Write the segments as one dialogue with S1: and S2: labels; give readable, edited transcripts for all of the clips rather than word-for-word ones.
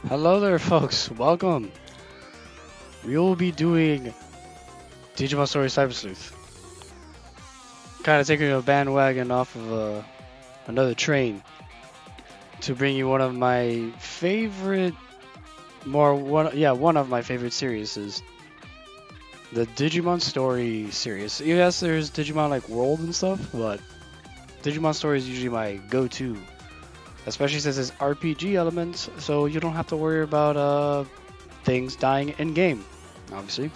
S1: Hello there, folks. Welcome. We will be doing Digimon Story Cyber Sleuth. Kind of taking a bandwagon off of another train to bring you one of my favorite, one of my favorite series is the Digimon Story series. Yes, there's Digimon like World and stuff, but Digimon Story is usually my go-to, especially since it's RPG elements, so you don't have to worry about things dying in game, obviously.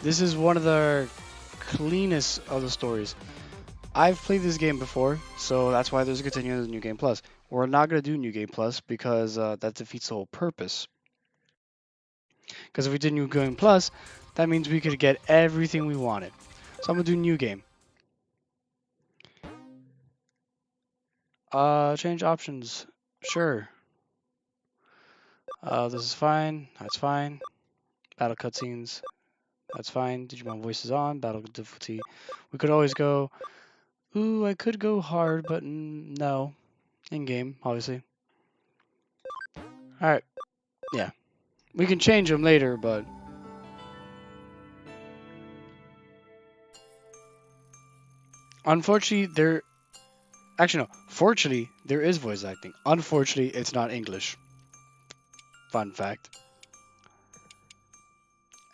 S1: This is one of the cleanest of the stories. I've played this game before, so that's why there's a continuing New Game Plus. We're not going to do New Game Plus because that defeats the whole purpose. Because if we did New Game Plus, that means we could get everything we wanted. So I'm going to do New Game. Change options. Sure. This is fine. That's fine. Battle cutscenes. That's fine. Digimon voices on. Battle difficulty. We could always go. Ooh, I could go hard, but no. In game, obviously. Alright. Yeah. We can change them later, but. Unfortunately, Actually, no. Fortunately, there is voice acting. Unfortunately, it's not English. Fun fact.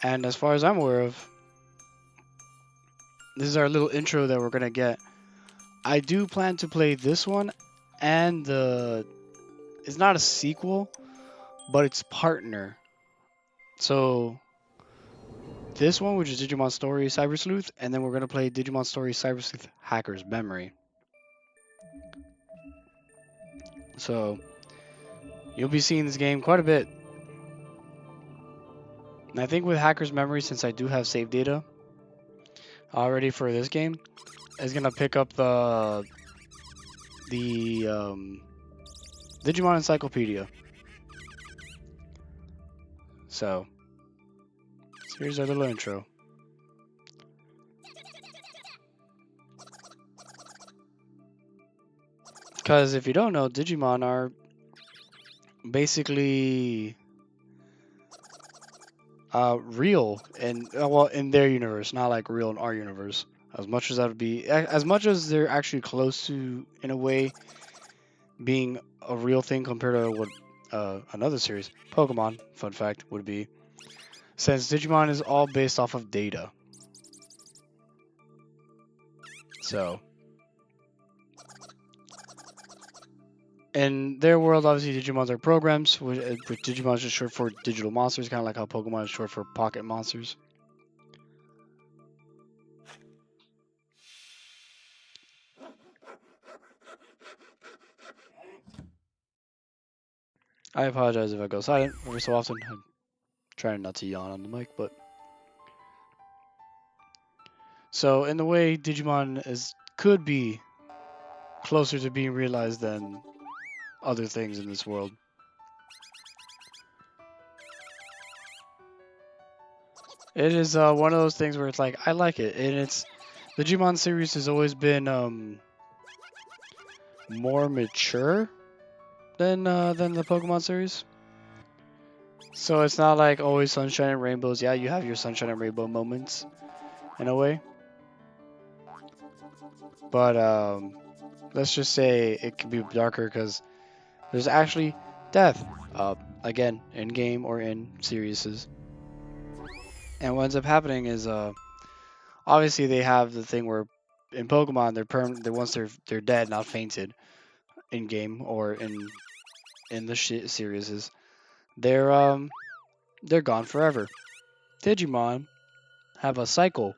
S1: And as far as I'm aware of, this is our little intro that we're gonna get. I do plan to play this one and it's not a sequel, but it's partner. So this one, which is Digimon Story Cyber Sleuth, and then we're gonna play Digimon Story Cyber Sleuth Hacker's Memory. So you'll be seeing this game quite a bit. And I think with Hacker's Memory, since I do have save data already for this game, it's gonna pick up the Digimon Encyclopedia. So here's our little intro. Because if you don't know, Digimon are basically real and well in their universe, not like real in our universe. As much as that would be, as much as they're actually close to, in a way, being a real thing compared to what another series, Pokemon, fun fact, would be. Since Digimon is all based off of data. So in their world, obviously, Digimons are programs, which Digimon is just short for digital monsters, kind of like how Pokemon is short for pocket monsters. I apologize if I go silent every so often. I'm trying not to yawn on the mic, but... So, in the way, Digimon could be closer to being realized than other things in this world. It is one of those things where it's like, I like it, and it's... The Digimon series has always been more mature than the Pokemon series. So it's not like always sunshine and rainbows. Yeah, you have your sunshine and rainbow moments, in a way. But let's just say it can be darker because there's actually death. Again, in game or in series. And what ends up happening is obviously they have the thing where in Pokemon once they're dead, not fainted, in game or in the series, they're gone forever. Digimon have a cycle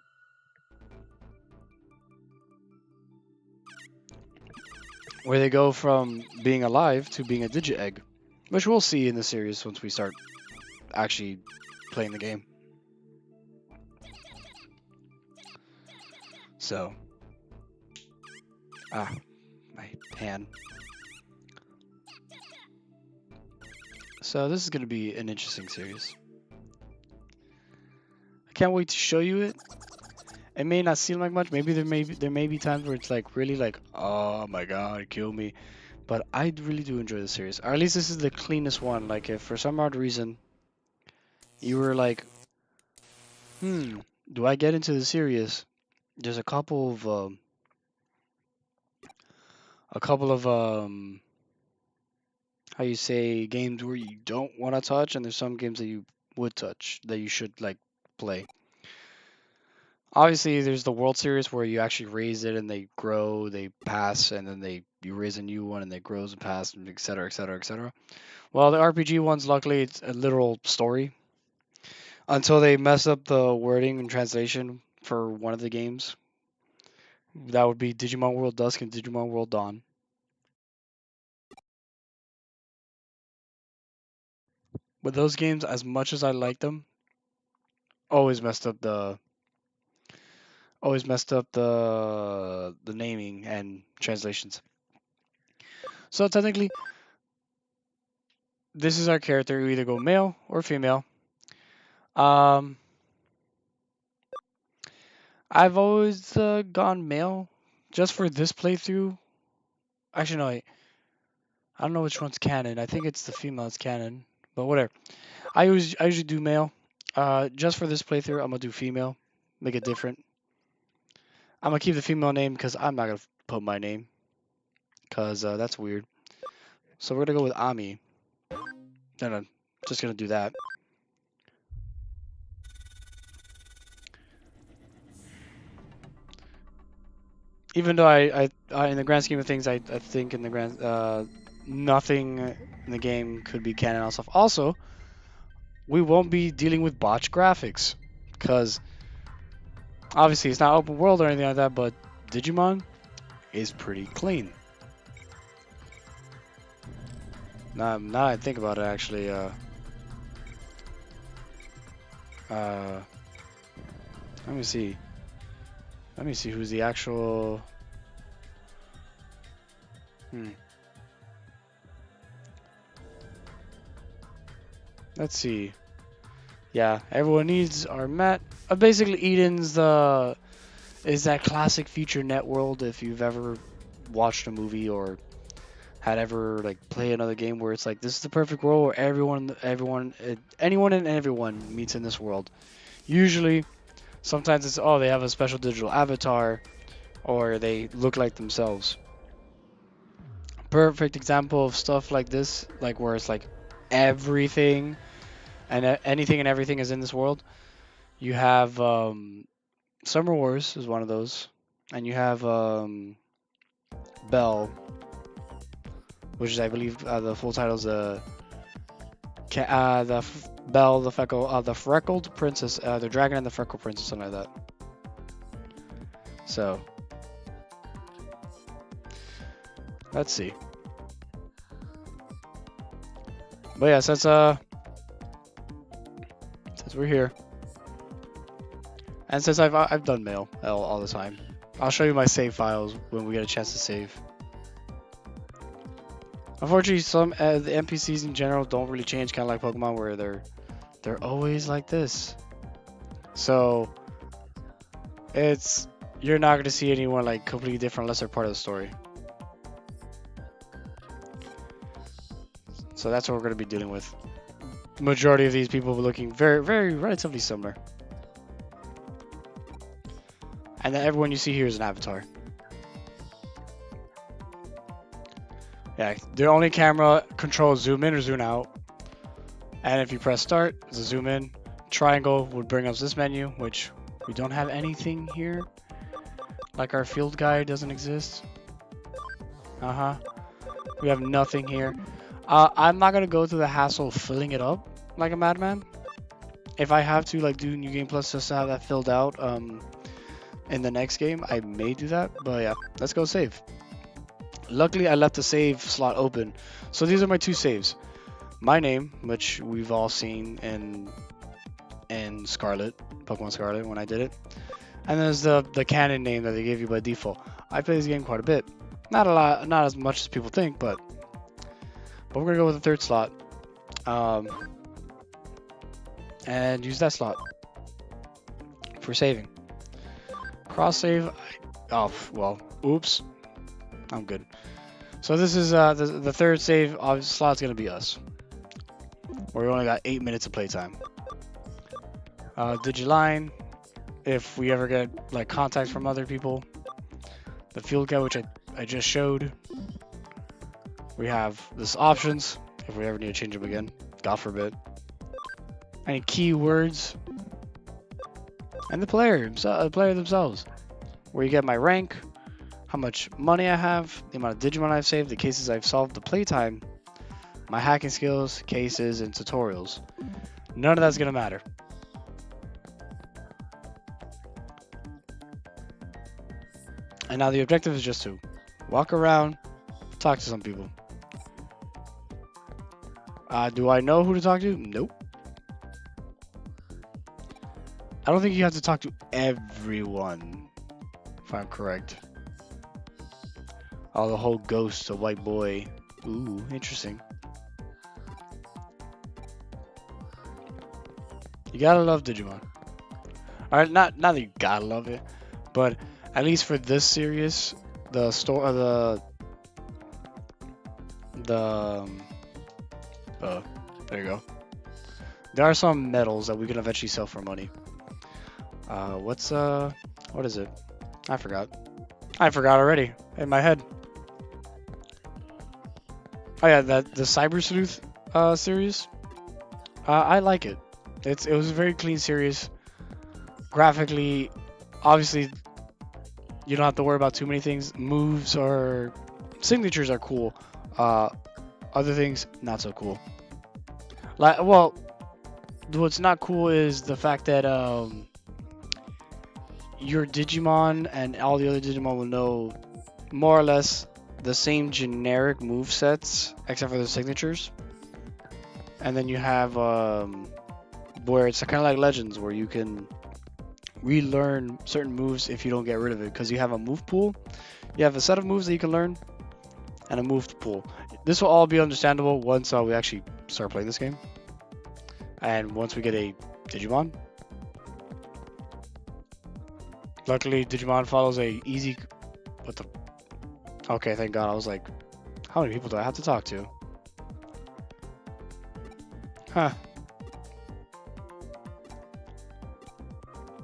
S1: where they go from being alive to being a Digi-Egg, which we'll see in the series once we start actually playing the game. So, my hand. So this is going to be an interesting series. I can't wait to show you it. It may not seem like much. Maybe there may be times where it's like really like, oh my god, kill me. But I really do enjoy the series. Or at least this is the cleanest one. Like if for some odd reason you were like, do I get into the series? There's a couple of how you say games where you don't want to touch, and there's some games that you would touch that you should like play. Obviously, there's the World Series where you actually raise it and they grow, they pass, and then you raise a new one and they grows and pass, and et cetera, et cetera, et cetera. Well, the RPG ones, luckily, it's a literal story. Until they mess up the wording and translation for one of the games, that would be Digimon World Dusk and Digimon World Dawn. But those games, as much as I like them, always messed up the naming and translations. So technically, this is our character. You either go male or female. I've always gone male, just for this playthrough. Actually, no, I don't know which one's canon. I think it's the female that's canon, but whatever. I usually do male. Just for this playthrough, I'm gonna do female. Make it different. I'm gonna keep the female name because I'm not gonna put my name, because that's weird. So we're gonna go with Ami. No, just gonna do that. Even though I in the grand scheme of things, I think in the grand nothing in the game could be canon and stuff. Also, we won't be dealing with botched graphics, because obviously it's not open world or anything like that, but Digimon is pretty clean. Now I think about it, actually, let me see. Let me see who's the actual. Let's see. Yeah, everyone needs are met. Basically, Eden's is that classic future net world. If you've ever watched a movie or had ever like play another game where it's like this is the perfect world where anyone and everyone meets in this world. Usually, sometimes it's they have a special digital avatar, or they look like themselves. Perfect example of stuff like this, like where it's like everything and anything and everything is in this world. You have Summer Wars is one of those, and you have Belle, which is I believe the full title is Belle the Freckled Princess, the Dragon and the Freckled Princess, something like that. So let's see. But yeah, since we're here, and since I've done mail all the time, I'll show you my save files when we get a chance to save. Unfortunately, some the NPCs in general don't really change, kind of like Pokemon, where they're always like this. So you're not gonna see anyone like completely different unless they're part of the story. So that's what we're gonna be dealing with. The majority of these people are looking very, very relatively similar. And then everyone you see here is an avatar. Yeah, the only camera controls zoom in or zoom out. And if you press start, it's a zoom in. Triangle would bring us this menu, which we don't have anything here. Like our field guide doesn't exist. We have nothing here. I'm not gonna go through the hassle of filling it up like a madman. If I have to like do New Game Plus just to have that filled out in the next game, I may do that. But yeah, let's go save. Luckily, I left the save slot open. So these are my two saves. My name, which we've all seen in Scarlet, Pokemon Scarlet when I did it. And there's the canon name that they gave you by default. I play this game quite a bit. Not a lot, not as much as people think, but we're gonna go with the third slot. And use that slot for saving. Cross save. Oh, well, oops. I'm good. So this is the third save slot's gonna be us. We only got 8 minutes of playtime. Digiline, if we ever get like contacts from other people. The field guide, which I just showed. We have this options, if we ever need to change them again, God forbid. Any keywords, and the player themselves, where you get my rank, how much money I have, the amount of Digimon I've saved, the cases I've solved, the playtime, my hacking skills, cases, and tutorials. None of that's gonna matter. And now the objective is just to walk around, talk to some people. Do I know who to talk to? Nope. I don't think you have to talk to everyone, if I'm correct. Oh, the whole ghost, a white boy. Ooh, interesting. You gotta love Digimon. Alright, not that you gotta love it, but at least for this series, the store, there you go. There are some medals that we can eventually sell for money. What is it? I forgot already in my head. Oh yeah, the Cyber Sleuth series. I like it. It was a very clean series. Graphically, obviously, you don't have to worry about too many things. Moves or signatures are cool. Other things, not so cool. Like, well, what's not cool is the fact that your Digimon and all the other Digimon will know more or less the same generic move sets, except for the signatures. And then you have where it's kind of like Legends, where you can relearn certain moves if you don't get rid of it, because you have a move pool. You have a set of moves that you can learn and a move pool. This will all be understandable once we actually start playing this game, and once we get a Digimon. Luckily, Digimon follows a easy. What the? Okay, thank God. I was like, how many people do I have to talk to? Huh.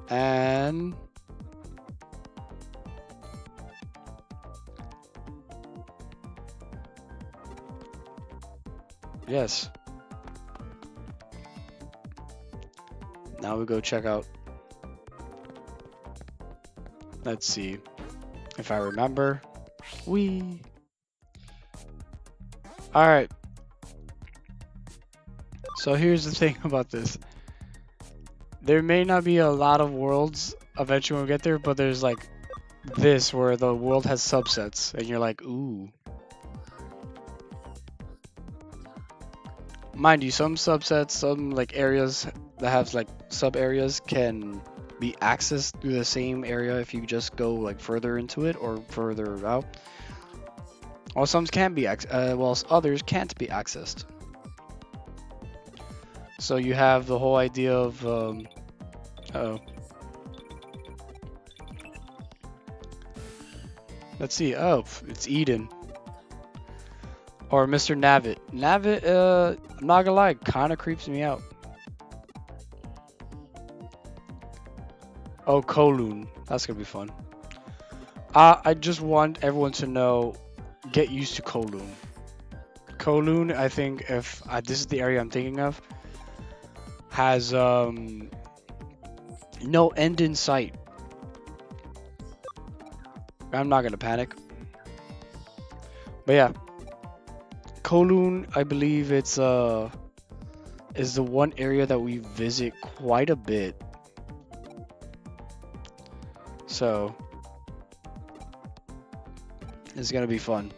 S1: And yes. Now we go check out. Let's see if I remember. Alright. So here's the thing about this. There may not be a lot of worlds eventually when we get there, but there's like this where the world has subsets and you're like, ooh. Mind you, some subsets, some like areas that have like sub areas can be accessed through the same area if you just go like further into it or further out. While some can be whilst others can't be accessed. So you have the whole idea of let's see. Oh, it's Eden. Or Mr. Navit. Navit, I'm not gonna lie, kind of creeps me out. Oh, Kowloon. That's gonna be fun. I just want everyone to know, get used to Kowloon. Kowloon, I think, if this is the area I'm thinking of, has no end in sight. I'm not gonna panic. But yeah. Kowloon, I believe it's is the one area that we visit quite a bit. So it's gonna be fun.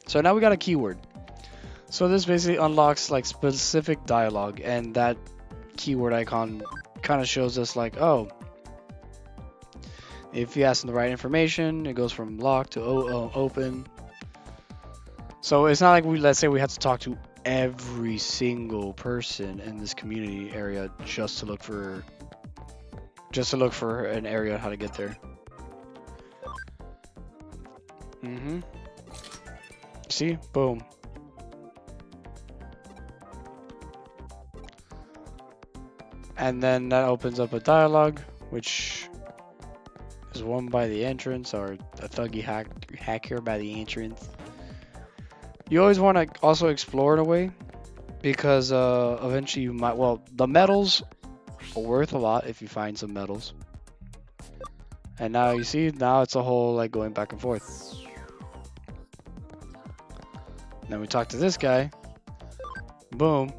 S1: So now we got a keyword. So this basically unlocks like specific dialogue, and that keyword icon kind of shows us like, oh, if you ask them the right information, it goes from locked to open. So it's not like let's say we have to talk to every single person in this community area just to look for an area on how to get there. See? Boom. And then that opens up a dialogue, which is won by the entrance, or a thuggy hacker by the entrance. You always want to also explore in a way, because eventually you might, well, the medals are worth a lot if you find some medals. And now you see, now it's a whole like going back and forth. Then we talk to this guy. Boom.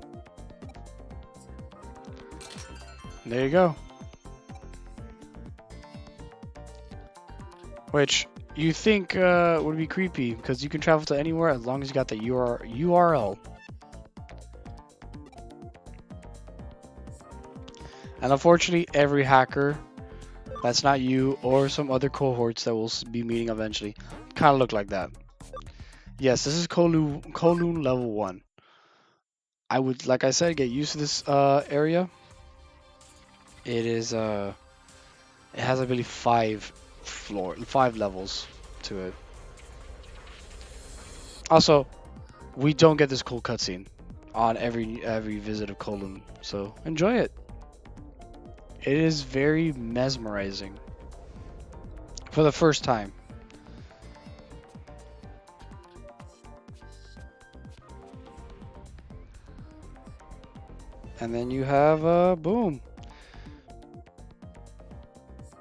S1: There you go. Which you think would be creepy, because you can travel to anywhere as long as you got the URL. And unfortunately, every hacker that's not you or some other cohorts that we'll be meeting eventually kind of look like that. Yes, this is Kowloon level 1. I would, like I said, get used to this area. It is it has, I believe, 5 levels to it. Also, we don't get this cool cutscene on every visit of Kowloon, so enjoy it. It is very mesmerizing for the first time. And then you have boom,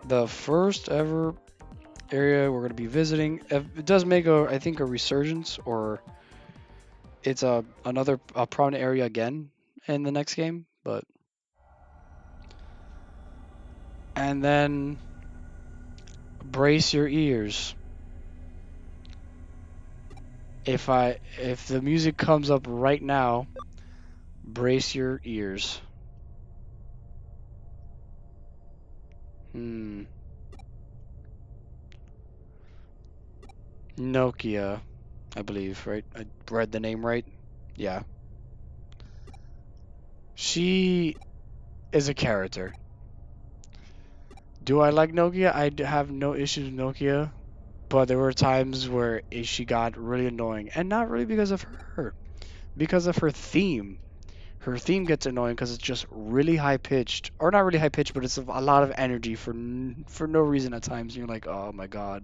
S1: the first ever area we're going to be visiting. It does make I think a resurgence, or it's another prominent area again in the next game, but. And then brace your ears. If the music comes up right now, brace your ears. Nokia, I believe, right? I read the name right. Yeah. She is a character. Do I like Nokia? I have no issues with Nokia, but there were times where she got really annoying, and not really because of her, because of her theme. Her theme gets annoying because it's just really high pitched, or not really high pitched, but it's a lot of energy for no reason at times. You're like, oh my god.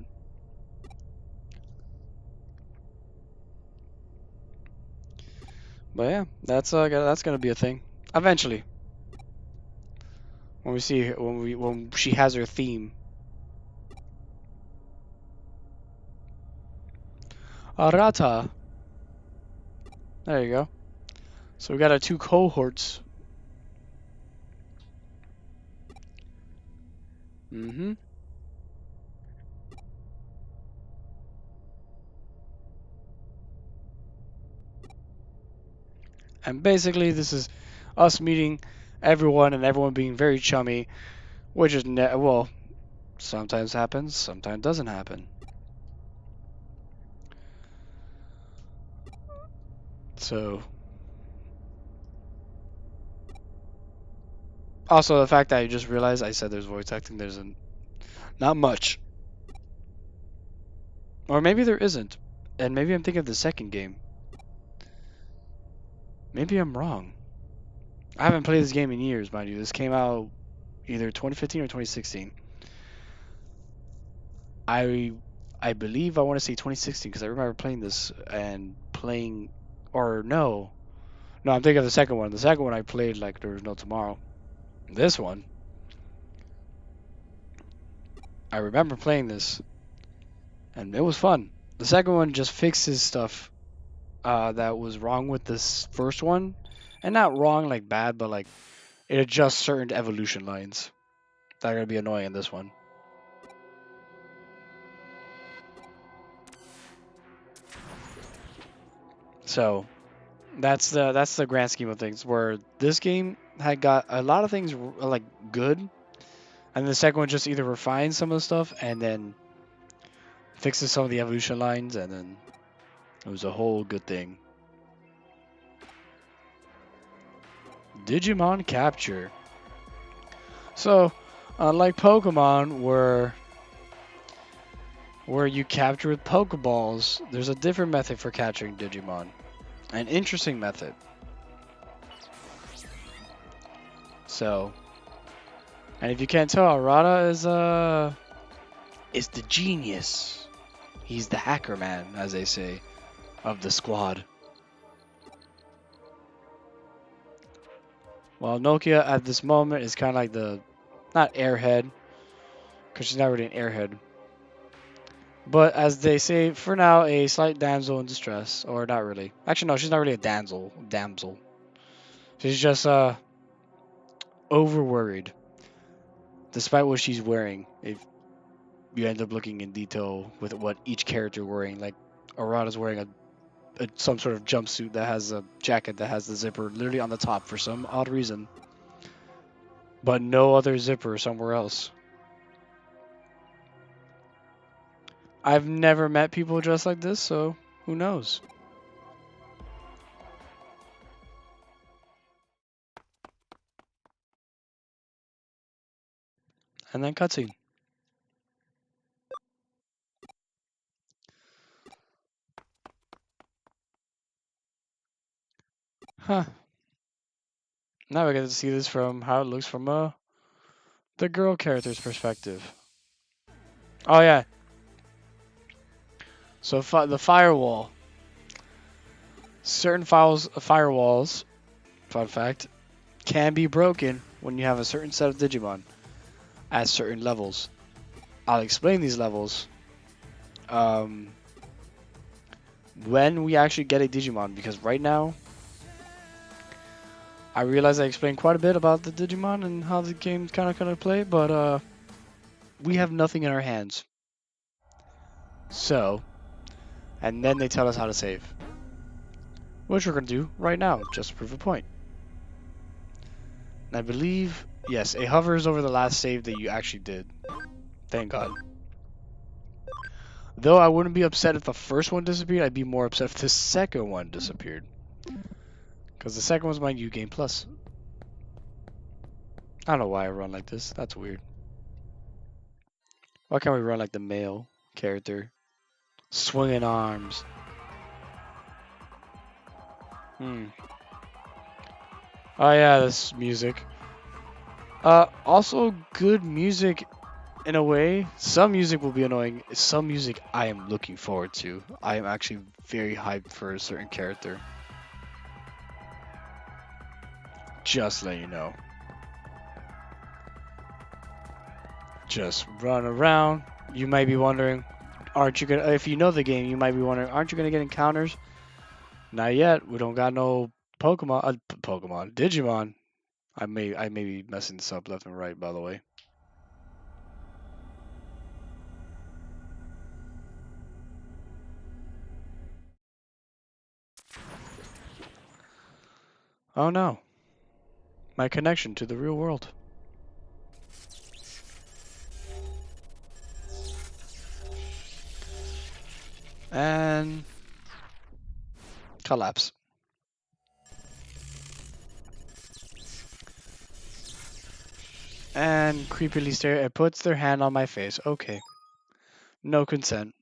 S1: But yeah, that's gonna be a thing eventually. When we see when she has her theme. Arata. There you go. So we got our 2 cohorts. And basically this is us meeting everyone and everyone being very chummy, which is well, sometimes happens, sometimes doesn't happen. So also the fact that I just realized I said there's voice acting, there's not much. Or maybe there isn't. And maybe I'm thinking of the second game. Maybe I'm wrong. I haven't played this game in years, mind you. This came out either 2015 or 2016. I believe I want to say 2016 because I remember playing this and playing, or no, I'm thinking of the second one. The second one I played like there was no tomorrow. This one, I remember playing this, and it was fun. The second one just fixes stuff that was wrong with this first one, and not wrong like bad, but like it adjusts certain evolution lines that are gonna be annoying in this one. So that's the grand scheme of things. Where this game had got a lot of things like good, and the second one just either refines some of the stuff and then fixes some of the evolution lines, and then it was a whole good thing. Digimon capture. So, unlike Pokemon, where you capture with Pokeballs, there's a different method for capturing Digimon. An interesting method. So, and if you can't tell, Arata is the genius. He's the hacker man, as they say, of the squad. While Nokia at this moment is kind of like the, not airhead, because she's not really an airhead. But as they say, for now, a slight damsel in distress, or not really. Actually, no, she's not really a damsel. She's just over worried, despite what she's wearing. If you end up looking in detail with what each character wearing, like Arata's wearing some sort of jumpsuit that has a jacket that has the zipper literally on the top for some odd reason, but no other zipper somewhere else. I've never met people dressed like this, so who knows? And then cutscene. Huh. Now we get to see this from how it looks from the girl character's perspective. Oh yeah. So the firewall. Certain firewalls, fun fact, can be broken when you have a certain set of Digimon at certain levels. I'll explain these levels when we actually get a Digimon, because right now I realize I explained quite a bit about the Digimon and how the game's kind of play, but we have nothing in our hands. So, and then they tell us how to save, which we're going to do right now, just to prove a point. And I believe, yes, it hovers over the last save that you actually did. Thank God. Though I wouldn't be upset if the first one disappeared, I'd be more upset if the second one disappeared. Because the second one's my New Game Plus. I don't know why I run like this. That's weird. Why can't we run like the male character? Swinging arms. Oh yeah, this music. Also good music in a way. Some music will be annoying. Some music I am looking forward to. I am actually very hyped for a certain character. Just let you know. Just run around. You might be wondering, aren't you gonna? If you know the game, you might be wondering, aren't you gonna get encounters? Not yet. We don't got no Pokemon. Digimon. I may be messing this up left and right, by the way. Oh no. My connection to the real world. And collapse. And creepily stare. It puts their hand on my face. Okay. No consent.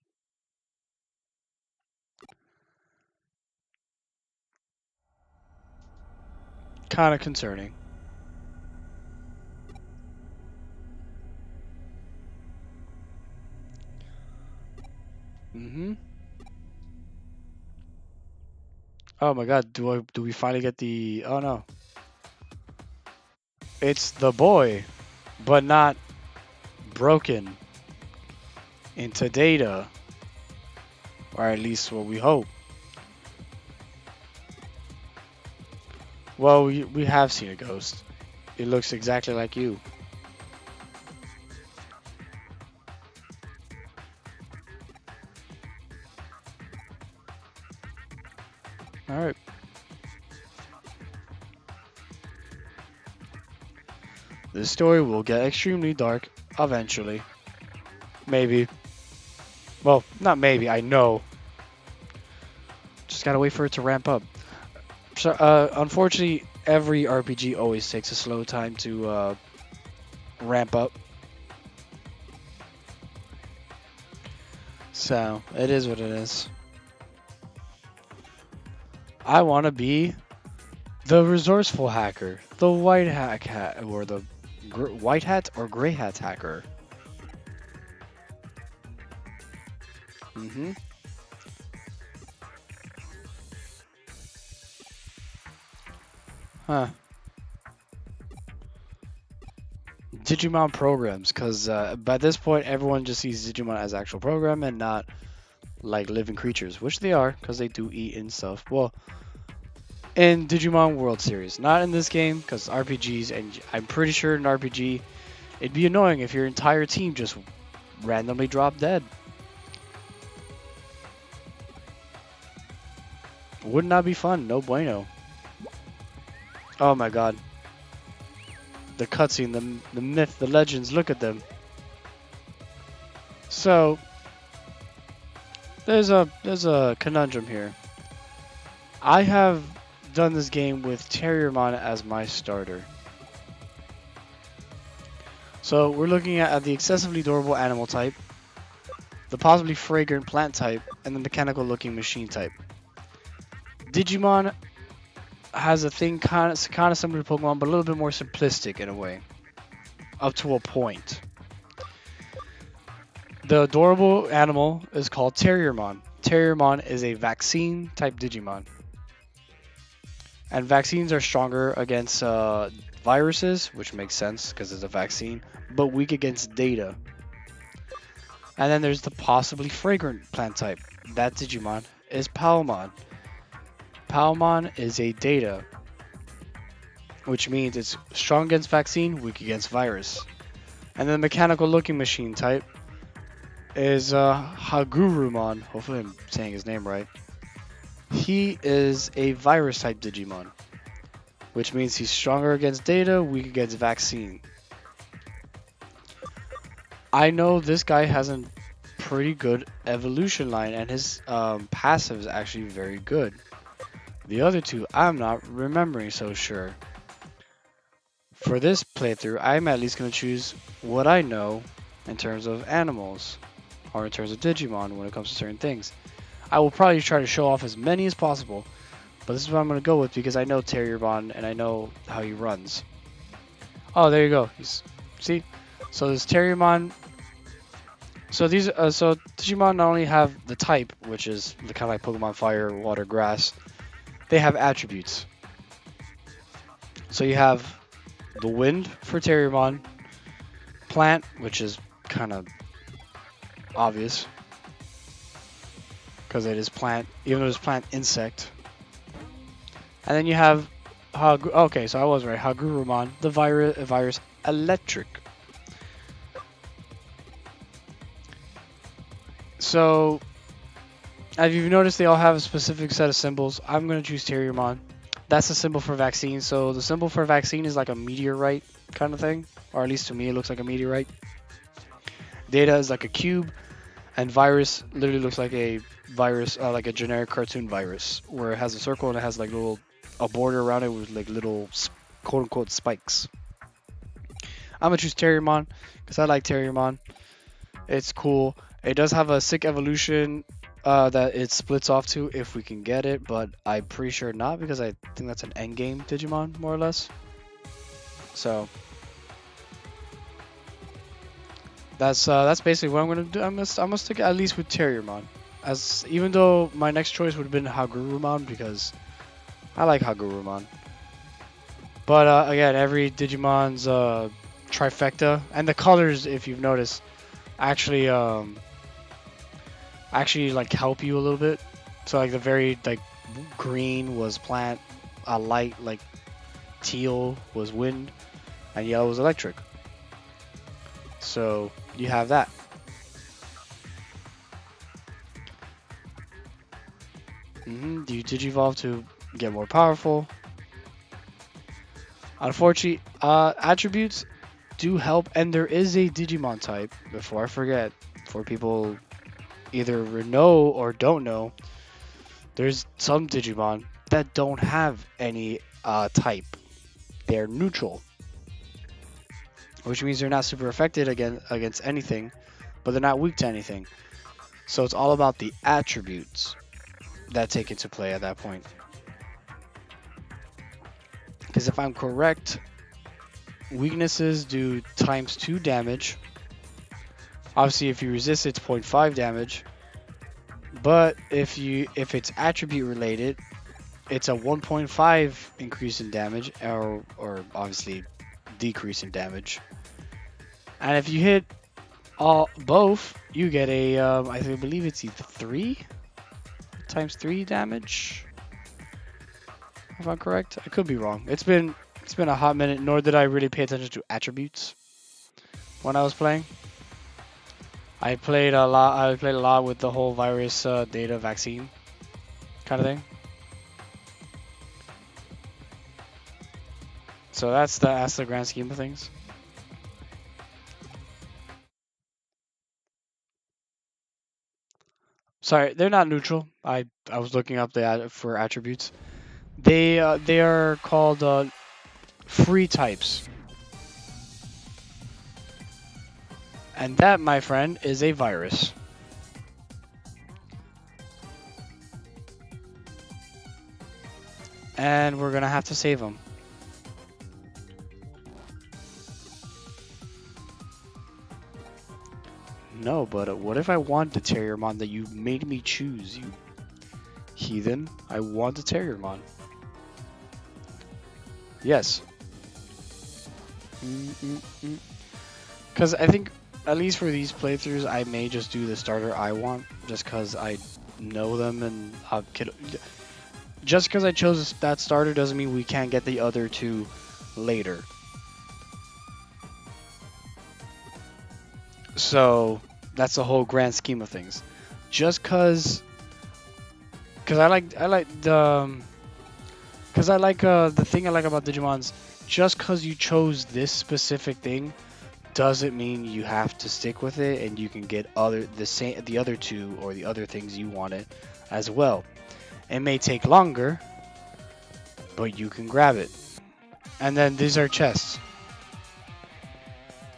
S1: Kind of concerning. Oh my God. Do we finally get the? Oh no. It's the boy, but not broken into data, or at least what we hope. Well, we have seen a ghost. It looks exactly like you. All right. This story will get extremely dark eventually. Maybe. Well, not maybe. I know. Just gotta wait for it to ramp up. So, unfortunately, every RPG always takes a slow time to ramp up. So, it is what it is. I want to be the resourceful hacker, the white hat, or the white hat or gray hat hacker. Mm-hmm. Huh. Digimon programs, because by this point everyone just sees Digimon as actual program and not like living creatures, which they are, because they do eat and stuff. Well, in Digimon World Series, not in this game, because RPGs, and I'm pretty sure in RPG, it'd be annoying if your entire team just randomly dropped dead. Would not be fun, no bueno. Oh my god. The cutscene, the myth, the legends, look at them. So, there's a conundrum here. I have done this game with Terriermon as my starter. So we're looking at the excessively adorable animal type, the possibly fragrant plant type, and the mechanical looking machine type. Digimon has a thing kind of similar to Pokemon, but a little bit more simplistic in a way, up to a point. The adorable animal is called Terriermon. Terriermon is a vaccine type Digimon. And vaccines are stronger against viruses, which makes sense because it's a vaccine, but weak against data. And then there's the possibly fragrant plant type. That Digimon is Palmon. Palmon is a data, which means it's strong against vaccine, weak against virus. And then the mechanical looking machine type is Hagurumon. Hopefully I'm saying his name right. He is a virus type Digimon, which means he's stronger against data, weak against vaccine. I know this guy has a pretty good evolution line, and his passive is actually very good. The other two, I'm not remembering so sure. For this playthrough, I'm at least going to choose what I know in terms of animals, or in terms of Digimon when it comes to certain things. I will probably try to show off as many as possible, but this is what I'm going to go with because I know Terriermon and I know how he runs. Oh, there you go. See? So this Terriermon. So these, so Digimon not only have the type, which is the kind of like Pokemon Fire, Water, Grass. They have attributes. So you have the Wind for Terriermon, Plant, which is kind of obvious because it is plant, even though it's plant insect. And then you have okay, so I was right. Hagurumon, the virus electric. So, as you've noticed, they all have a specific set of symbols. I'm going to choose Terriermon. That's the symbol for vaccine. So the symbol for vaccine is like a meteorite kind of thing. Or at least to me, it looks like a meteorite. Data is like a cube. And virus literally looks like a virus, like a generic cartoon virus. Where it has a circle and it has like a border around it with like little quote-unquote spikes. I'm going to choose Terriermon because I like Terriermon. It's cool. It does have a sick evolution that it splits off to if we can get it, but I'm pretty sure not because I think that's an endgame Digimon, more or less. So that's basically what I'm gonna do. I'm gonna stick at least with Terriermon, as even though my next choice would have been Hagurumon because I like Hagurumon. But again, every Digimon's trifecta and the colors, if you've noticed, actually like help you a little bit. So like the very like green was plant, light like teal was wind, and yellow was electric. So you have that. You Digivolve to get more powerful. Unfortunately, attributes do help, and there is a Digimon type, before I forget, for people either know or don't know, there's some Digimon that don't have any type they're neutral, which means they're not super affected against anything, but they're not weak to anything. So it's all about the attributes that take into play at that point. Because if I'm correct, weaknesses do ×2 damage. Obviously, if you resist, it's 0.5 damage. But if it's attribute related, it's a 1.5 increase in damage, or obviously decrease in damage. And if you hit both, you get a I believe it's either 3 ×3 damage. If I'm correct, I could be wrong. It's been a hot minute. Nor did I really pay attention to attributes when I was playing. I played a lot with the whole virus data vaccine kind of thing. So that's the grand scheme of things. Sorry, they're not neutral. I was looking up for attributes. They are called free types. And that, my friend, is a virus. And we're gonna have to save them. No, but what if I want the Terriermon that you made me choose, you heathen? I want the Terriermon. Yes. Because I think, at least for these playthroughs, I may just do the starter I want, just because I know them and just because I chose that starter doesn't mean we can't get the other two later. So that's the whole grand scheme of things. Just because I like the thing I like about Digimon's. Just because you chose this specific thing doesn't mean you have to stick with it, and you can get the other two or the other things you wanted as well. It may take longer, but you can grab it. And then these are chests.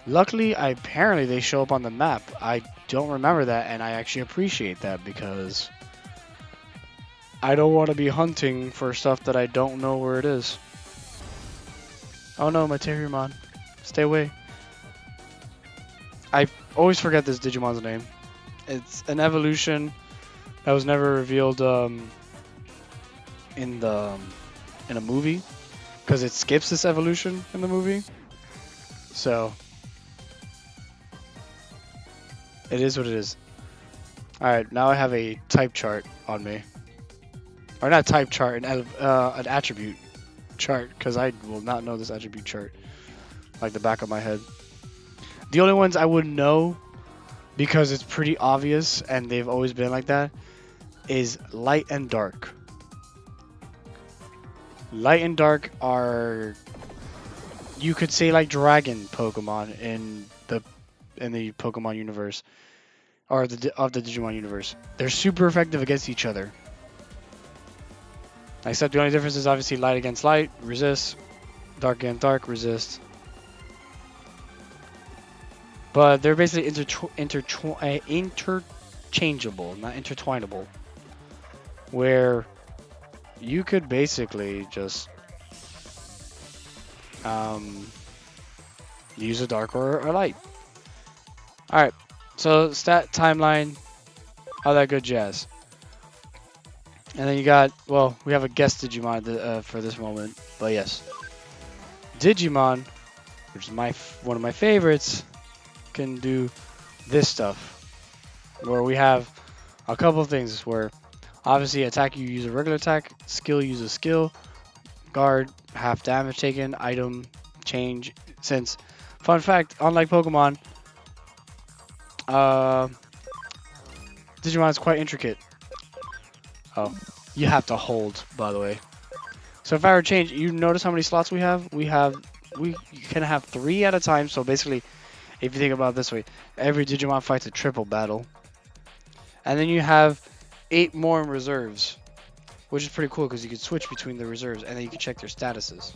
S1: Luckily, apparently they show up on the map. I don't remember that, and I actually appreciate that, because I don't want to be hunting for stuff that I don't know where it is. Oh no, my Terriermon. Stay away. I always forget this Digimon's name. It's an evolution that was never revealed in a movie, because it skips this evolution in the movie. So it is what it is. Alright, now I have a type chart on me. Or not type chart, an attribute chart, because I will not know this attribute chart like the back of my head. The only ones I wouldn't know, because it's pretty obvious and they've always been like that, is light and dark. Light and dark are, you could say, like dragon Pokemon in the Pokemon universe, or of the Digimon universe. They're super effective against each other. Except the only difference is obviously light against light, resist. Dark against dark, resist. But they're basically interchangeable, not intertwinable. Where you could basically just use a dark or a light. Alright, so stat timeline, all that good jazz. And then you got, well, we have a guest Digimon for this moment, but yes. Digimon, which is one of my favorites, can do this stuff. Where we have a couple of things where, obviously, attack you use a regular attack, skill use a skill, guard, half damage taken, item, change. Since, fun fact, unlike Pokemon, Digimon is quite intricate. Oh, you have to hold, by the way. So if I were to change, you notice how many slots we have? We can have 3 at a time. So basically, if you think about it this way, every Digimon fights a triple battle. And then you have 8 more in reserves, which is pretty cool because you can switch between the reserves and then you can check their statuses.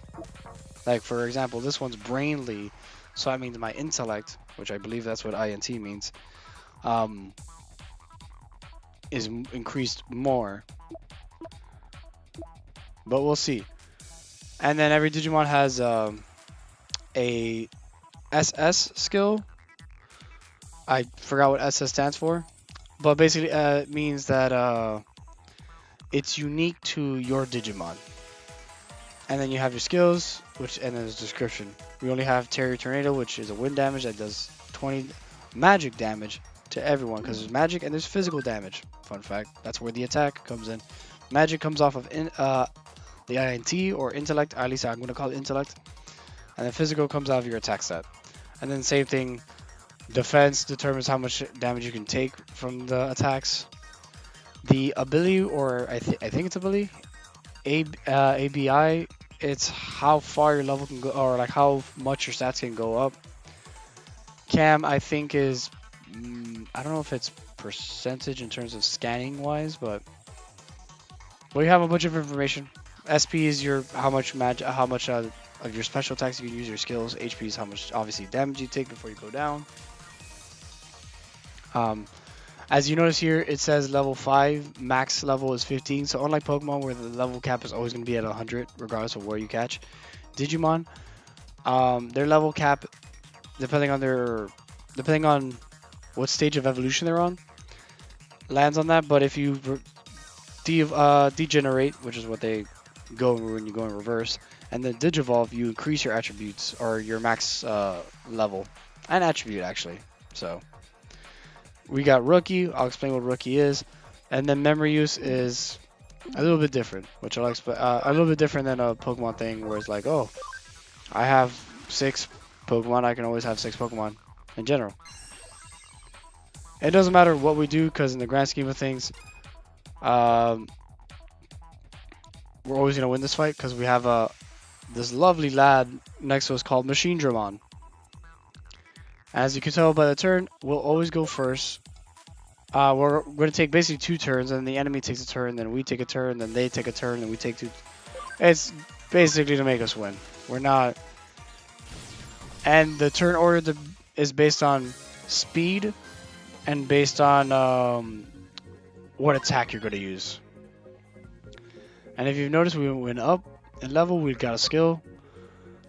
S1: Like for example, this one's brainly, so that means my intellect, which I believe that's what INT means, um, is increased more. But we'll see. And then every Digimon has a SS skill. I forgot what SS stands for, but basically it means that it's unique to your Digimon. And then you have your skills, which and then there's description. We only have Terry Tornado, which is a wind damage that does 20 magic damage to everyone because there's magic and there's physical damage. Fun fact, that's where the attack comes in. Magic comes off of the INT or intellect, at least I'm going to call it intellect. And then physical comes out of your attack stat. And then same thing, defense determines how much damage you can take from the attacks. The ability, or I think it's ability, ABI, it's how far your level can go, or like how much your stats can go up. Cam, I think is, I don't know if it's percentage in terms of scanning wise, but we have a bunch of information. SP is your how much of your special attacks you can use, your skills. HP is how much obviously damage you take before you go down. As you notice here, it says level 5, max level is 15. So unlike Pokemon where the level cap is always going to be at 100 regardless of where you catch, Digimon, their level cap, depending on what stage of evolution they're on, lands on that. But if you degenerate, which is what they go when you go in reverse, and then digivolve, you increase your attributes or your max level and attribute actually. So we got Rookie. I'll explain what Rookie is, and then memory use is a little bit different, which I'll explain. A little bit different than a Pokemon thing, where it's like, oh, I have 6 Pokemon. I can always have 6 Pokemon in general. It doesn't matter what we do, because in the grand scheme of things, we're always gonna win this fight because we have this lovely lad next to us called Machine Dramon. As you can tell by the turn, we'll always go first. We're going to take basically 2 turns, and the enemy takes a turn, then we take a turn, then they take a turn, and we take 2. It's basically to make us win. We're not... And the turn order is based on speed and based on what attack you're going to use. And if you've noticed, we went up in level, we've got a skill.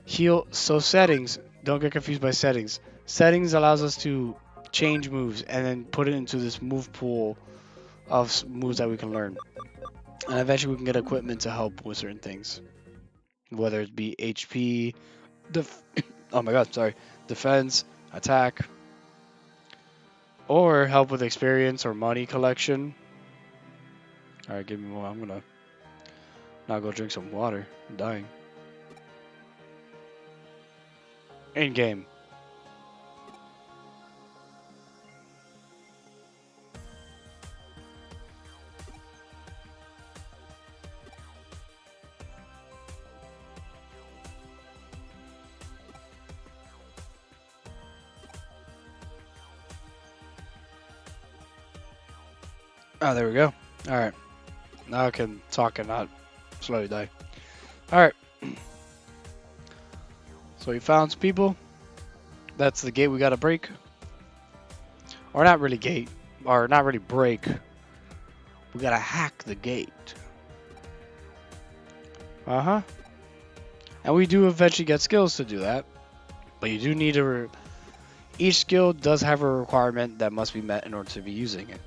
S1: Heal. So settings, don't get confused by settings. Settings allows us to change moves and then put it into this move pool of moves that we can learn. And eventually we can get equipment to help with certain things. Whether it be HP, oh my god, sorry, defense, attack, or help with experience or money collection. Alright, give me more. I'm gonna now go drink some water. I'm dying. In game. Oh, there we go. Alright. Now I can talk and not slowly die. Alright. So we found some people. That's the gate we gotta break. Or not really gate. Or not really break. We gotta hack the gate. Uh-huh. And we do eventually get skills to do that. But you do need to... Each skill does have a requirement that must be met in order to be using it.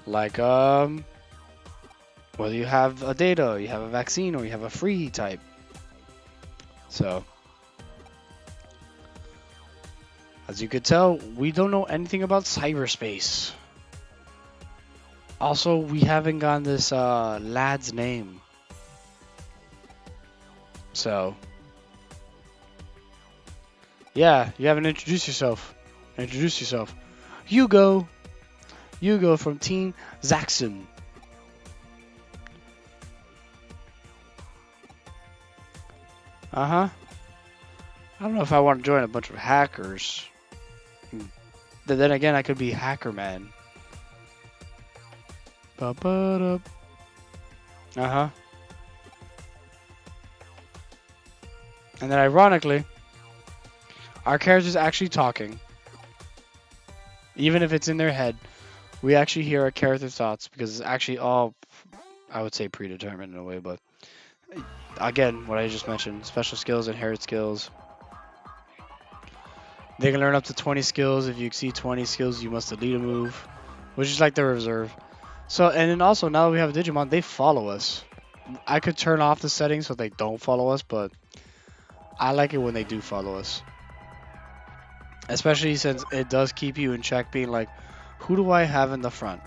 S1: Like, whether you have a data, you have a vaccine, or you have a free type. So, as you could tell, we don't know anything about cyberspace. Also, we haven't gotten this lad's name. So, yeah, you haven't introduced yourself. Introduce yourself. Hugo. Hugo from Team Zaxxon. Uh-huh. I don't know if I want to join a bunch of hackers. Then again, I could be Hacker Man. Uh-huh. And then ironically, our character's actually talking. Even if it's in their head, we actually hear our character's thoughts because it's actually all, I would say, predetermined in a way. But again, what I just mentioned, special skills, inherit skills. They can learn up to 20 skills. If you exceed 20 skills, you must delete a move, which is like the reserve. So, and then also, now that we have Digimon, they follow us. I could turn off the settings so they don't follow us, but I like it when they do follow us. Especially since it does keep you in check, being like, who do I have in the front?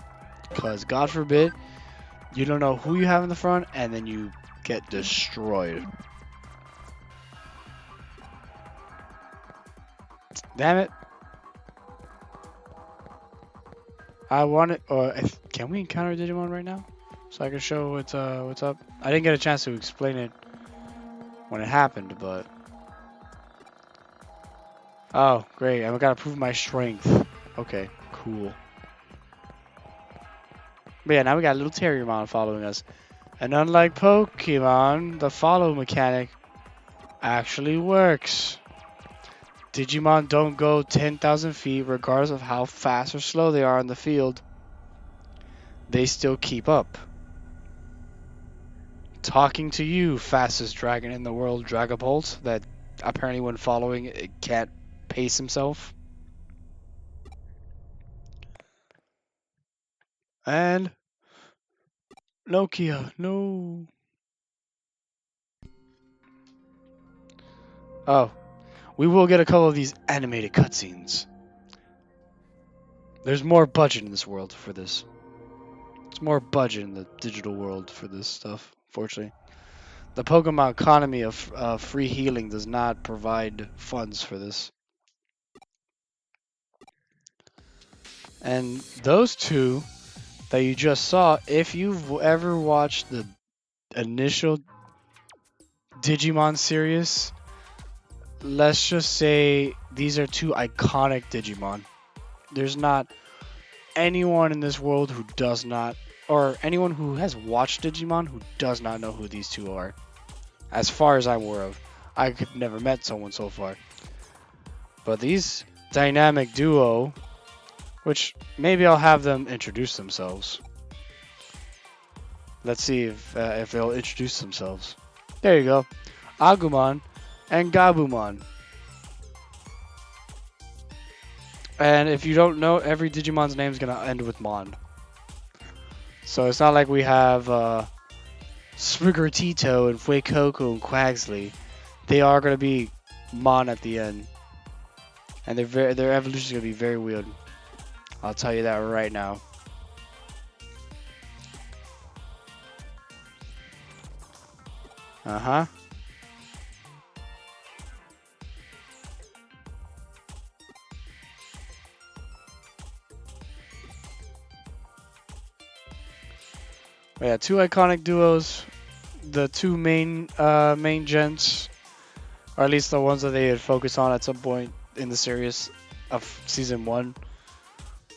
S1: Because God forbid, you don't know who you have in the front, and then you get destroyed. Damn it. I want it, or can we encounter Digimon right now? So I can show what's up. I didn't get a chance to explain it when it happened, but oh great! I gotta prove my strength. Okay, cool. But yeah, now we got a little Terriermon following us, and unlike Pokemon, the follow mechanic actually works. Digimon don't go 10,000 feet regardless of how fast or slow they are in the field. They still keep up. Talking to you, fastest dragon in the world, Dragapult, that apparently when following it can't pace himself. And Nokia, no. Oh, we will get a couple of these animated cutscenes. There's more budget in this world for this. There's more budget in the digital world for this stuff, fortunately. The Pokemon economy of free healing does not provide funds for this. And those two that you just saw, if you've ever watched the initial Digimon series, let's just say these are two iconic Digimon. There's not anyone in this world who does not, or anyone who has watched Digimon who does not know who these two are. As far as I'm aware of. I could never met someone so far. But these dynamic duo, which maybe I'll have them introduce themselves. Let's see if they'll introduce themselves. There you go. Agumon and Gabumon. And if you don't know, every Digimon's name is going to end with Mon. So it's not like we have Sprigatito and Fuecoco and Quagsley. They are going to be Mon at the end. And their evolution is going to be very weird. I'll tell you that right now. Uh-huh. Yeah, two iconic duos. The two main gents, or at least the ones that they had focused on at some point in the series of season 1.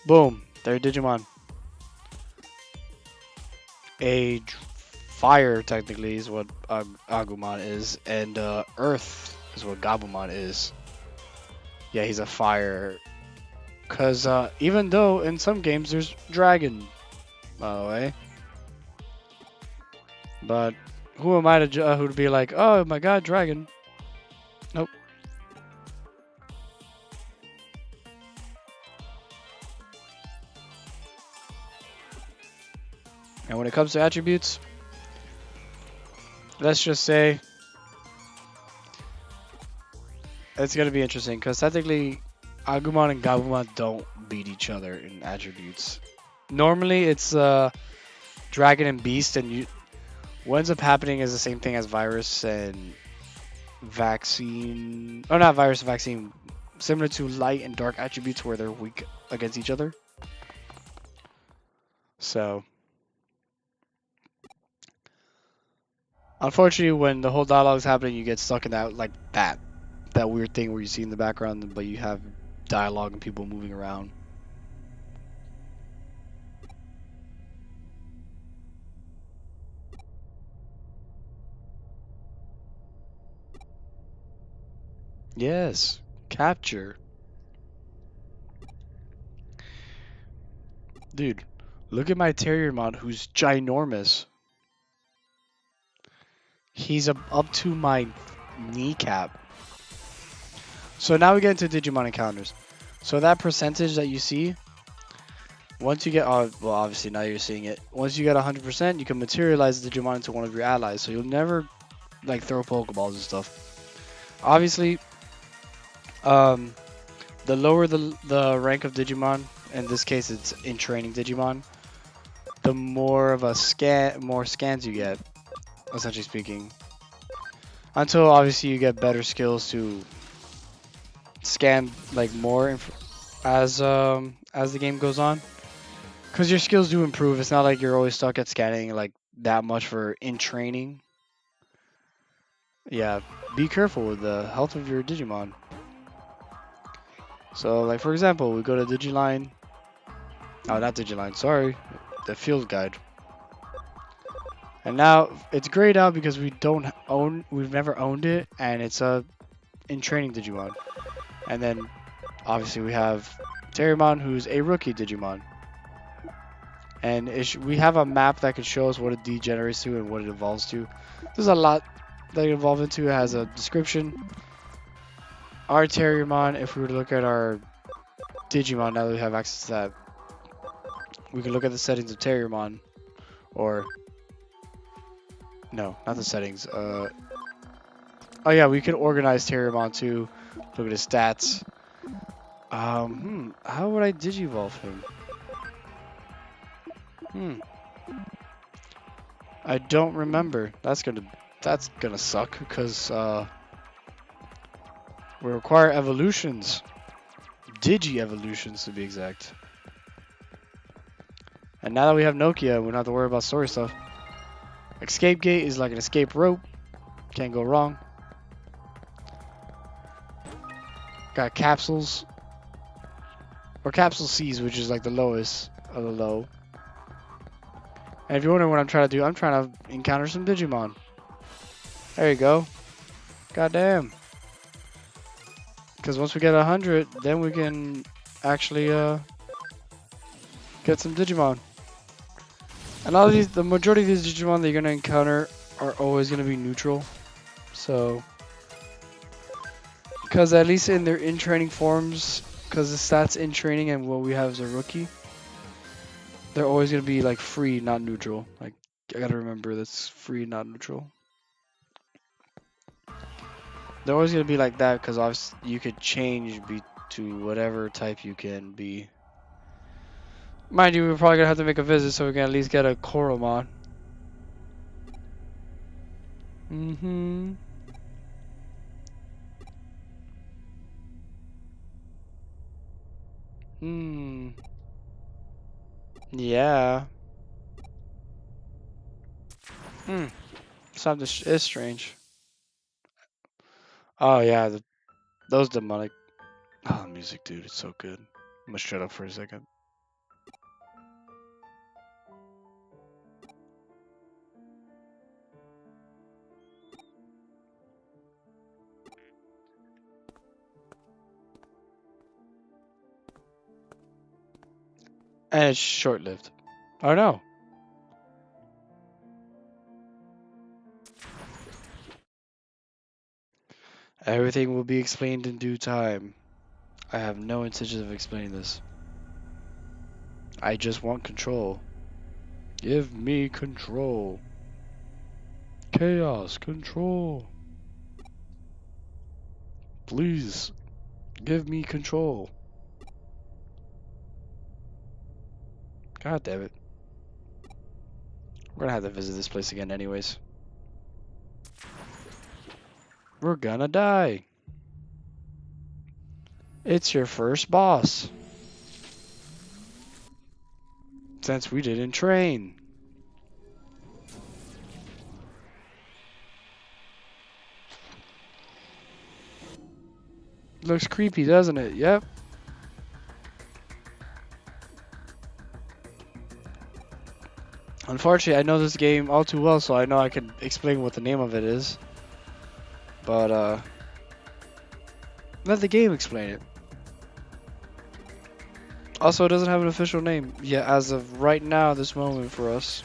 S1: Boom, they're Digimon. A fire technically is what Agumon is, and earth is what Gabumon is. Yeah, he's a fire. Cause even though in some games there's dragon, by the way. But who am I to who to be like, oh my god, dragon? Nope. And when it comes to attributes, let's just say it's gonna be interesting because technically Agumon and Gabumon don't beat each other in attributes. Normally it's dragon and beast, and what ends up happening is the same thing as virus and vaccine. Oh, not virus and vaccine. Similar to light and dark attributes where they're weak against each other. So, unfortunately, when the whole dialogue is happening, you get stuck in that weird thing where you see in the background, but you have dialogue and people moving around. Yes, capture. Dude, look at my Terriermon who's ginormous. He's up to my kneecap. So now we get into Digimon encounters. So that percentage that you see, once you get, well, obviously now you're seeing it. Once you get 100%, you can materialize the Digimon into one of your allies. So you'll never like throw Pokeballs and stuff. Obviously, um, the lower the rank of Digimon, in this case it's in training Digimon, the more of a more scans you get, essentially speaking. Until obviously you get better skills to scan like more as the game goes on. Because your skills do improve. It's not like you're always stuck at scanning like that much for in training. Yeah, be careful with the health of your Digimon. So like for example, we go to Digiline. Oh, not Digiline, sorry. The field guide. And now it's grayed out because we've never owned it, and it's a in training Digimon. And then obviously we have Terriermon, who's a rookie Digimon. And we have a map that can show us what it degenerates to and what it evolves to. There's a lot that it evolves into. It has a description. Our Terriermon, if we were to look at our Digimon, now that we have access to that, we can look at the settings of Terriermon. Or, no, not the settings. Oh yeah, we can organize Terriermon too. Look at his stats. How would I Digivolve him? I don't remember. That's gonna suck because we require evolutions, Digi-evolutions to be exact. And now that we have Nokia, we don't have to worry about story stuff. Escape gate is like an escape rope. Can't go wrong. Got capsules. Or capsule C's, which is like the lowest of the low. And if you're wondering what I'm trying to do, I'm trying to encounter some Digimon. There you go. Goddamn. Because once we get 100, then we can actually get some Digimon. And all of these, the majority of these Digimon that you're gonna encounter are always gonna be neutral. So, because at least in their in training forms, because the stats in training and what we have as a rookie, they're always gonna be like free, not neutral. Like I gotta remember that's free, not neutral. They're always gonna be like that because obviously you could change to whatever type you can be. Mind you, we're probably gonna have to make a visit so we can at least get a Koromon. Yeah. Something is strange. Oh yeah, those demonic. Oh, music, dude, it's so good. I'm gonna shut up for a second. And it's short-lived. Oh no. Everything will be explained in due time. I have no intention of explaining this. I just want control. Give me control. Chaos control. Please, give me control. God damn it. We're gonna have to visit this place again anyways. We're gonna die. It's your first boss. Since we didn't train. Looks creepy, doesn't it? Yep. Unfortunately, I know this game all too well, so I know I can explain what the name of it is. But, Let the game explain it. Also, it doesn't have an official name yet as of right now, this moment for us.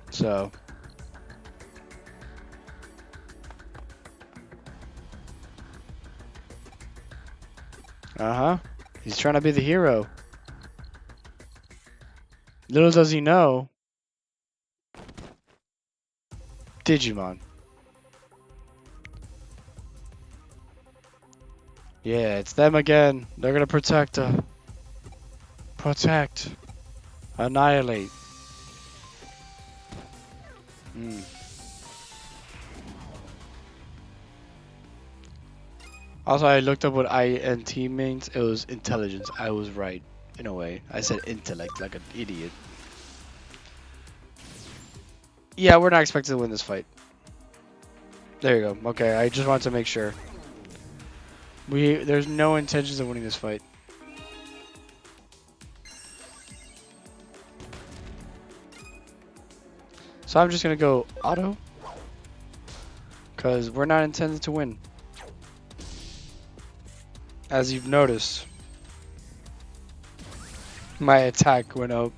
S1: So. Uh-huh. He's trying to be the hero. Little does he know. Digimon. Yeah, it's them again. They're gonna protect. Protect. Annihilate. Hmm. Also, I looked up what INT means. It was intelligence. I was right, in a way. I said intellect like an idiot. Yeah, we're not expected to win this fight. There you go. Okay, I just wanted to make sure. There's no intentions of winning this fight. So I'm just gonna go auto. Because we're not intended to win. As you've noticed. My attack went up.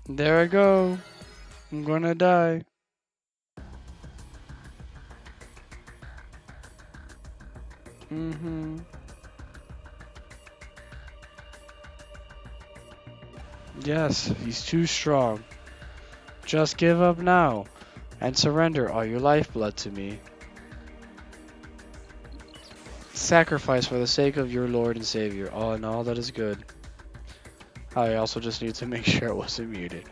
S1: There I go. I'm gonna die. Yes, he's too strong. Just give up now and surrender all your lifeblood to me. Sacrifice for the sake of your Lord and Savior. All in all, that is good. I also just need to make sure it wasn't muted.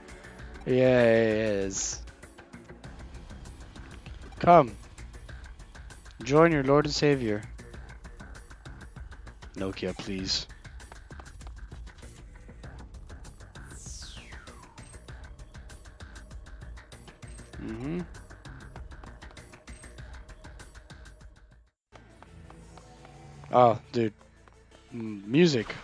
S1: Yes. Come. Join your Lord and Savior. Nokia, please. Oh, dude. Music.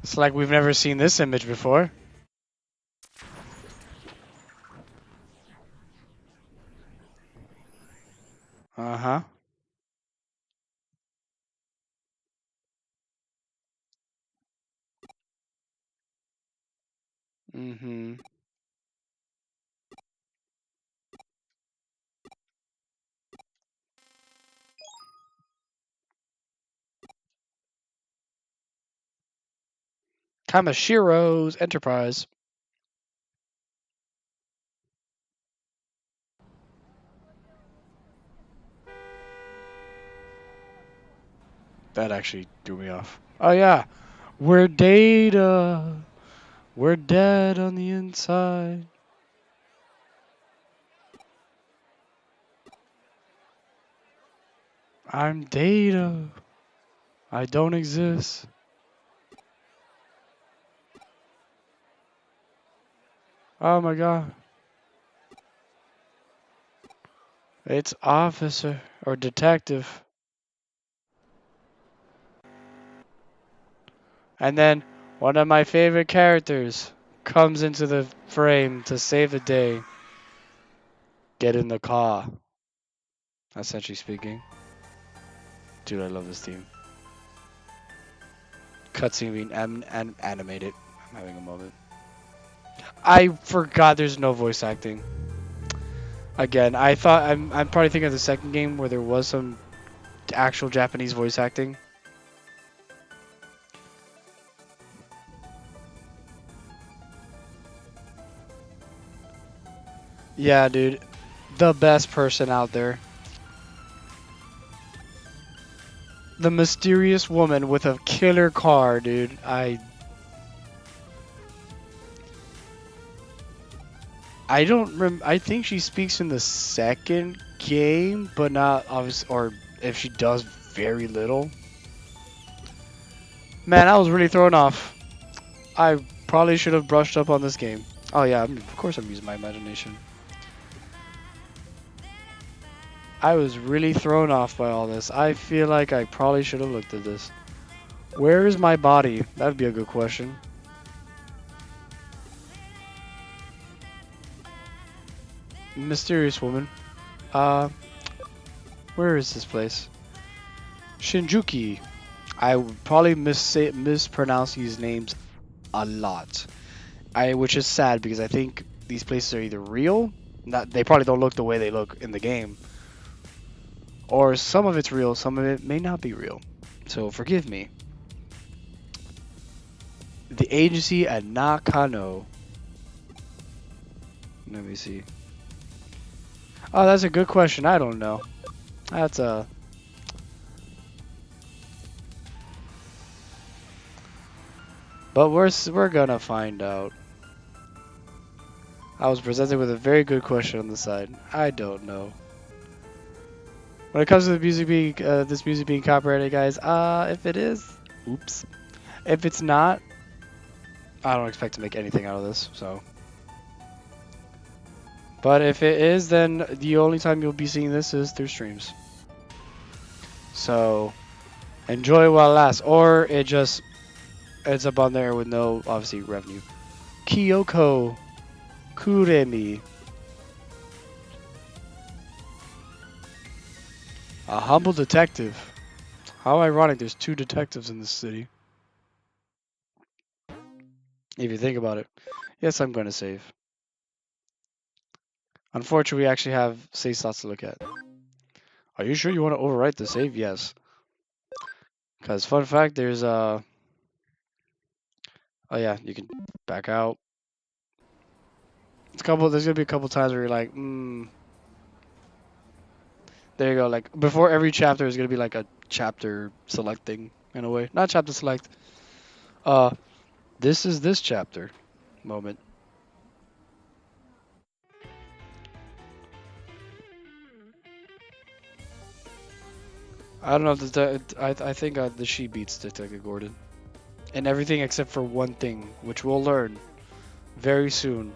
S1: It's like we've never seen this image before. Uh-huh. Kamashiro's Enterprise. That actually threw me off. Oh yeah. We're data. We're dead on the inside. I'm data. I don't exist. Oh my god. It's officer or detective. And then one of my favorite characters comes into the frame to save the day. Get in the car. Essentially speaking. Dude, I love this theme. Cutscene being animated. I'm having a moment. I forgot there's no voice acting. Again, I thought I'm probably thinking of the second game where there was some actual Japanese voice acting. Yeah, dude. The best person out there. The mysterious woman with a killer car, dude. I don't I think she speaks in the second game, but not obviously, or if she does, very little. Man, I was really thrown off. I probably should have brushed up on this game. Oh yeah, of course I'm using my imagination. I was really thrown off by all this. I feel like I probably should have looked at this. Where is my body? That'd be a good question. Mysterious woman. Uh, where is this place? Shinjuki. I would probably mispronounce these names a lot. Which is sad because I think these places are either real, they probably don't look the way they look in the game, or some of it's real, some of it may not be real. So forgive me. The agency at Nakano. Let me see. Oh, that's a good question. I don't know. That's a. But we're gonna find out. I was presented with a very good question on the side. I don't know. When it comes to the music being this music being copyrighted, guys, if it is, oops. If it's not, I don't expect to make anything out of this. So, but if it is, then the only time you'll be seeing this is through streams. So, enjoy while it lasts, or it just ends up on there with no obviously revenue. Kyoko Kuremi. A humble detective. How ironic, there's 2 detectives in this city. If you think about it. Yes, I'm going to save. Unfortunately, we actually have save slots to look at. Are you sure you want to overwrite the save? Yes. Because fun fact, there's oh yeah, you can back out. There's gonna be a couple times where you're like, there you go. Like before every chapter is gonna be like a chapter selecting in a way. Not chapter select. This is this chapter moment. I don't know if I think the she beats Detective Gordon, and everything except for one thing, which we'll learn very soon.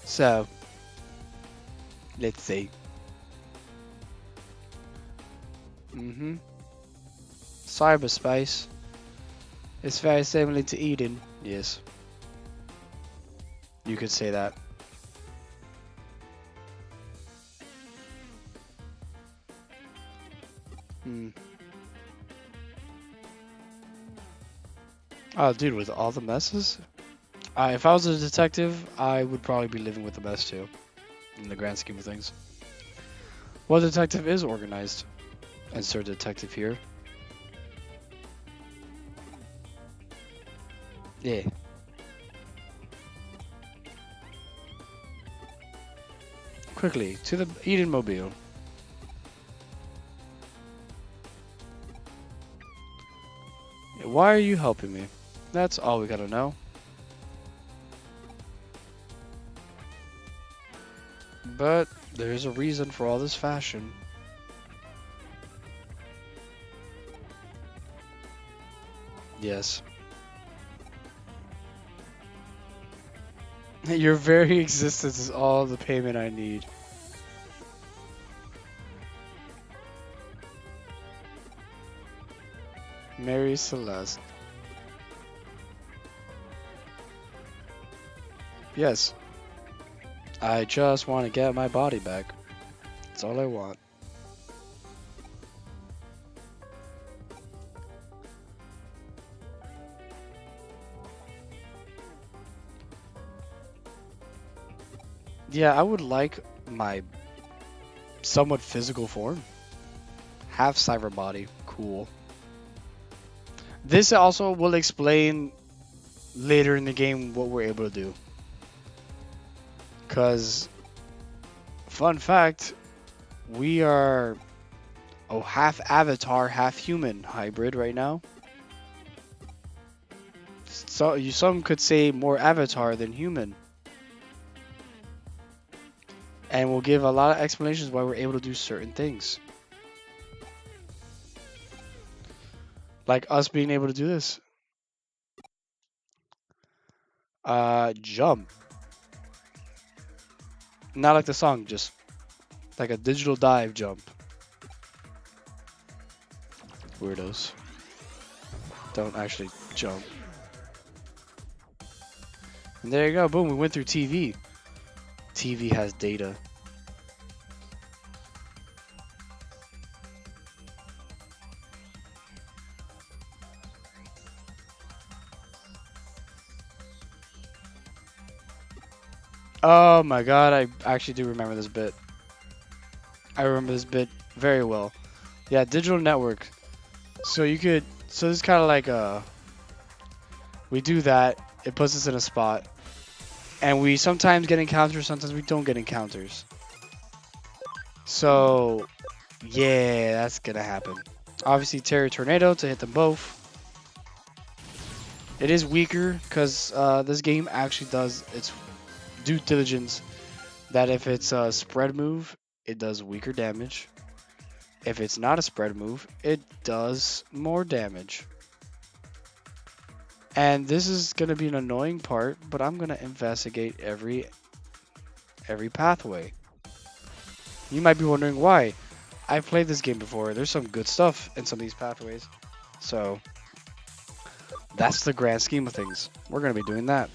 S1: So, let's see. Cyberspace. It's very similar to Eden. Yes. You could say that. Oh, dude, with all the messes? If I was a detective, I would probably be living with the mess too, in the grand scheme of things. Well, detective is organized. Insert detective here. Yeah. Quickly, to the Eden Mobile. Why are you helping me? That's all we gotta know. But there's a reason for all this fashion. Yes. Your very existence is all the payment I need. Mary Celeste. Yes. I just want to get my body back. That's all I want. Yeah, I would like my somewhat physical form. Half cyber body. Cool. This also will explain later in the game what we're able to do. Because, fun fact, we are a half avatar, half human hybrid right now. So some could say more avatar than human. And we'll give a lot of explanations why we're able to do certain things. Like us being able to do this. Jump. Not like the song, just like a digital dive jump. Weirdos. Don't actually jump. And there you go. Boom, we went through TV. TV has data. Oh my god, I actually do remember this bit. I remember this bit very well. Yeah, digital network. So you could, so this is kind of like we do that, it puts us in a spot, and we sometimes get encounters, sometimes we don't get encounters. So, yeah, that's gonna happen. Obviously, Terry Tornado to hit them both. It is weaker because this game actually does its due diligence that if it's a spread move, it does weaker damage. If it's not a spread move, it does more damage. And this is going to be an annoying part, but I'm going to investigate every pathway. You might be wondering why. I've played this game before. There's some good stuff in some of these pathways. So that's the grand scheme of things. We're going to be doing that.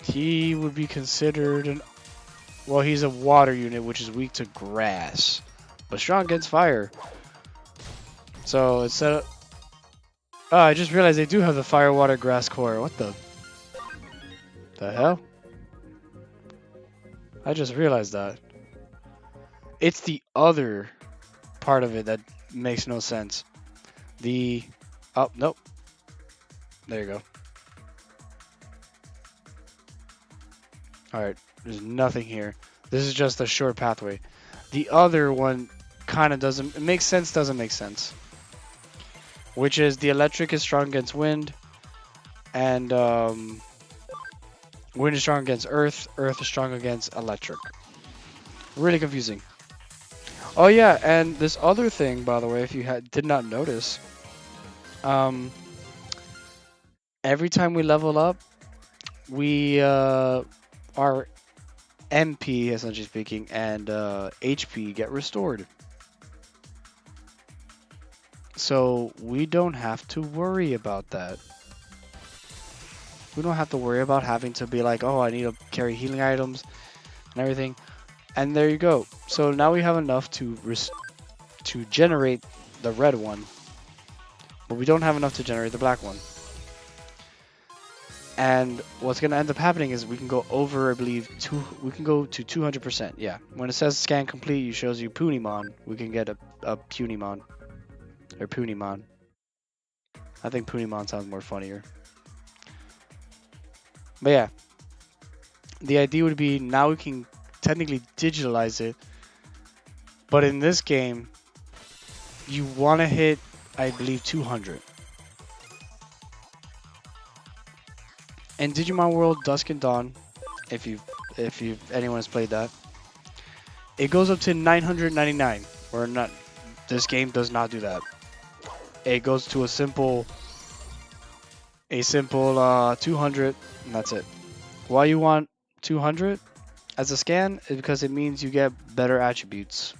S1: He would be considered an... Well, he's a water unit, which is weak to grass, but strong against fire. So instead of... Oh, I just realized they do have the fire, water, grass core. What the hell? I just realized that. It's the other part of it that makes no sense. The... Oh, nope. There you go. Alright, there's nothing here. This is just a short pathway. The other one kind of doesn't... It makes sense, doesn't make sense. Which is the electric is strong against wind. And wind is strong against earth. Earth is strong against electric. Really confusing. Oh yeah, and this other thing, by the way, if you did not notice. Every time we level up, we... our MP, essentially speaking, and HP get restored. So we don't have to worry about that. We don't have to worry about having to be like, oh, I need to carry healing items and everything. And there you go. So now we have enough to generate the red one, but we don't have enough to generate the black one. And what's going to end up happening is we can go over, I believe, we can go to 200%. Yeah. When it says scan complete, it shows you Punimon. We can get a Punimon. Or Punimon. I think Punimon sounds more funnier. But yeah. The idea would be now we can technically digitalize it. But in this game, you want to hit, I believe, 200. In Digimon World Dusk and Dawn, if anyone has played that, it goes up to 999. Or not, this game does not do that. It goes to a simple 200, and that's it. Why you want 200 as a scan is because it means you get better attributes,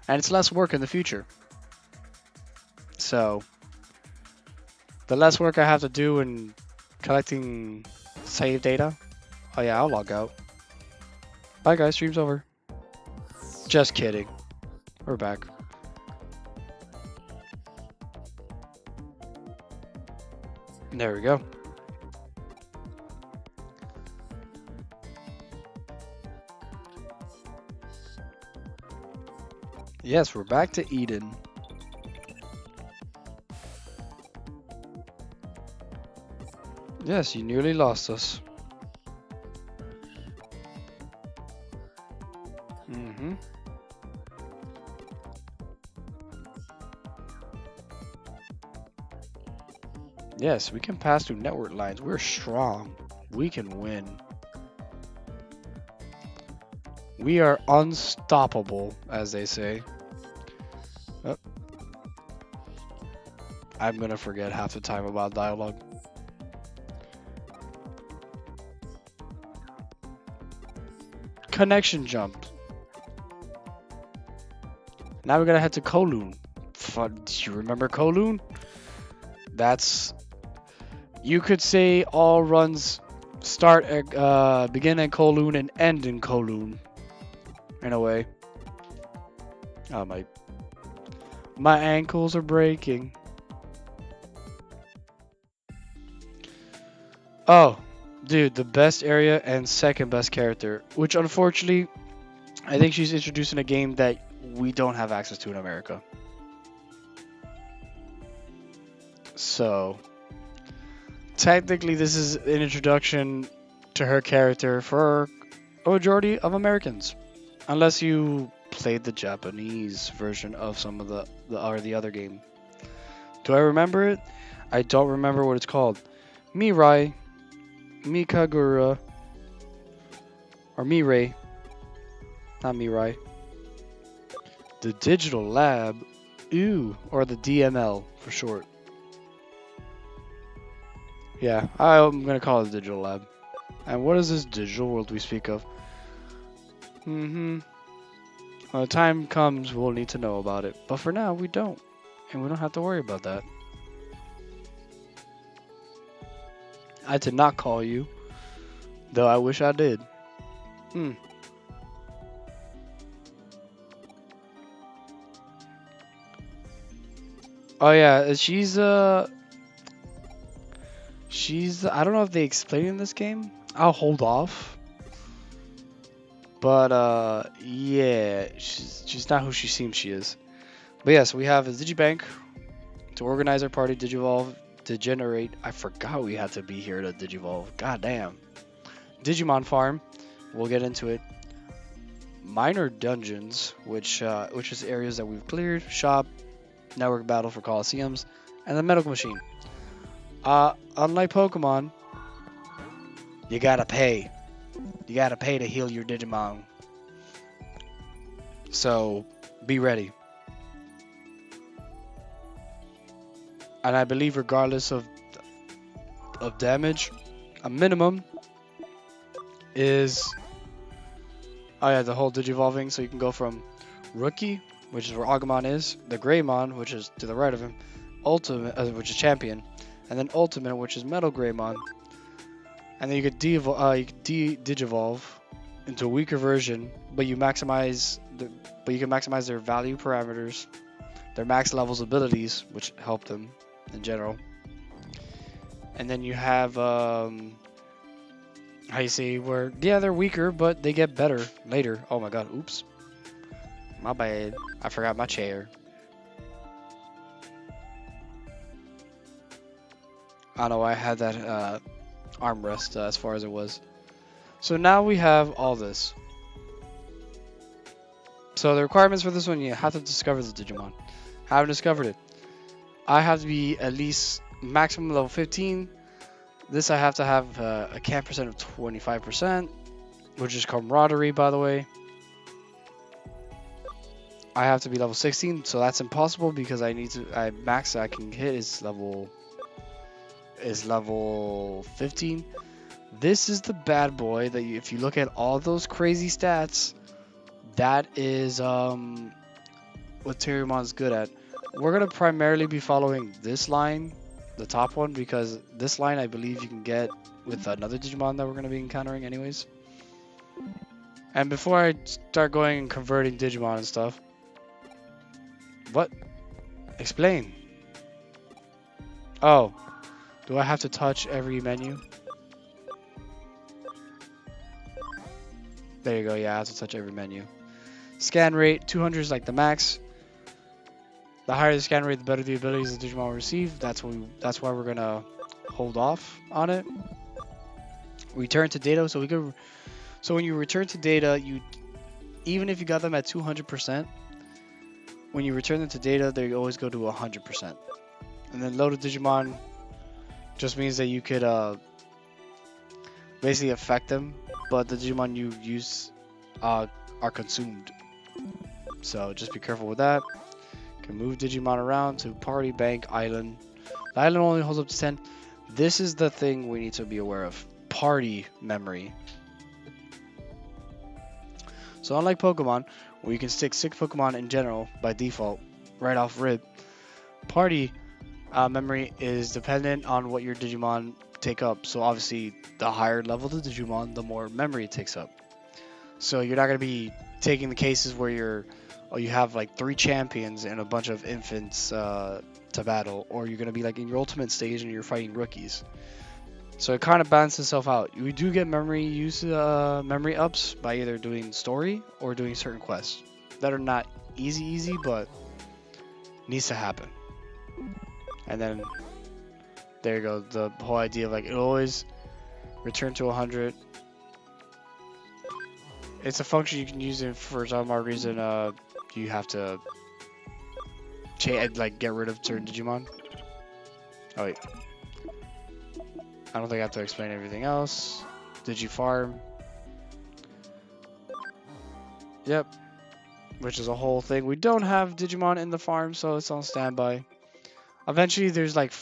S1: and it's less work in the future. So the less work I have to do in collecting save data. Oh yeah, I'll log out. Bye guys, stream's over. Just kidding. We're back. There we go. Yes, we're back to Eden. Yes, you nearly lost us. Mm-hmm. Yes, we can pass through network lines. We're strong. We can win. We are unstoppable, as they say. Oh. I'm gonna forget half the time about dialogue. connection jump. Now we gotta head to Kowloon. Do you remember Kowloon? That's, you could say all runs start at, begin at Kowloon and end in Kowloon, in a way. Oh, my ankles are breaking. Oh, dude, the best area and second best character, which unfortunately, I think she's introducing a game that we don't have access to in America. So, technically, this is an introduction to her character for a majority of Americans, unless you played the Japanese version of some of the other game. Do I remember it? I don't remember what it's called. Mirai, Mikagura, or Mirai, not Mirai. The Digital Lab, ooh, or the DML for short. Yeah, I'm gonna call it the Digital Lab. And what is this digital world we speak of? When the time comes, we'll need to know about it. But for now, we don't. And we don't have to worry about that. I did not call you. Though I wish I did. Oh yeah, she's I don't know if they explain in this game. I'll hold off. But yeah, she's not who she seems she is. But yes, we have a Digibank to organize our party, Digivolve, to generate. I forgot we had to be here to Digivolve. God damn. Digimon Farm, we'll get into it. Minor dungeons, which is areas that we've cleared. Shop, network battle for Colosseums, and the medical machine. Unlike Pokemon, you gotta pay. You gotta pay to heal your Digimon. So, be ready. And I believe regardless of damage, a minimum is... Oh yeah, the whole Digivolving, so you can go from Rookie, which is where Agumon is, the Greymon, which is to the right of him, Ultimate, which is Champion, and then Ultimate, which is Metal Greymon. And then you could Digivolve into a weaker version, but you maximize you can maximize their value parameters, their max levels abilities, which help them in general. And then you have how you say, where they're weaker, but they get better later. Oh my god, oops. My bad. I forgot my chair. I know I had that armrest as far as it was. So now we have all this. So the requirements for this one, you have to discover the Digimon. Haven't discovered it. I have to be at least maximum level 15. This I have to have a camp percent of 25%, which is camaraderie, by the way. I have to be level 16, so that's impossible because max I can hit is level 15. This is the bad boy that if you look at all those crazy stats, that is what Terriermon's good at. We're gonna primarily be following this line, the top one, because this line I believe you can get with another Digimon that we're gonna be encountering anyways. And before I start going and converting Digimon and stuff, what? Explain. Oh, do I have to touch every menu? There you go, yeah, I have to touch every menu. Scan rate, 200 is like the max. The higher the scan rate, the better the abilities the Digimon will receive. That's why we're gonna hold off on it. Return to data, so when you return to data, even if you got them at 200%, when you return them to data, they always go to 100%. And then loaded Digimon just means that you could basically affect them, but the Digimon you use are consumed. So just be careful with that. You can move Digimon around to Party, Bank, Island. The island only holds up to 10. This is the thing we need to be aware of. Party memory. So unlike Pokemon, where you can stick 6 Pokemon in general by default, right off rip, party memory is dependent on what your Digimon take up. So obviously, the higher level the Digimon, the more memory it takes up. So you're not gonna be taking the cases where you have like 3 champions and a bunch of infants to battle, or you're gonna be like in your ultimate stage and you're fighting rookies. So it kind of balances itself out. You do get memory ups by either doing story or doing certain quests that are not easy, but needs to happen. And then there you go. The whole idea of like it always return to 100. It's a function you can use it for some odd reason. You have to get rid of certain Digimon. Oh wait. I don't think I have to explain everything else. Digifarm. Yep. Which is a whole thing. We don't have Digimon in the farm, so it's on standby. Eventually, there's like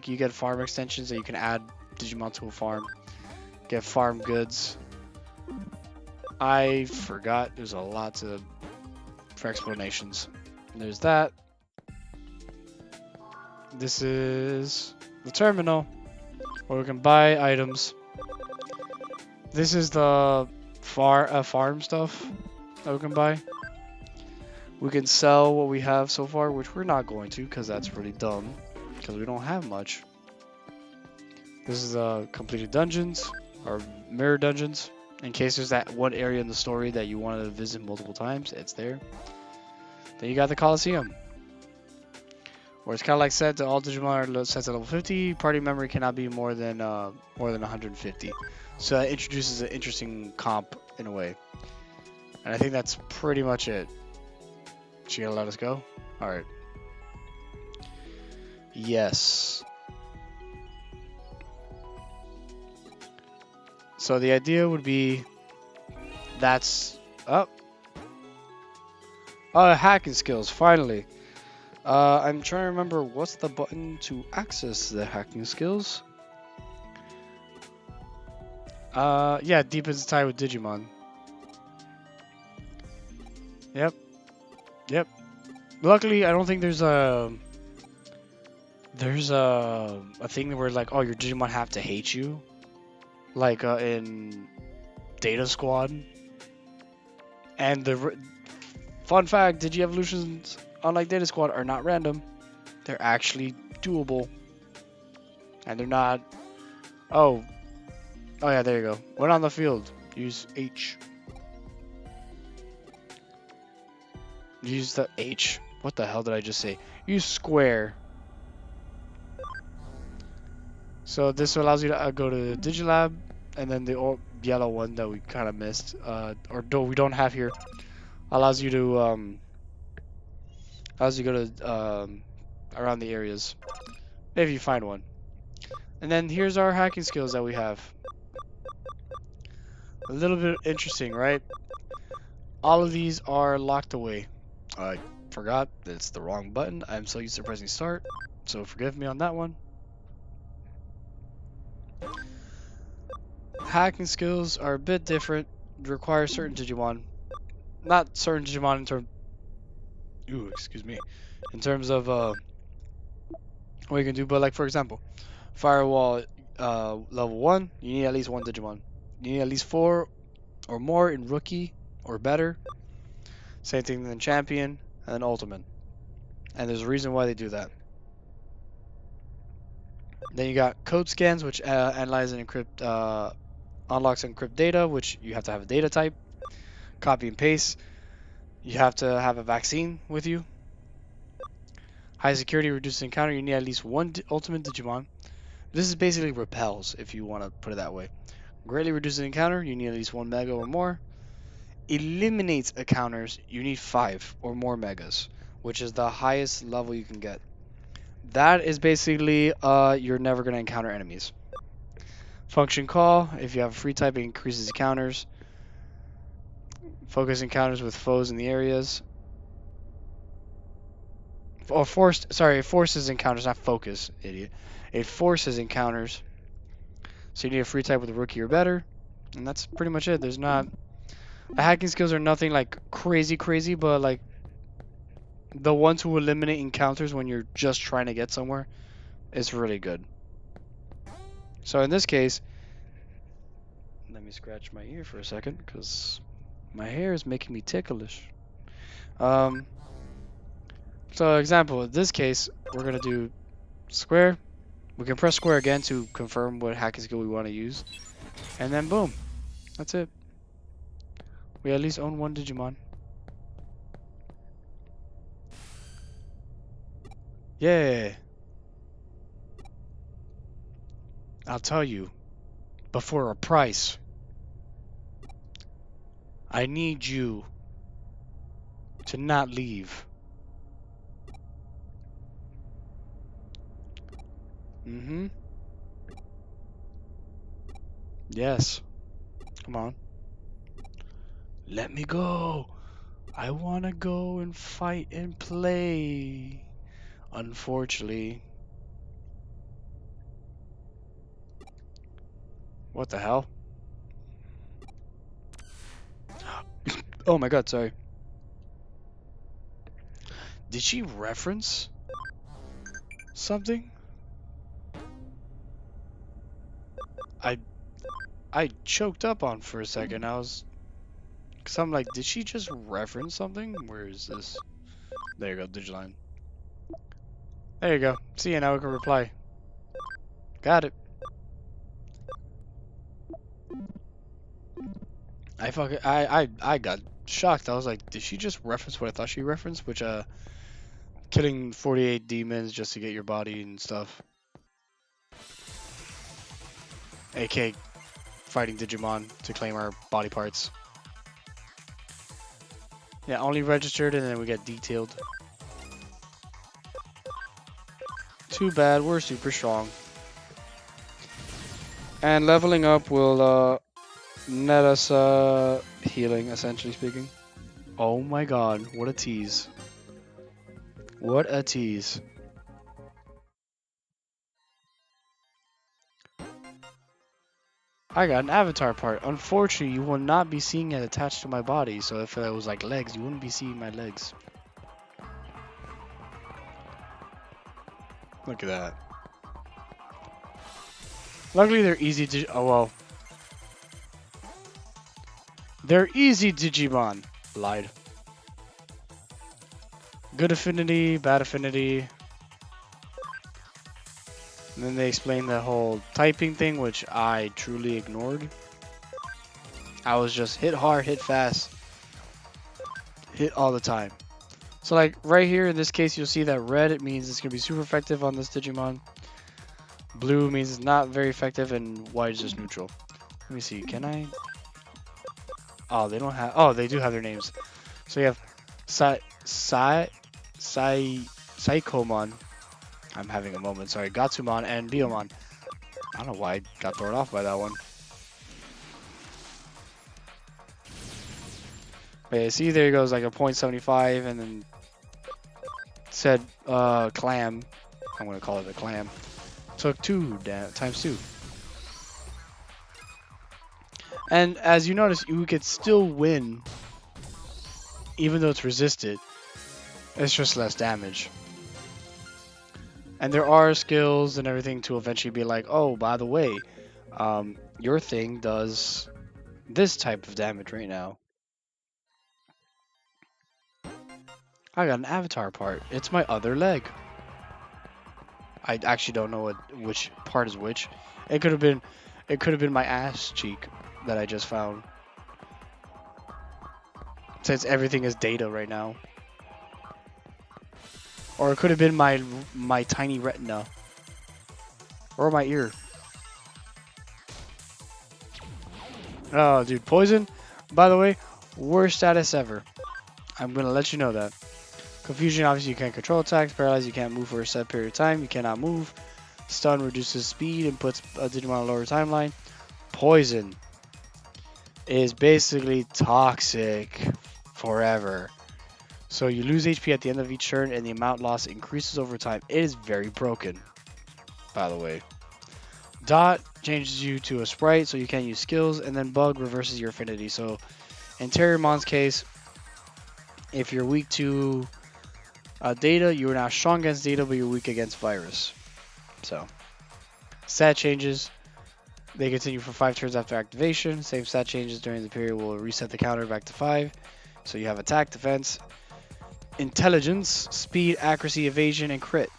S1: you get farm extensions that you can add Digimon to a farm. Get farm goods. I forgot. There's a lot for explanations. There's that. This is the terminal where we can buy items. This is the farm stuff that we can buy. We can sell what we have so far, which we're not going to because that's really dumb because we don't have much. This is completed dungeons or mirror dungeons. In case there's that one area in the story that you wanted to visit multiple times, it's there. Then you got the Coliseum, where it's kind of like set to all Digimon are set to level 50. Party memory cannot be more than 150. So that introduces an interesting comp in a way. And I think that's pretty much it. She gonna let us go? All right. Yes. So the idea would be that's up. Hacking skills, finally. I'm trying to remember what's the button to access the hacking skills. Yeah, deepens the tie with Digimon. Yep. Luckily, I don't think there's a thing where like, oh, your Digimon have to hate you, like in Data Squad. And the fun fact, Digi-evolutions, unlike Data Squad, are not random. They're actually doable, and they're not. Oh yeah, there you go. When on the field, use H. Use the H. What the hell did I just say? Use square. So this allows you to go to Digilab, and then the yellow one that we kind of missed, we don't have here, allows you to go to around the areas if you find one. And then here's our hacking skills that we have. A little bit interesting, right? All of these are locked away. I forgot that's the wrong button. I'm so used to pressing start, so forgive me on that one. Hacking skills are a bit different. Require certain Digimon, not certain Digimon in terms of what you can do. But like for example, Firewall level 1, you need at least 1 Digimon. You need at least 4 or more in Rookie or better. Same thing in Champion and Ultimate. And there's a reason why they do that. Then you got code scans, which analyze and encrypt, unlocks and encrypt data, which you have to have a data type. Copy and paste. You have to have a vaccine with you. High security reduces encounter. You need at least 1 ultimate Digimon. This is basically repels, if you want to put it that way. Greatly reduces encounter. You need at least 1 mega or more. Eliminates encounters. You need 5 or more megas, which is the highest level you can get. That is basically you're never going to encounter enemies. Function call. If you have a free type, it increases encounters. Focus encounters with foes in the areas. Or it forces encounters, not focus, idiot. It forces encounters. So you need a free type with a Rookie or better. And that's pretty much it. There's not The hacking skills are nothing like crazy, but like the ones who eliminate encounters when you're just trying to get somewhere is really good. So in this case, let me scratch my ear for a second because my hair is making me ticklish. So example, in this case, we're gonna do square. We can press square again to confirm what hacking skill we want to use. And then boom. That's it. We at least own one Digimon. Yeah. I'll tell you. But for a price. I need you to not leave. Mm-hmm. Yes. Come on. Let me go. I want to go and fight and play. Unfortunately. What the hell? Oh my god, sorry. Did she reference something? I choked up on for a second. Cause I'm like, did she just reference something? Where is this? There you go, Digiline. There you go. See, now we can reply. Got it. I got shocked. I was like, did she just reference what I thought she referenced? Which killing 48 demons just to get your body and stuff. AK fighting Digimon to claim our body parts. Yeah, only registered and then we get detailed. Too bad, we're super strong. And leveling up will net us healing, essentially speaking. Oh my god, what a tease. What a tease. I got an avatar part. Unfortunately, you will not be seeing it attached to my body. So if it was like legs, you wouldn't be seeing my legs. Look at that. Luckily, they're easy to... Oh, well. They're easy Digimon. Lied. Good affinity, bad affinity. And then they explain the whole typing thing, which I truly ignored. I was just hit hard, hit fast. Hit all the time. So like right here in this case, you'll see that red, it means it's going to be super effective on this Digimon. Blue means it's not very effective, and white is just neutral. Let me see, can I? Oh, they don't have, oh, they do have their names. So you have Saikomon. I'm having a moment, sorry. Gatsumon and Biomon. I don't know why I got thrown off by that one. But yeah, see, there he goes, like a 0.75, and then said clam. I'm gonna call it a clam. Took 2 times 2. And as you notice, you could still win, even though it's resisted. It's just less damage. And there are skills and everything to eventually be like, oh, by the way, your thing does this type of damage right now. I got an avatar part. It's my other leg. I actually don't know which part is which. It could have been my ass cheek that I just found. Since everything is data right now. Or it could have been my tiny retina. Or my ear. Oh, dude, poison. By the way, worst status ever. I'm gonna let you know that. Confusion, obviously you can't control attacks. Paralyzed, you can't move for a set period of time. You cannot move. Stun reduces speed and puts a Digimon on a lower timeline. Poison is basically toxic forever. So you lose HP at the end of each turn and the amount lost increases over time. It is very broken, by the way. Dot changes you to a sprite so you can't use skills, and then bug reverses your affinity. So In Terriermon's case, if you're weak to data, you are now strong against data, but you're weak against virus. So, stat changes. They continue for 5 turns after activation. Same stat changes during the period will reset the counter back to 5. So you have attack, defense, intelligence, speed, accuracy, evasion, and crit.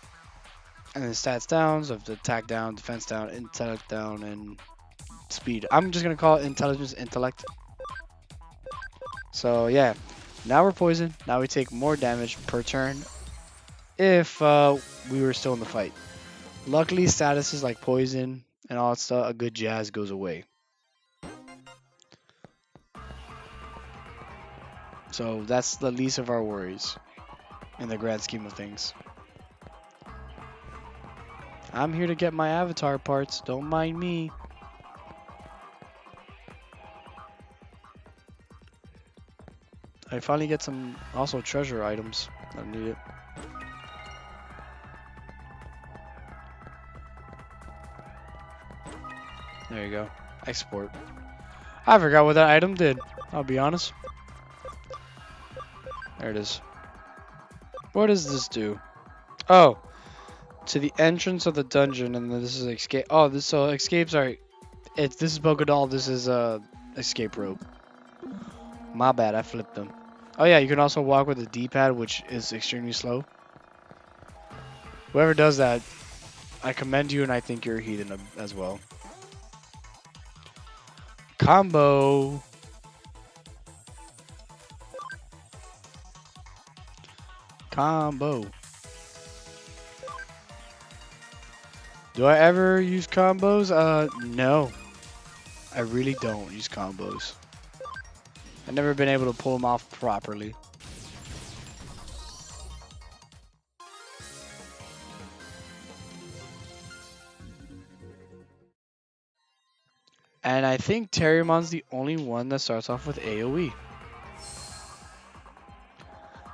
S1: And then stats downs of the attack down, defense down, intellect down, and speed. I'm just going to call it intelligence, intellect. So yeah, now we're poisoned. Now we take more damage per turn if we were still in the fight. Luckily, statuses like poison and all that stuff, a good jazz goes away. So that's the least of our worries in the grand scheme of things. I'm here to get my avatar parts. Don't mind me. I finally get some also treasure items. I need it. There you go. Export. I forgot what that item did. I'll be honest. There it is. What does this do? Oh, to the entrance of the dungeon, and then this is escape. Oh, this so escapes are. This is Bogadal. This is escape rope. My bad, I flipped them. Oh yeah, you can also walk with the D-pad, which is extremely slow. Whoever does that, I commend you, and I think you're a heathen as well. Combo. Combo. Do I ever use combos? No. I really don't use combos. I've never been able to pull them off properly. And I think Terriermon's the only one that starts off with AoE.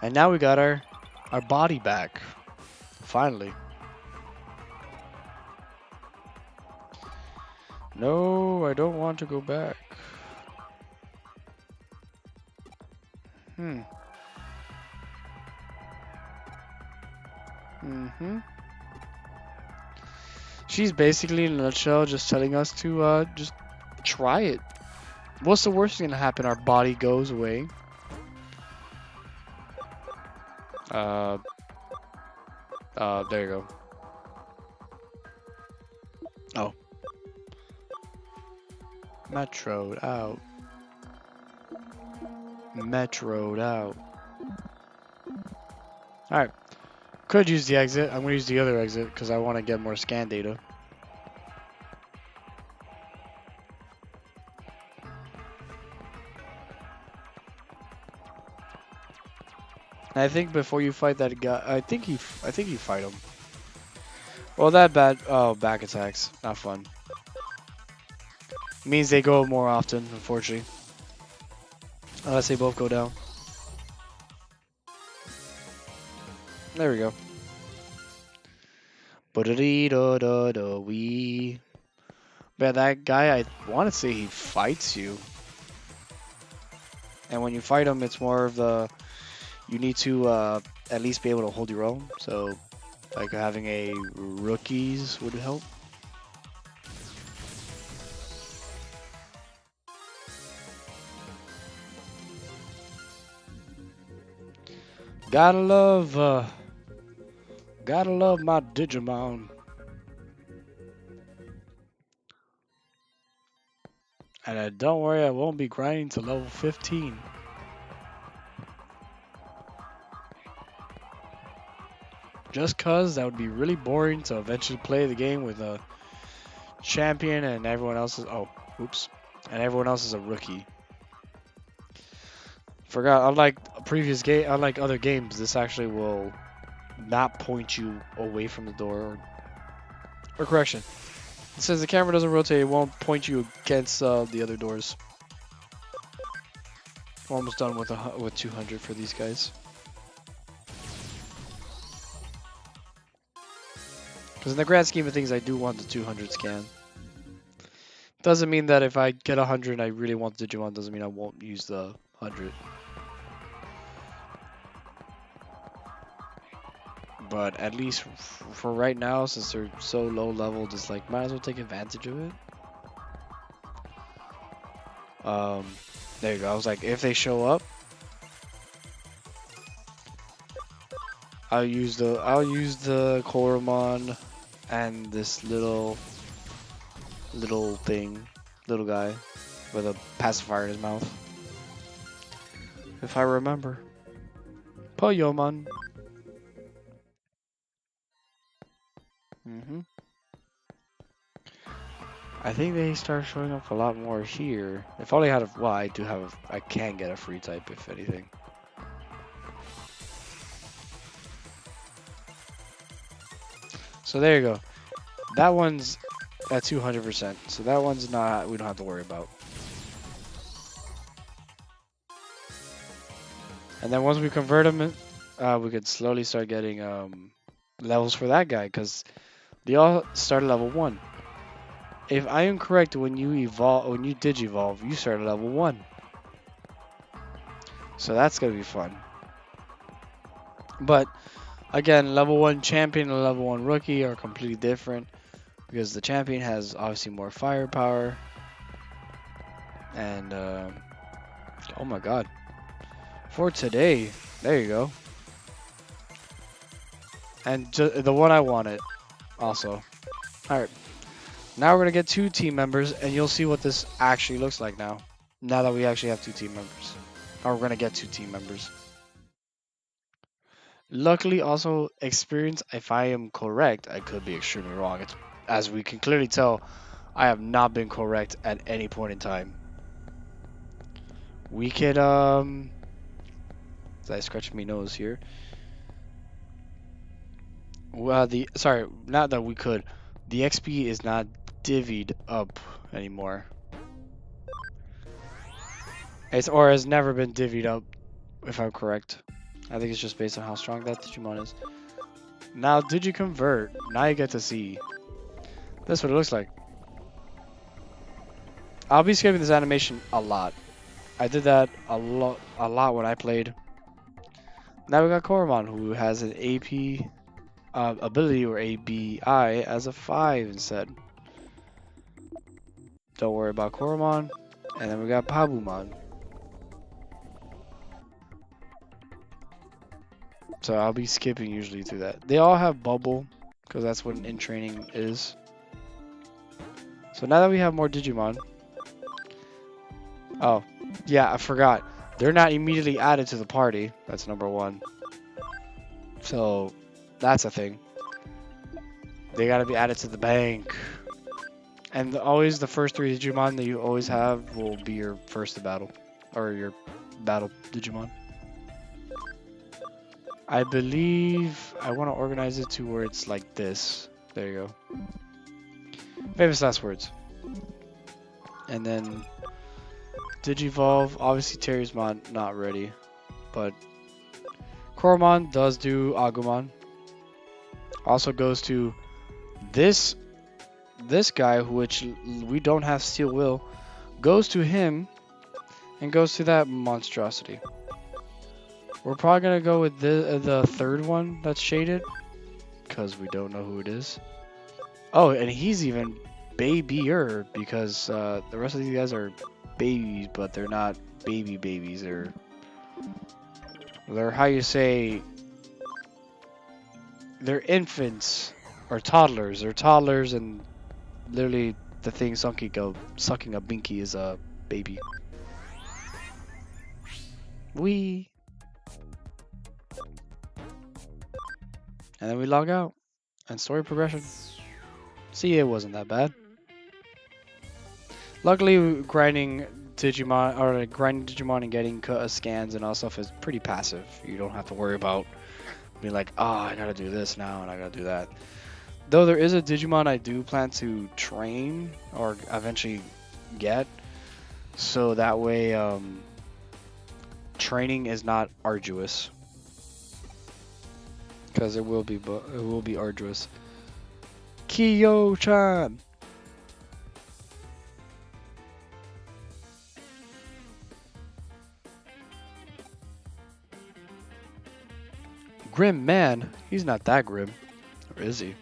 S1: And now we got our body back. Finally. No, I don't want to go back. She's basically, in a nutshell, just telling us to just try it. What's the worst thing to happen? Our body goes away. There you go. Oh. Metroed out. Metroed out. Alright. Could use the exit. I'm going to use the other exit because I want to get more scan data. And I think before you fight that guy, I think you fight him. Well, that bad. Oh, back attacks. Not fun. Means they go more often, unfortunately. Unless they both go down. There we go. Ba-da-dee-da-da-da-wee. But that guy, I want to say he fights you. And when you fight him, it's more of the... You need to at least be able to hold your own. So, like having a rookies would help. Gotta love my Digimon. And don't worry, I won't be grinding to level 15. Just cause that would be really boring to eventually play the game with a champion and everyone else is and everyone else is a rookie. Forgot, unlike other games, this actually will not point you away from the door. Or correction. Since the camera doesn't rotate, it won't point you against the other doors. We're almost done with 200 for these guys. Because in the grand scheme of things, I do want the 200 scan. Doesn't mean that if I get 100 and I really want Digimon, doesn't mean I won't use the 100. But at least for right now, since they're so low level, just like might as well take advantage of it. Um, there you go. I was like, if they show up, I'll use the Koromon and this little little guy with a pacifier in his mouth. If I remember. Poyomon. hmm I think they start showing up a lot more here. If only I had a, well, I do have I can get a free type if anything. So there you go. That one's at 200%. So that one's not, we don't have to worry about. And then once we convert them, we could slowly start getting levels for that guy because they all start at level 1. If I am correct, when you digivolve, you start at level 1. So that's gonna be fun. But again, level 1 champion and level 1 rookie are completely different because the champion has obviously more firepower. And oh my god. For today, there you go. And the one I wanted also. Alright. Now we're going to get 2 team members, and you'll see what this actually looks like now. Now that we actually have 2 team members. Or we're going to get 2 team members. Luckily, also, experience, if I am correct, I could be extremely wrong. It's, as we can clearly tell, I have not been correct at any point in time. We could, as I scratch my nose here. Well, sorry, not that we could. The XP is not divvied up anymore. Or has never been divvied up, if I'm correct. I think it's just based on how strong that Digimon is. Now, did you convert? Now you get to see. That's what it looks like. I'll be skipping this animation a lot. I did that a lot when I played. Now we got Koromon, who has an AP ability or ABI as a 5 instead. Don't worry about Koromon. And then we got Pabumon. So I'll be skipping usually through that. They all have bubble, because that's what in training is. So now that we have more Digimon. Oh, yeah, I forgot. They're not immediately added to the party. That's number 1. So that's a thing. They gotta be added to the bank. And always the first 3 Digimon that you always have will be your first to battle. Or your battle Digimon. I believe I want to organize it to where it's like this. There you go. Famous last words. And then Digivolve. Obviously Terry's not ready. But Koromon does do Agumon. Also goes to this guy, which we don't have Steel Will. Goes to him and goes to that monstrosity. We're probably going to go with the third one that's shaded, because we don't know who it is. Oh, and he's even babyer, because the rest of these guys are babies, but they're not babies. They're how you say, they're infants, or toddlers. They're toddlers, and literally the thing sucking a binky is a baby. Wee. And then we log out. And story progression. See, it wasn't that bad. Luckily, grinding Digimon and getting scans and all stuff is pretty passive. You don't have to worry about being like, oh, I gotta do this now and I gotta do that. Though there is a Digimon I do plan to train or eventually get, so that way training is not arduous. Because it will be arduous. Kiyo-chan! Grim man? He's not that grim. Or is he?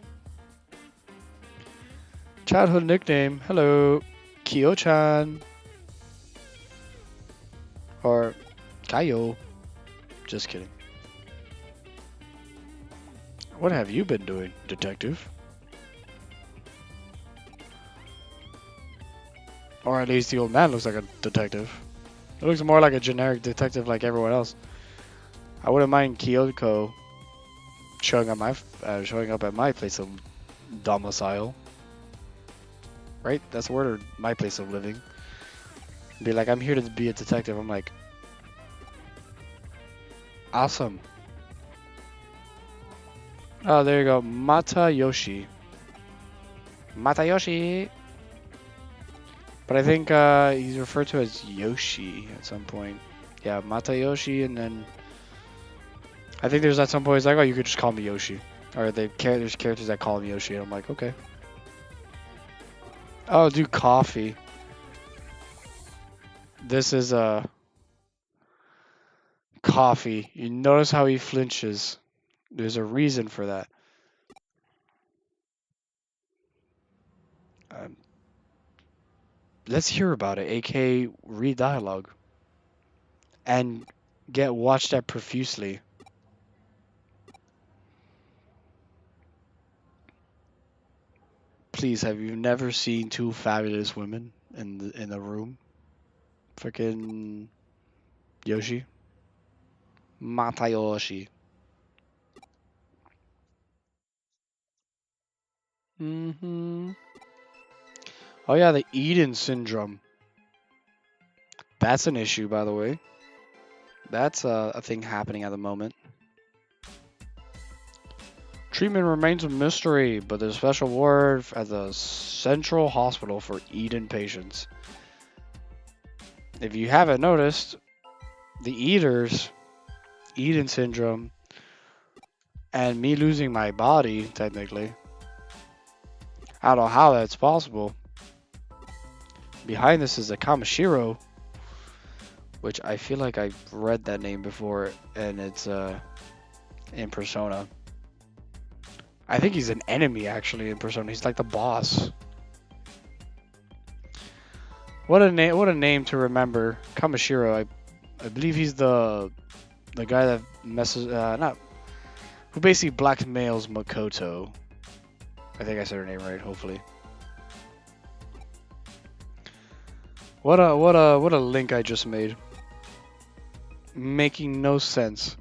S1: Childhood nickname. Hello. Kyo-chan. Or Kaio. Just kidding. What have you been doing, detective? Or at least the old man looks like a detective. It looks more like a generic detective like everyone else. I wouldn't mind Kyoko showing up at my place of domicile. Right? That's the word, or my place of living. Be like, I'm here to be a detective. I'm like, awesome. Oh, there you go. Matayoshi. Matayoshi. But I think he's referred to as Yoshi at some point. Yeah, Matayoshi, and then I think there's at some point he's like, oh, you could just call me Yoshi. Or there's characters that call him Yoshi, and I'm like, okay. Oh, do coffee. This is coffee. You notice how he flinches. There's a reason for that. Let's hear about it, aka read dialogue. And get watched at profusely. Please, have you never seen two fabulous women in the room? Freaking Yoshi. Matayoshi. Oh yeah, the Eden syndrome. That's an issue, by the way. That's a thing happening at the moment. Treatment remains a mystery, but there's a special ward at the Central Hospital for Eden patients. If you haven't noticed, the Eaters, Eden syndrome, and me losing my body, technically. I don't know how that's possible. Behind this is a Kamashiro, which I feel like I've read that name before, and it's in Persona. I think he's an enemy actually in Persona. He's like the boss. What a name! What a name to remember, Kamashiro. I believe he's the guy that messes not who basically blackmails Makoto. I think I said her name right. Hopefully. What a link I just made. Making no sense.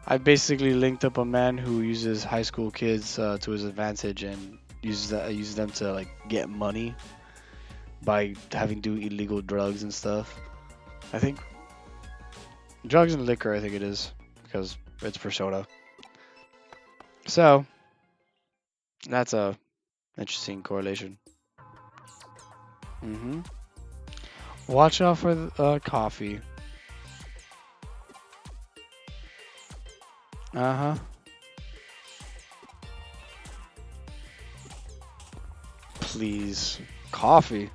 S1: I basically linked up a man who uses high school kids to his advantage and uses them to like get money by having to do illegal drugs and stuff. I think drugs and liquor. I think it is because it's Persona. So that's a interesting correlation. Watch out for coffee. Please. Coffee.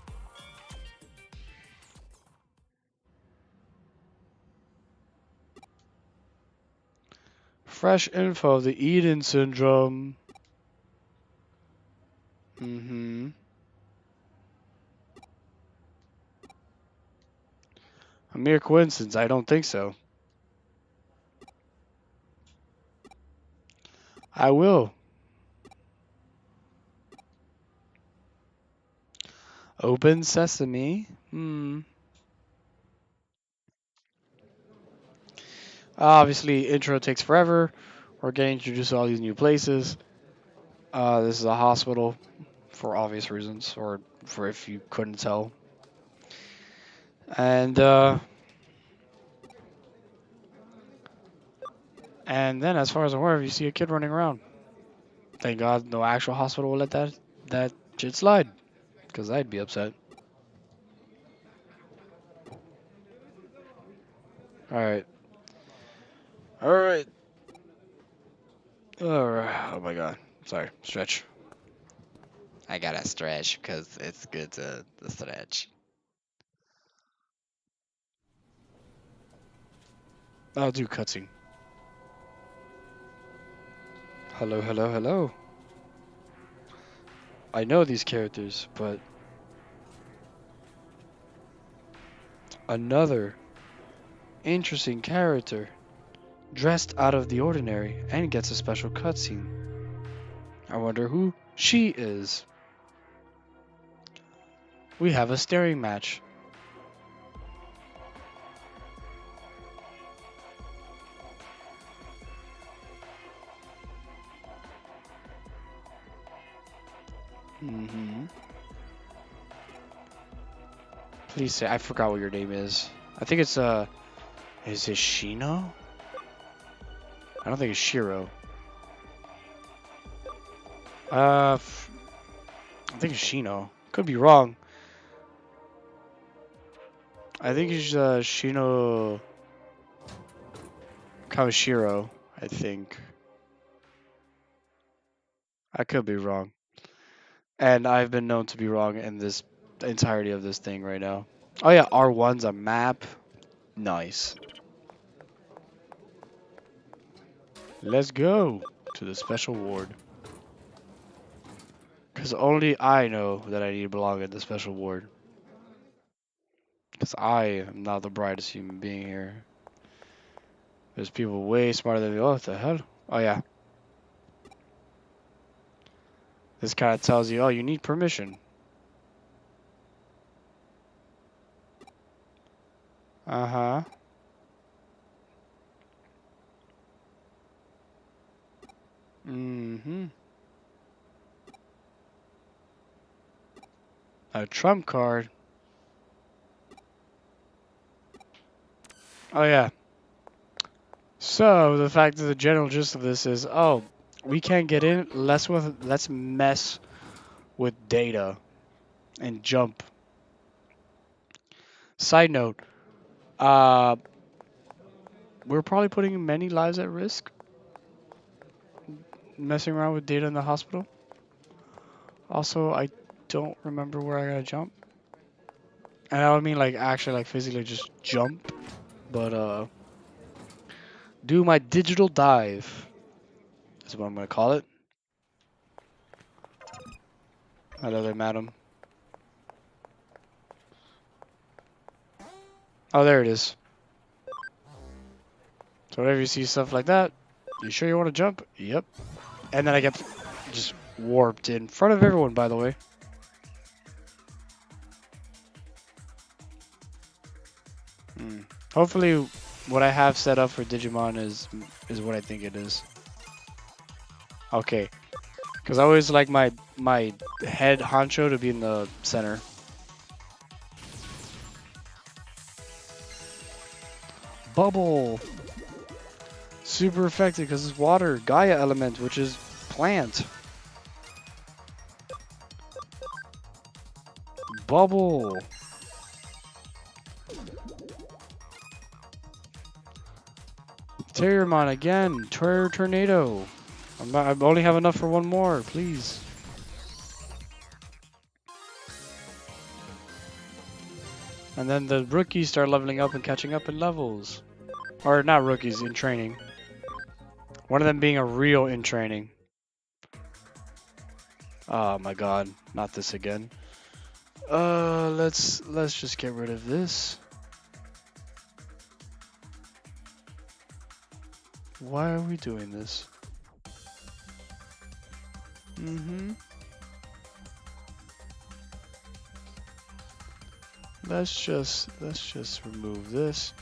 S1: Fresh info, the Eden syndrome. A mere coincidence, I don't think so. I will. Open sesame. Obviously, intro takes forever. We're getting introduced to all these new places. This is a hospital for obvious reasons, or for if you couldn't tell. And then, as far as I'm aware, you see a kid running around. Thank God, no actual hospital will let that shit slide, because I'd be upset. All right. All right. All right. Oh my God. Sorry. Stretch. I gotta stretch because it's good to stretch. I'll do cutscene. Hello, hello, hello. I know these characters, but another interesting character dressed out of the ordinary and gets a special cutscene. I wonder who she is. We have a staring match. Please say, I forgot what your name is. I think it's, is it Shino? I don't think it's Shiro. I think it's Shino. Could be wrong. I think it's, Shino Kawashiro, I think. I could be wrong. And I've been known to be wrong in this the entirety of this thing right now. Oh yeah, R1's a map. Nice. Let's go to the special ward. Because only I know that I need to belong in the special ward. Because I am not the brightest human being here. There's people way smarter than me. Oh, what the hell? Oh yeah. This kind of tells you, oh, you need permission. Uh-huh. Mm-hmm. A trump card. Oh yeah. So the fact that the general gist of this is, oh, we can't get in. Let's mess with data and jump. Side note, we're probably putting many lives at risk messing around with data in the hospital. Also, I don't remember where I gotta jump. And I don't mean like actually like physically just jump, but do my digital dive is what I'm gonna call it. Hello there, madam. Oh, there it is. So whenever you see stuff like that, you sure you want to jump? Yep. And then I get just warped in front of everyone, by the way. Hopefully what I have set up for Digimon is what I think it is. Okay. Because I always like my head honcho to be in the center. Bubble! Super effective because it's water. Gaia element, which is plant. Bubble! Terriermon again. Tornado. I only have enough for one more, please. And then the rookies start leveling up and catching up in levels. Or not rookies, in training. One of them being a real in training. Oh my god, not this again. Let's just get rid of this. Why are we doing this? Let's just remove this.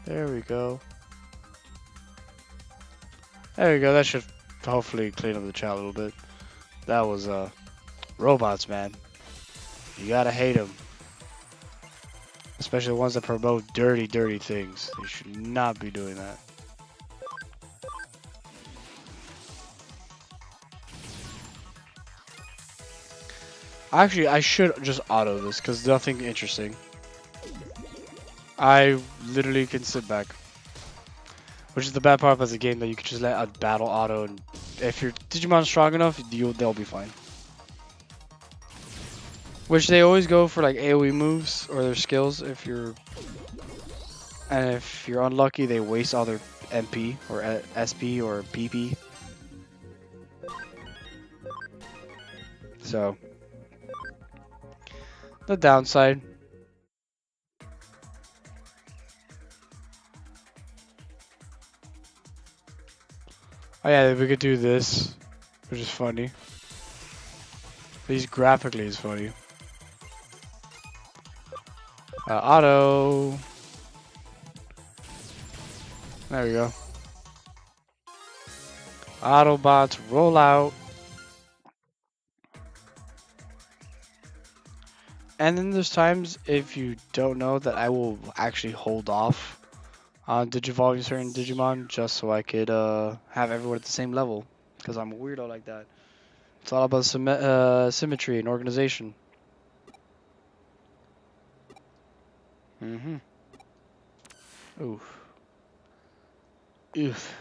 S1: There we go. There we go. That should hopefully clean up the chat a little bit. That was robots, man. You gotta hate them. Especially the ones that promote dirty, dirty things. They should not be doing that. Actually, I should just auto this because nothing interesting. I literally can sit back. Which is the bad part about the game, that you can just let a battle auto, and if your Digimon's strong enough, they'll be fine. Which they always go for like AoE moves or their skills if you're And if you're unlucky, they waste all their MP or SP or PP. So, the downside. Oh yeah, we could do this, which is funny. At least graphically is funny. Auto. There we go. Autobots roll out. And then there's times, if you don't know, that I will actually hold off on digivolving certain Digimon just so I could have everyone at the same level. Because I'm a weirdo like that. It's all about symmetry and organization. Mm-hmm. Oof. Oof.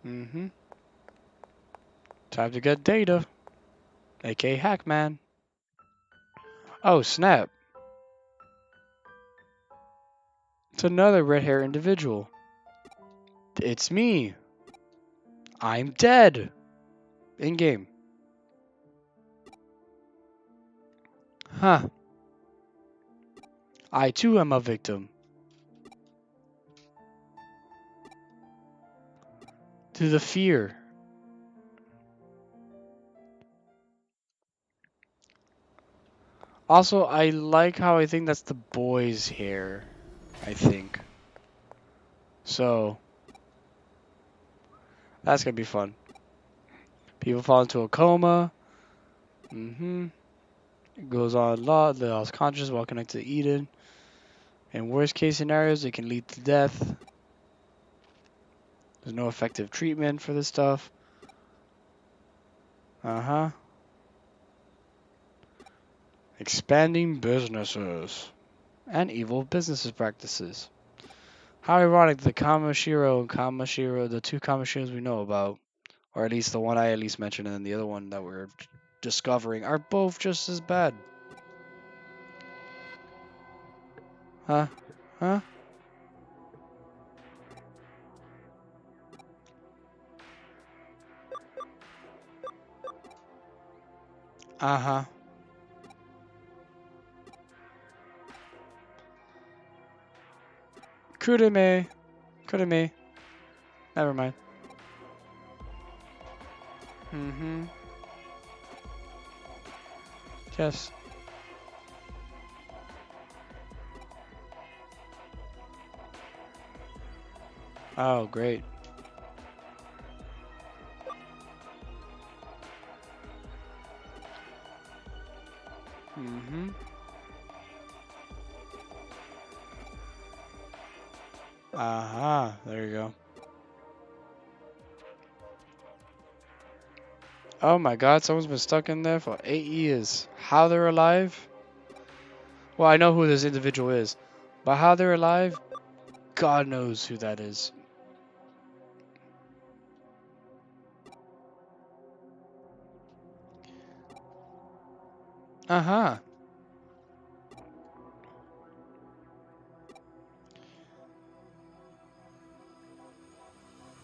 S1: Mm-hmm. Time to get data. aka Hackman. Oh, snap. It's another red hair individual. It's me. I'm dead. In game. Huh. I too am a victim. To the fear. Also, I like how I think that's the boy's hair. I think. So, that's gonna be fun. People fall into a coma. Mm-hmm. It goes on a lot. They lost consciousness while connected to Eden. In worst case scenarios, it can lead to death. There's no effective treatment for this stuff. Uh-huh. Expanding businesses. And evil businesses practices. How ironic the Kamashiro and Kamashiro, the two Kamashiros we know about, or at least the one I at least mentioned and the other one that we're discovering, are both just as bad. Huh? Huh? Uh-huh. Kurame. Kurame. Never mind. Mm-hmm. Yes. Oh, great. Mm-hmm. Uh-huh. There you go. Oh my god, someone's been stuck in there for 8 years. How they're alive? Well, I know who this individual is. But how they're alive? God knows who that is. Uh-huh.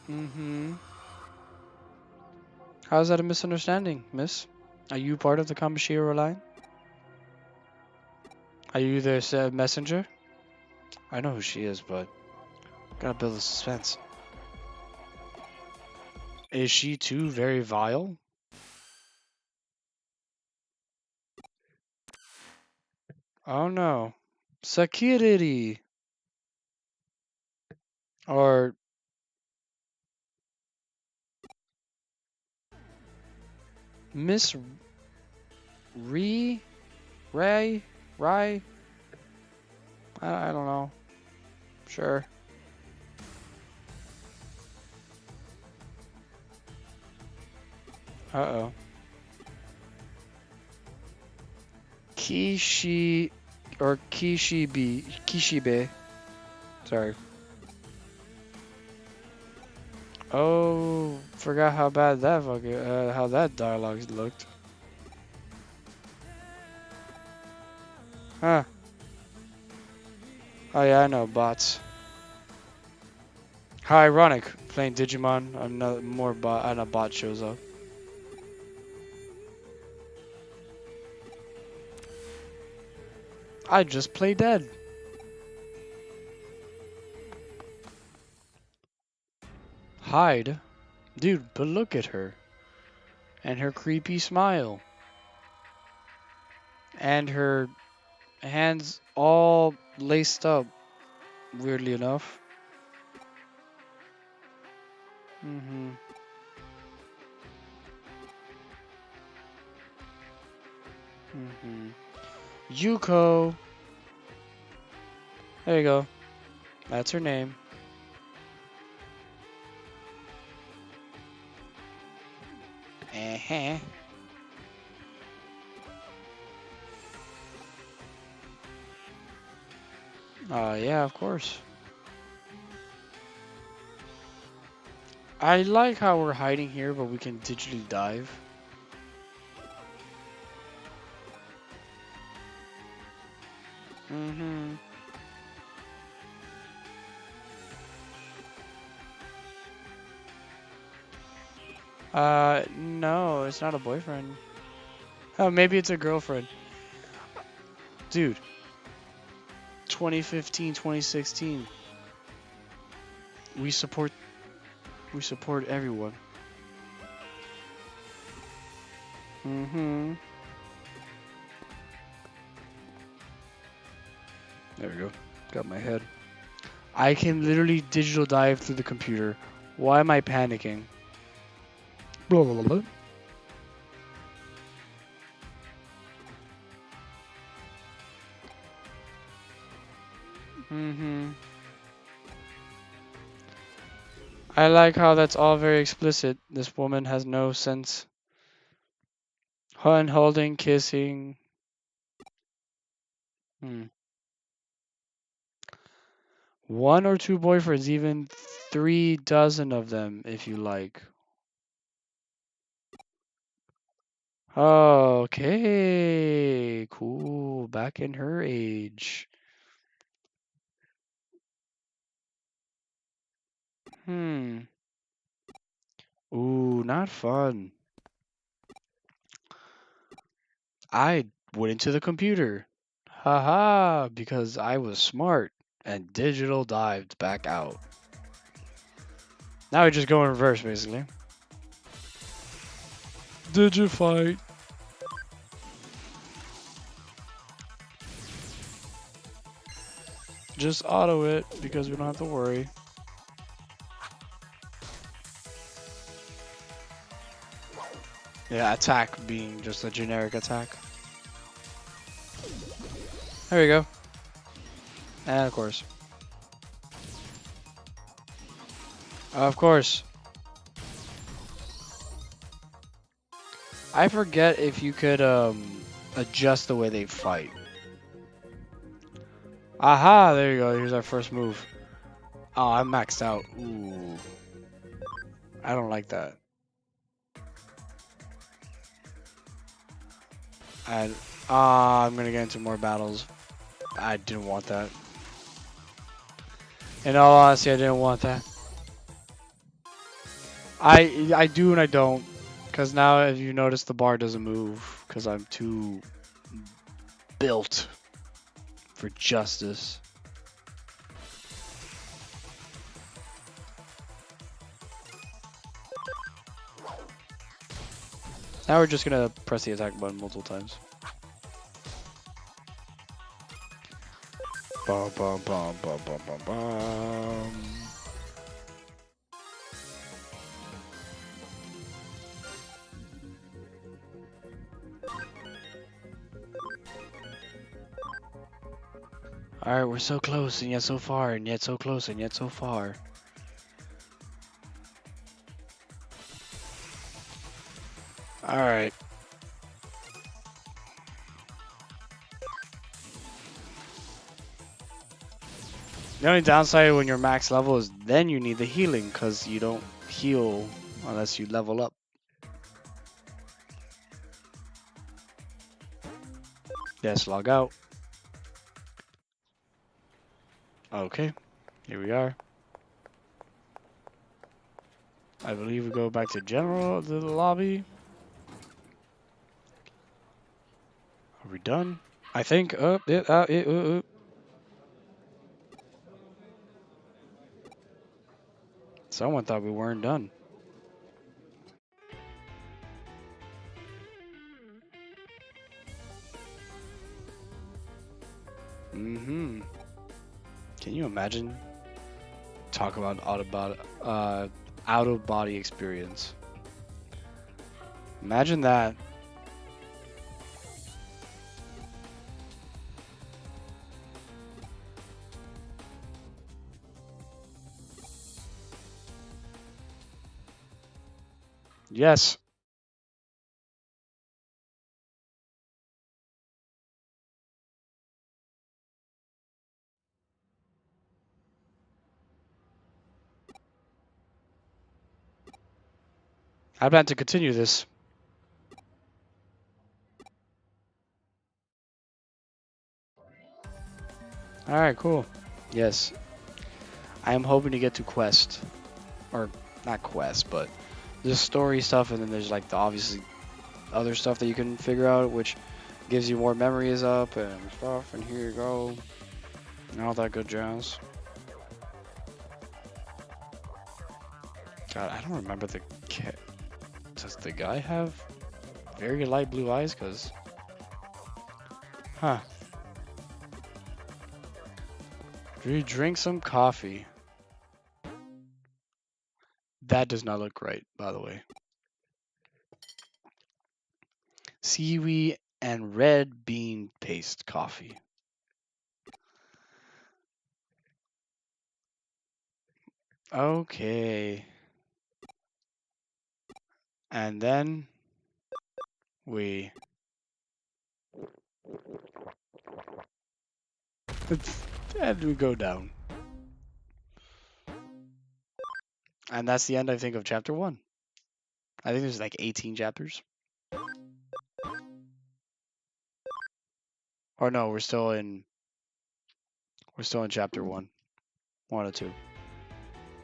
S1: Mm-hmm. How's that a misunderstanding, miss? Are you part of the Kamashiro line? Are you their messenger? I know who she is, but gotta build the suspense. Is she too very vile? Oh no. Sakiriri. Or Miss Ray? Ray? I don't know. Sure. Uh-oh. Kishi or Kishibe. Sorry. Oh, forgot how bad that how that dialogue looked. Huh. Oh yeah, I know bots. How ironic. Playing Digimon, another more bot and a bot shows up. I just play dead. Hide? Dude, but look at her. And her creepy smile. And her hands all laced up, weirdly enough. Mm-hmm. Mm-hmm. Yuko. There you go. That's her name. Uh-huh. Yeah, of course. I like how we're hiding here, but we can digitally dive. Mm-hmm. No, it's not a boyfriend. Oh, maybe it's a girlfriend. Dude, 2015, 2016. We support everyone. Mm-hmm. There we go. Got my head. I can literally digital dive through the computer. Why am I panicking? Blah, blah, blah. Mm-hmm. I like how that's all very explicit. This woman has no sense. Hun holding, kissing. Hmm. One or two boyfriends, even 3 dozen of them, if you like. Okay, cool. Back in her age. Hmm. Ooh, not fun. I went into the computer. Haha, because I was smart and digital dived back out. Now we just go in reverse, basically. Digifight. Just auto it because we don't have to worry. Yeah, attack being just a generic attack. There we go. And of course. Of course. I forget if you could adjust the way they fight. Aha, there you go. Here's our first move. Oh, I'm maxed out. Ooh. I don't like that. And I'm gonna get into more battles. I didn't want that. In all honesty, I didn't want that. I do and I don't. Because now, as you notice, the bar doesn't move. Because I'm too built for justice. Now we're just gonna press the attack button multiple times. Bum, bum, bum, bum, bum, bum, bum. Alright, we're so close and yet so far, and yet so close and yet so far. Alright. The only downside when you're max level is then you need the healing, because you don't heal unless you level up. Yes, log out. Okay, here we are. I believe we go back to general, the lobby. Are we done? I think. Someone thought we weren't done. Mm-hmm. Can you imagine? Talk about out of body experience. Imagine that. Yes. I plan to continue this. All right, cool. Yes, I am hoping to get to quest, or not quest, but the story stuff, and then there's like the obviously other stuff that you can figure out, which gives you more memories up and stuff. And here you go, and all that good jazz. God, I don't remember the cat. Does the guy have very light blue eyes? Cause, huh? Do you drink some coffee? That does not look right, by the way. Seaweed and red bean paste coffee. Okay. And then we and we go down. And that's the end, I think, of chapter 1. I think there's like 18 chapters. Or no, we're still in chapter 1. 1 or 2.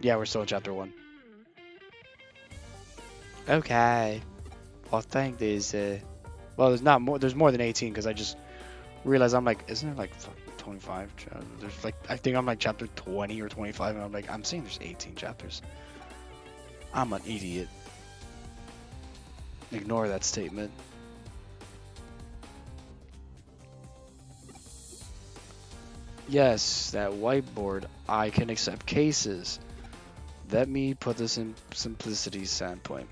S1: Yeah, we're still in chapter 1. Okay. Well, I think well, there's more than 18 because I just realized I'm like, isn't it like 25? There's like, I think I'm like chapter 20 or 25, and I'm like, I'm saying there's 18 chapters. I'm an idiot. Ignore that statement. Yes, that whiteboard. I can accept cases. Let me put this in simplicity standpoint.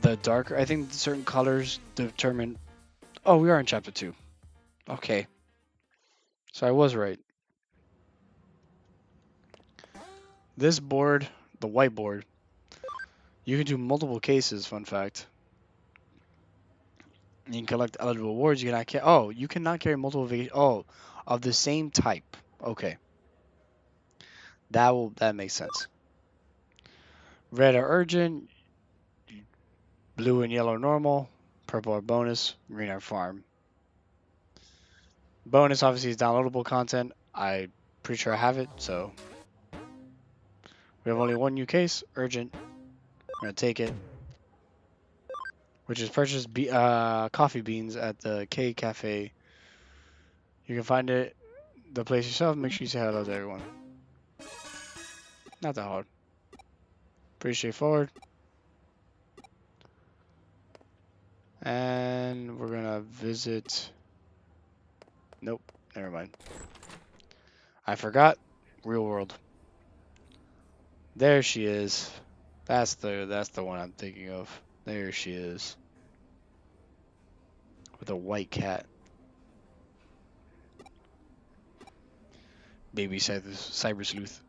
S1: The darker, I think certain colors determine. Oh, we are in chapter 2. Okay. So I was right. This board, the whiteboard, you can do multiple cases, fun fact. You can collect eligible awards. You cannot you cannot carry multiple of the same type. Okay. That makes sense. Red are urgent, blue and yellow normal, purple are bonus, green are farm. Bonus obviously is downloadable content. I'm pretty sure I have it, so we have only one new case, urgent. We're gonna take it, which is purchase coffee beans at the K Cafe. You can find it the place yourself. Make sure you say hello to everyone. Not that hard. Pretty straightforward. And we're gonna visit. Nope, never mind. I forgot. Real world. There she is. That's the one I'm thinking of. There she is. With a white cat. Baby cyber sleuth.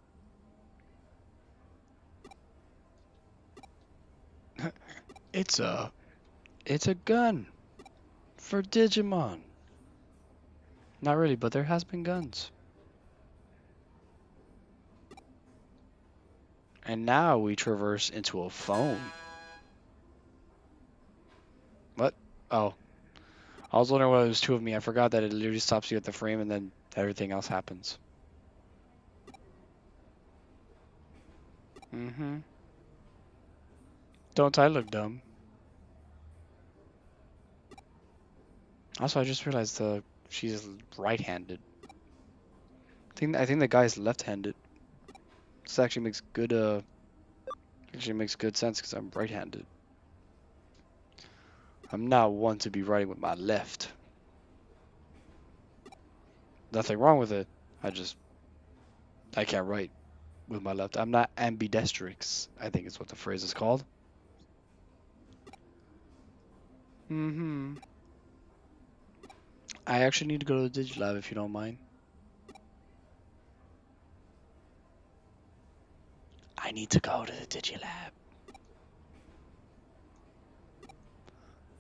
S1: It's a gun for Digimon. Not really, but there has been guns. And now we traverse into a phone. What? Oh. I was wondering why there's two of me. I forgot that it literally stops you at the frame and then everything else happens. Mm-hmm. Don't I look dumb? Also, I just realized she's right-handed. I think the guy's left-handed. This actually makes good sense because I'm right-handed. I'm not one to be writing with my left. Nothing wrong with it. I can't write with my left. I'm not ambidextrous, I think is what the phrase is called. Mm-hmm. I actually need to go to the Digilab if you don't mind. I need to go to the Digilab.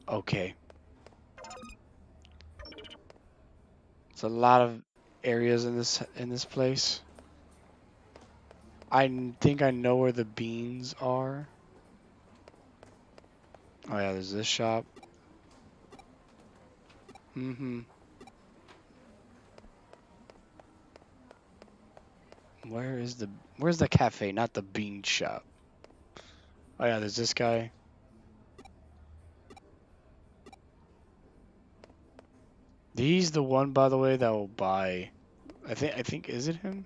S1: Okay. It's a lot of areas in this place. I think I know where the beans are. Oh yeah, there's this shop. Mm-hmm. Where's the cafe, not the bean shop? Oh yeah, there's this guy. He's the one, by the way, that will buy. I think is it him?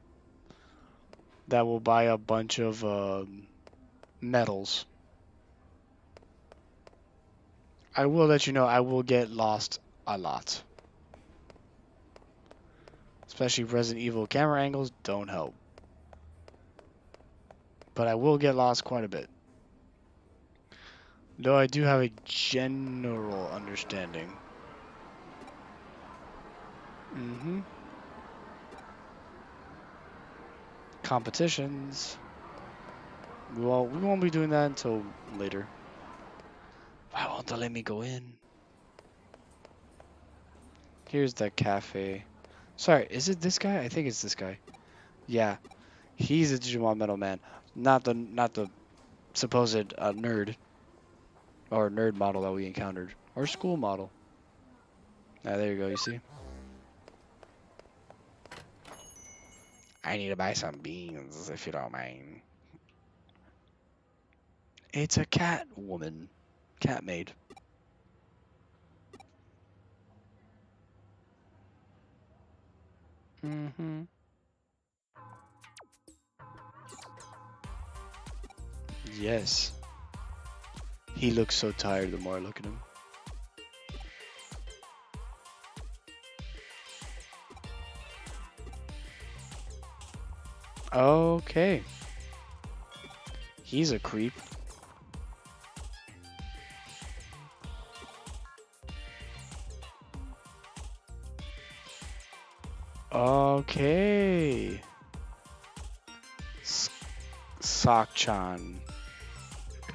S1: That will buy a bunch of metals. I will let you know I will get lost a lot. Especially Resident Evil camera angles don't help. But I will get lost quite a bit. Though I do have a general understanding. Mm-hmm. Competitions. We won't be doing that until later. Why won't they let me go in? Here's the cafe. Sorry, is it this guy? I think it's this guy. Yeah, he's a Digimon Metal Man, not the supposed nerd or nerd model that we encountered or school model. Ah, there you go. You see? I need to buy some beans if you don't mind. It's a cat woman, cat maid. Mm-hmm. Yes. He looks so tired the more I look at him. Okay. He's a creep. Okay. Sakchan.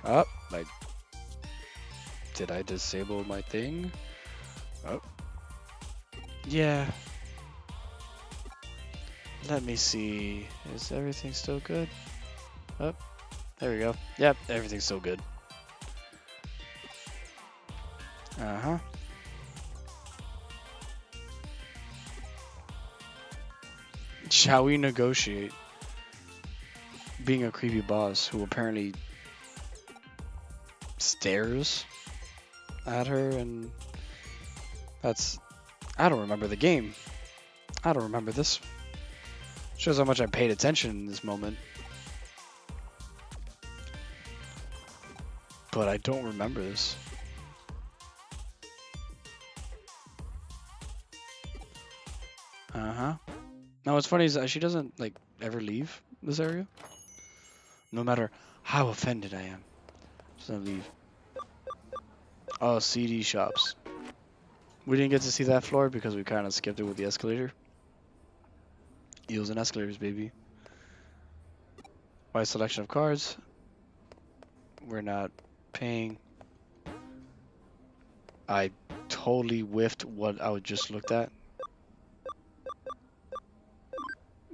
S1: Oh, did I disable my thing? Oh. Yeah. Let me see. Is everything still good? Oh, there we go. Yep, everything's still good. Uh-huh. Shall we negotiate? Being a creepy boss who apparently stares at her, and that's... I don't remember the game. I don't remember this. Shows how much I paid attention in this moment. But I don't remember this. Uh-huh. Now what's funny is that she doesn't, like, ever leave this area. No matter how offended I am. She doesn't leave. Oh, CD shops. We didn't get to see that floor because we kind of skipped it with the escalator. Eels and escalators, baby. Wide selection of cards. We're not paying. I totally whiffed what I just looked at.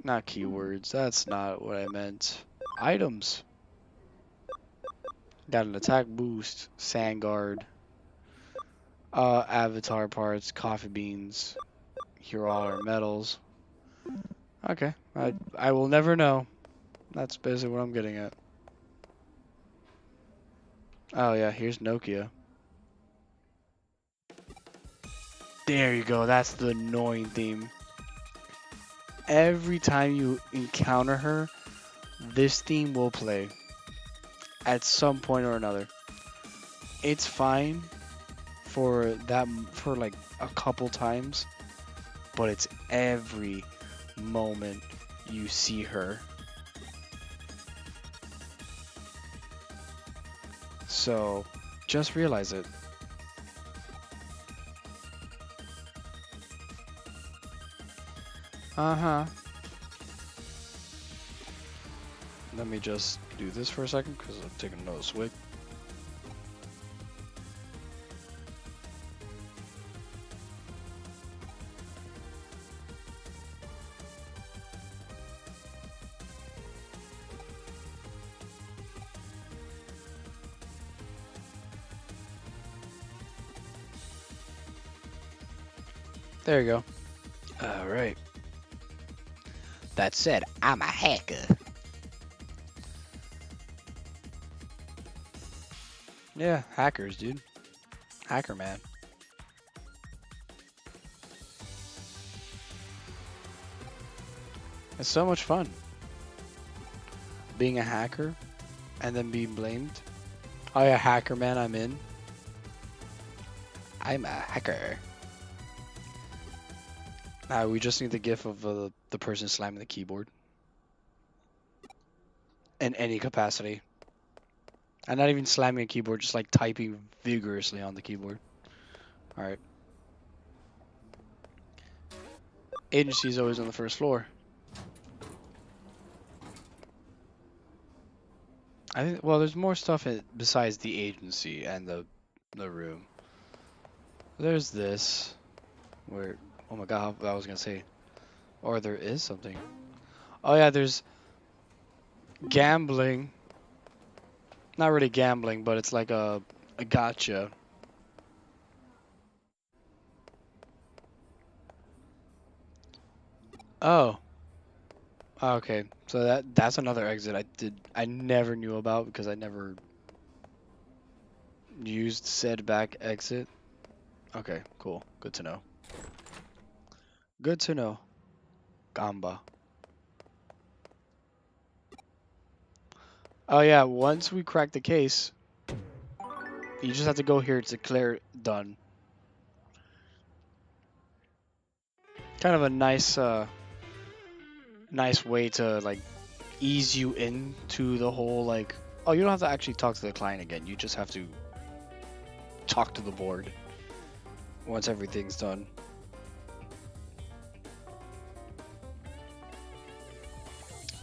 S1: Not keywords. That's not what I meant. Items. Got an attack boost. Sand guard. Avatar parts. Coffee beans. Here are all our medals. Okay. I will never know. That's basically what I'm getting at. Oh yeah, here's Nokia. There you go. That's the annoying theme. Every time you encounter her, this theme will play at some point or another. It's fine for like a couple times, but it's every moment you see her. So just realize it. Uh-huh. Let me just do this for a second because I'm taking another swig. There you go. All right. That said, I'm a hacker. Yeah, hackers, dude. Hacker man. It's so much fun. Being a hacker and then being blamed. Oh yeah, hacker man, I'm in. I'm a hacker. We just need the gif of the person slamming the keyboard. In any capacity. And not even slamming a keyboard, just like typing vigorously on the keyboard. Alright. Agency is always on the first floor. I think, well, there's more stuff besides the agency and the room. There's this, where, oh my god, I was gonna say, or there is something. Oh yeah, there's gambling. Not really gambling, but it's like a gotcha. Oh, okay. So that's another exit I never knew about because I never used said back exit. Okay, cool. Good to know. Good to know. Gamba. Oh yeah, once we crack the case, you just have to go here to declare done. Kind of a nice way to like ease you into the whole like, oh, you don't have to actually talk to the client again. You just have to talk to the board once everything's done.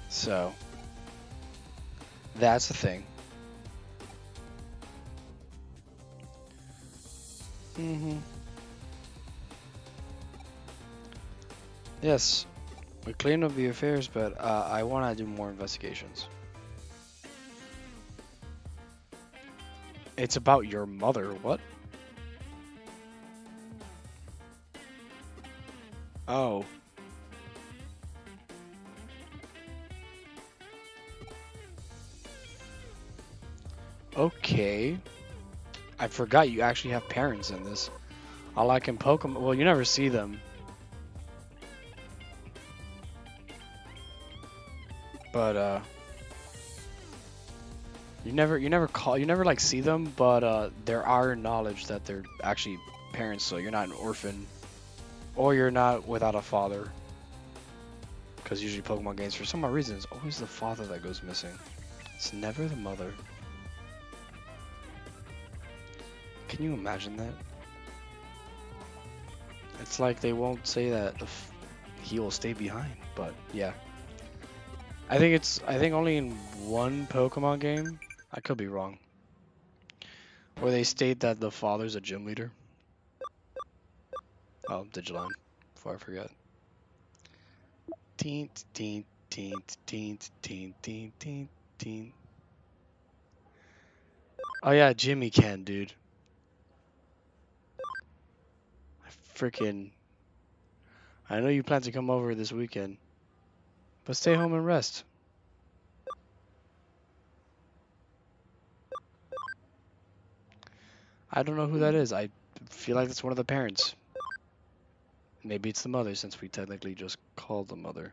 S1: So that's the thing. Mm-hmm. Yes, we cleaned up the affairs, but I want to do more investigations. It's about your mother. What? Oh. Okay. I forgot you actually have parents in this. All I can Pokemon. Well, you never see them. But you never like see them, but there are knowledge that they're actually parents, so you're not an orphan, or you're not without a father. Because usually Pokemon games, for some odd reason, it's always the father that goes missing. It's never the mother. Can you imagine that? It's like they won't say that he will stay behind, but yeah. I think only in one Pokemon game, I could be wrong, where they state that the father's a gym leader. Oh, Digimon, before I forget. Teent, teent, teent, teent, teent, teent, teent, teent. Oh yeah, Jimmy can, dude. Freaking. I know you plan to come over this weekend, but stay home and rest. I don't know who that is. I feel like it's one of the parents. Maybe it's the mother, since we technically just called the mother.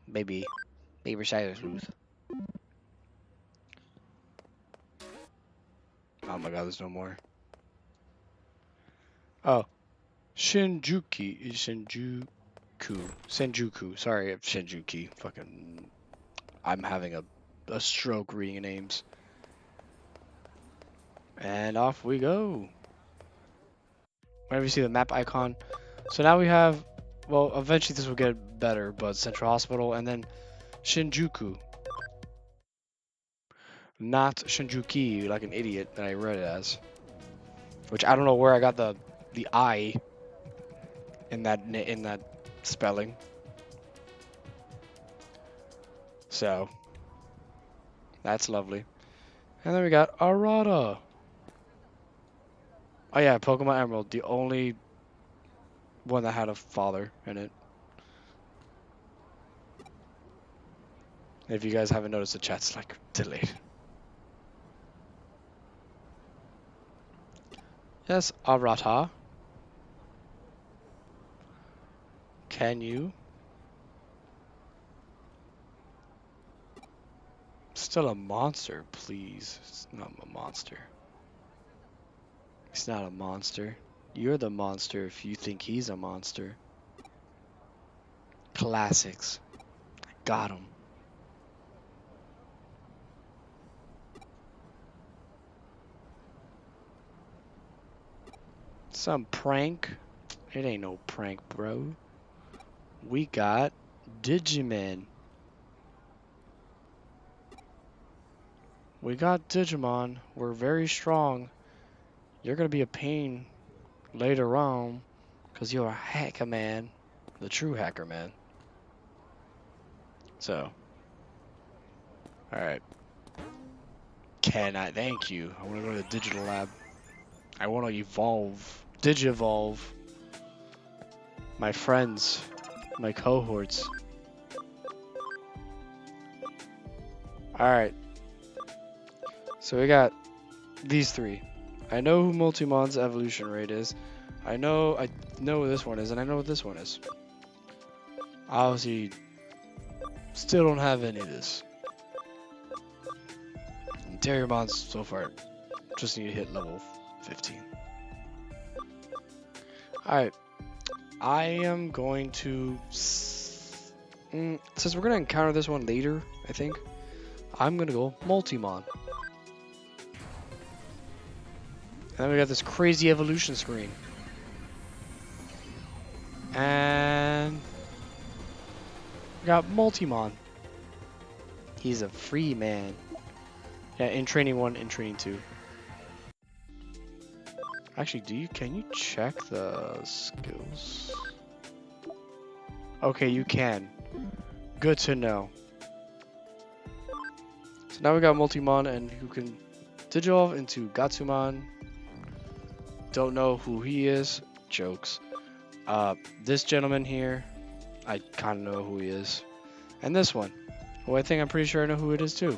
S1: Maybe. Maybe Sleuth. Oh my god, there's no more. Oh. Shinjuku. Senjuku. Sorry, Shinjuki. Fucking. I'm having a stroke reading names. And off we go. Whenever you see the map icon. So now we have, well, eventually this will get better, but Central Hospital and then Shinjuku. Not Shinjuki, like an idiot that I read it as. Which I don't know where I got the I in that spelling. So that's lovely. And then we got Arata. Oh yeah, Pokemon Emerald, the only one that had a father in it. If you guys haven't noticed, the chat's like delayed. Yes, Arata. Can you? Still a monster, please. It's not a monster. He's not a monster. You're the monster if you think he's a monster. Classics. Got him. Some prank? It ain't no prank, bro. We got Digimon. We got Digimon. We're very strong. You're gonna be a pain later on, because you're a hacker man. The true hacker man. So. Alright. Can I? Thank you. I want to go to the digital lab. I want to evolve. Digivolve. My friends. My cohorts. Alright. So we got these three. I know who Multimon's evolution rate is. I know what this one is, and I know what this one is. Obviously, still don't have any of this. And Terriermon's so far just need to hit level 15. Alright. I am going to... since we're going to encounter this one later, I think, I'm going to go Multimon. And then we got this crazy evolution screen. And... we got Multimon. He's a free man. Yeah, in Training 1 and Training 2. Actually, can you check the skills? Okay, you can. Good to know. So now we got Multimon, and who can Digivolve into Gatsumon. Don't know who he is. Jokes. This gentleman here, I kind of know who he is. And this one, who I think I'm pretty sure I know who it is too.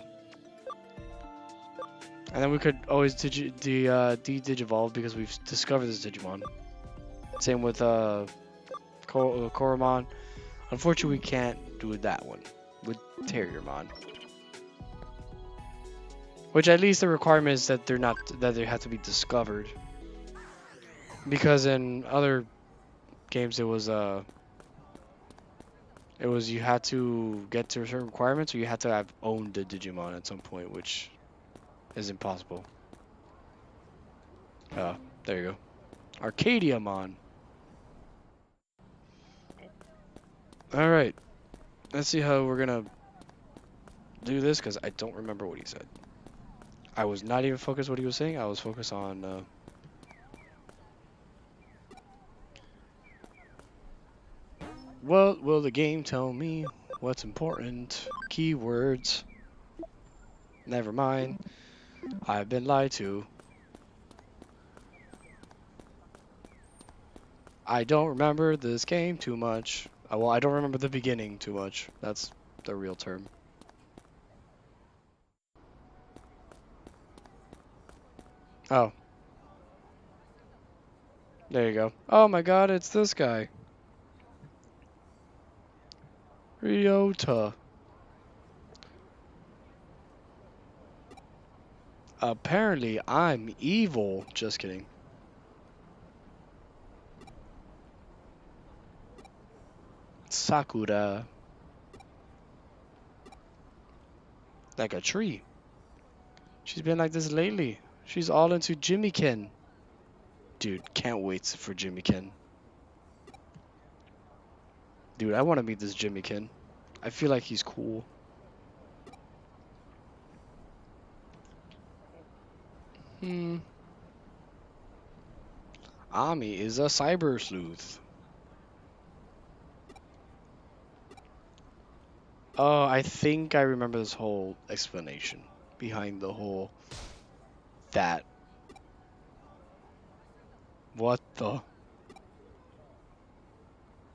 S1: And then we could always de-Digivolve because we've discovered this Digimon. Same with Koromon. Unfortunately, we can't do that one with Terriermon. Which at least the requirement is that they have to be discovered. Because in other games it was you had to get to certain requirements, or you had to have owned the Digimon at some point, which is impossible. There you go. Arcadiamon. Alright. Let's see how we're gonna do this, because I don't remember what he said. I was not even focused what he was saying. I was focused on... What will the game tell me? What's important? Keywords. Never mind. I've been lied to. I don't remember this game too much. Well, I don't remember the beginning too much. That's the real term. Oh. There you go. Oh my god, it's this guy. Ryota. Apparently, I'm evil. Just kidding. Sakura. Like a tree. She's been like this lately. She's all into Jimmy Ken. Dude, can't wait for Jimmy Ken. Dude, I want to meet this Jimmy Ken. I feel like he's cool. Ami is a cyber sleuth. Oh, I think I remember this whole explanation behind the whole that. What the?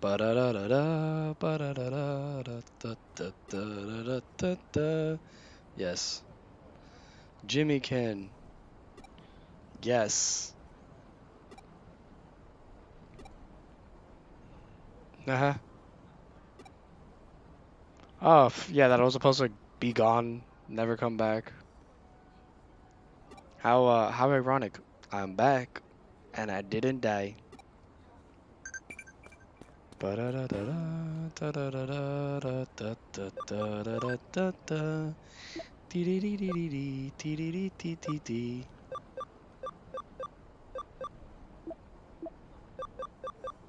S1: Ba-da-da-da-da, ba-da-da-da-da-da-da-da-da-da-da. Yes. Jimmy Ken. Yes. Uh-huh. Oh, yeah, that was supposed to be gone, never come back. How ironic. I'm back, and I didn't die. Ba-da-da-da-da-da-da-da-da-da-da-da-da-da. Dee-dee-dee-dee-dee-dee,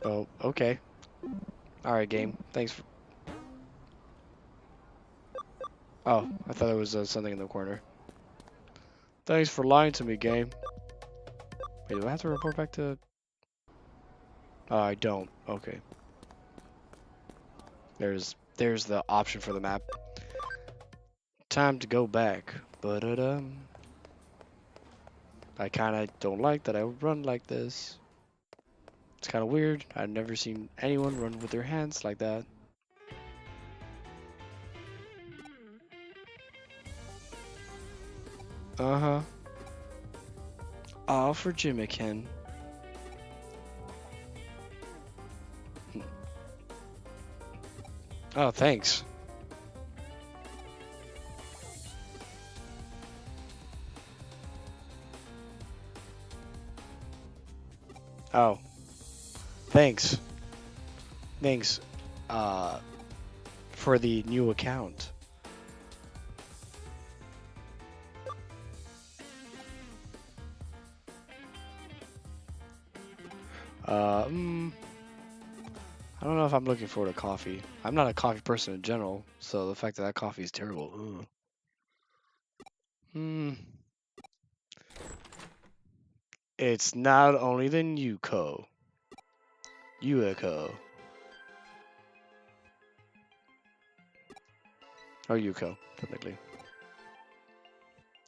S1: oh, okay. Alright, game. Thanks for... Oh, I thought there was something in the corner. Thanks for lying to me, game. Wait, do I have to report back to... Oh, I don't. Okay. There's the option for the map. Time to go back. But I kind of don't like that I run like this. It's kind of weird. I've never seen anyone run with their hands like that. Uh-huh. All for Jimmy Ken. Oh, thanks. Oh. Thanks. Thanks. For the new account. I don't know if I'm looking forward to coffee. I'm not a coffee person in general, so the fact that that coffee is terrible. Ugh. It's not only the Yuko. Yuiko. Or Yuko, technically.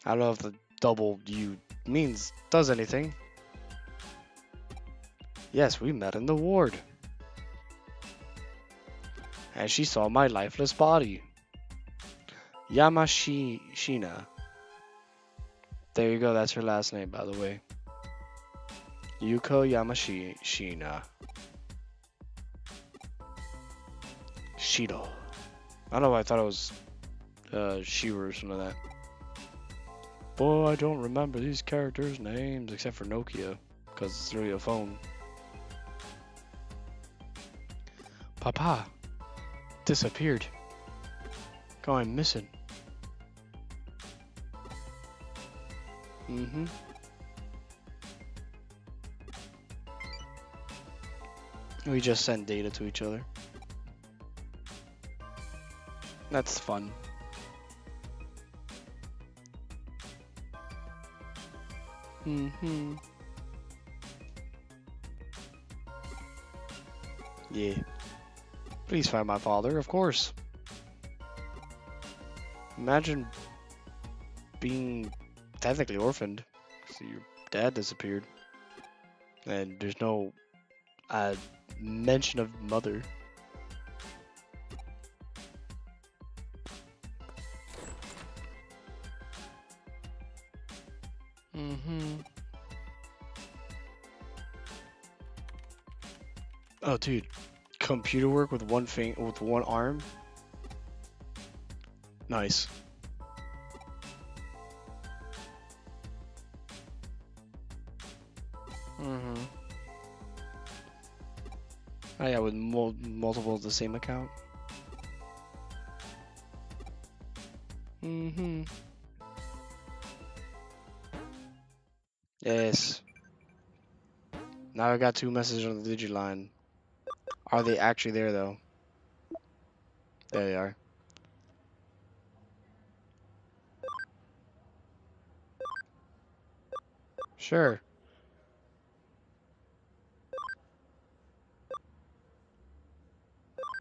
S1: I don't know if the double U does anything. Yes, we met in the ward. And she saw my lifeless body. Yamashina. There you go, that's her last name, by the way. Yuko Yamashina. Shido. I don't know why I thought it was Shiro or something like that. Boy, I don't remember these characters' names except for Nokia, because it's literally a phone. Papa disappeared. Going missing. We just send data to each other. That's fun. Yeah. Please find my father, of course. Imagine being technically orphaned. So your dad disappeared. And there's no mention of mother. Oh, dude. Computer work with with one arm? Nice. Mm-hmm. Oh yeah, with multiple of the same account. Mm-hmm. Yes. Now I got 2 messages on the Digiline. Are they actually there though? There they are. Sure.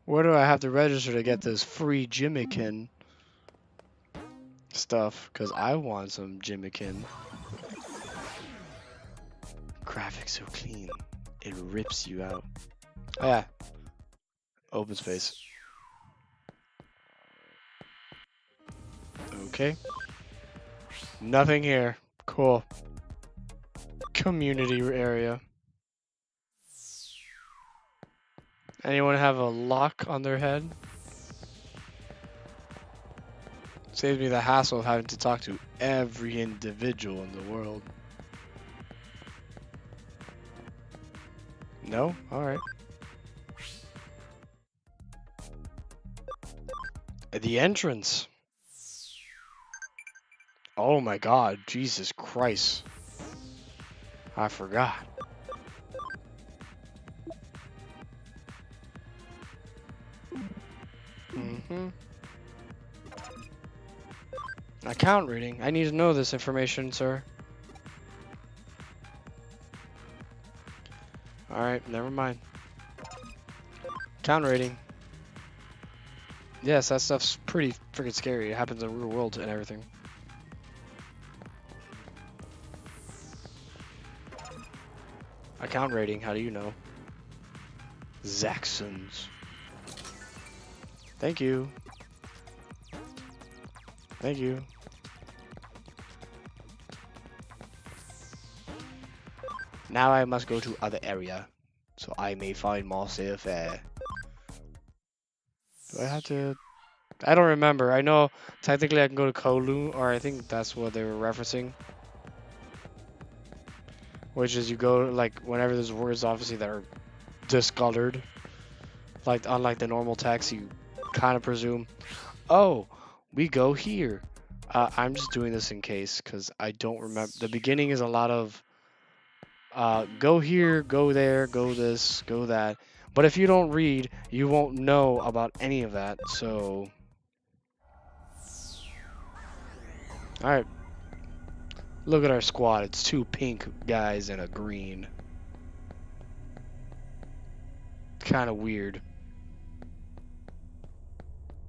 S1: Where do I have to register to get this free Jimmikin stuff? Because I want some Jimmikin. Graphics so clean. It rips you out. Oh yeah. Open space. Okay. Nothing here. Cool. Community area. Anyone have a lock on their head? Saves me the hassle of having to talk to every individual in the world. No? Alright. The entrance. Oh my god. Jesus Christ. I forgot. Mm-hmm. Account reading. I need to know this information, sir. Alright, never mind. Account rating. Yes, that stuff's pretty freaking scary. It happens in the real world and everything. Account rating, how do you know? Zaxxons. Thank you. Thank you. Now I must go to other area, so I may find more safe air. Do I have to? I don't remember. I know technically I can go to Kowloon, or I think that's what they were referencing. Which is you go, like, whenever there's words obviously that are discolored. Like, unlike the normal text, you kind of presume, oh, we go here. I'm just doing this in case, because I don't remember. The beginning is a lot of go here, go there, go this, go that. But if you don't read, you won't know about any of that, so... Alright. Look at our squad. It's 2 pink guys and a green. Kind of weird.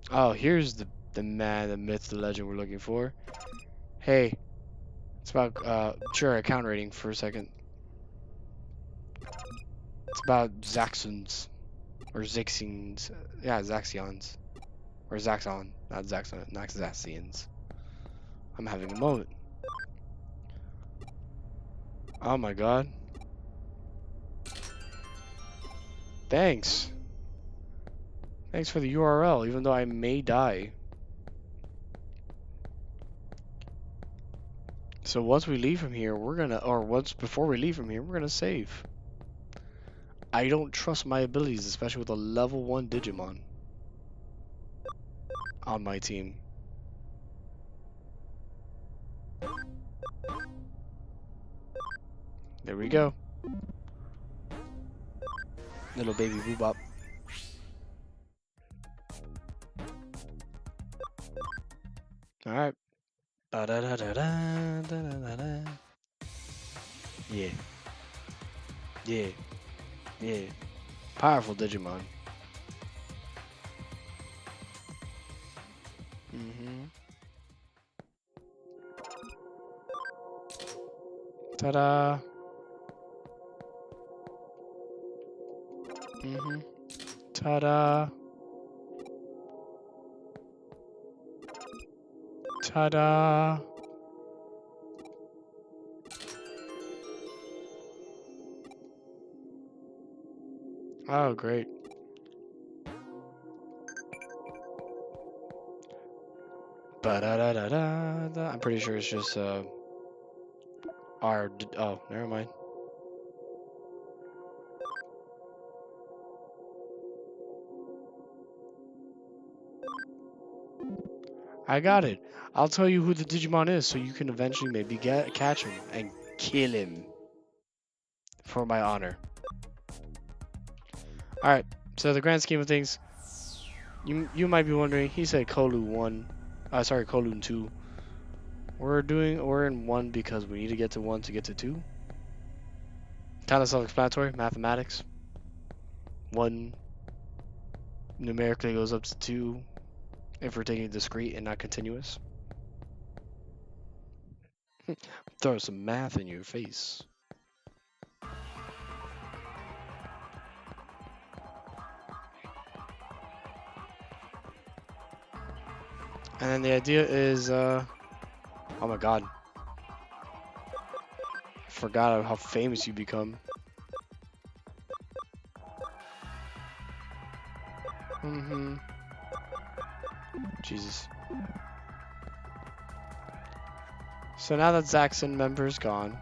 S1: Oh, here's the man, the myth, the legend we're looking for. Hey. It's about, sure, account rating for a second. It's about Zaxxons. Or Zixins. Yeah, Zaxions. Or Zaxxon. Not Zaxxon, not Zaxians. I'm having a moment. Oh my god. Thanks. Thanks for the URL, even though I may die. So once we leave from here, we're gonna, or once before we leave from here, we're gonna save. I don't trust my abilities, especially with a level 1 Digimon on my team. There we go. Little baby boobop. Alright. Yeah. Yeah. Yeah. Powerful Digimon. Mm-hmm. Ta-da. Mm-hmm. Ta-da. Ta-da. Oh, great. Ba-da-da-da-da-da. I'm pretty sure it's just our. Oh, never mind. I got it. I'll tell you who the Digimon is, so you can eventually maybe catch him and kill him for my honor. All right. So the grand scheme of things, you might be wondering. He said Kolu 1. Sorry, Kolu 2. We're in 1 because we need to get to 1 to get to 2. Kind of self-explanatory. Mathematics. 1 numerically goes up to 2 if we're taking discrete and not continuous. Throw some math in your face. And then the idea is, oh my god. I forgot how famous you become. Jesus. So now that Zaxxon member's gone,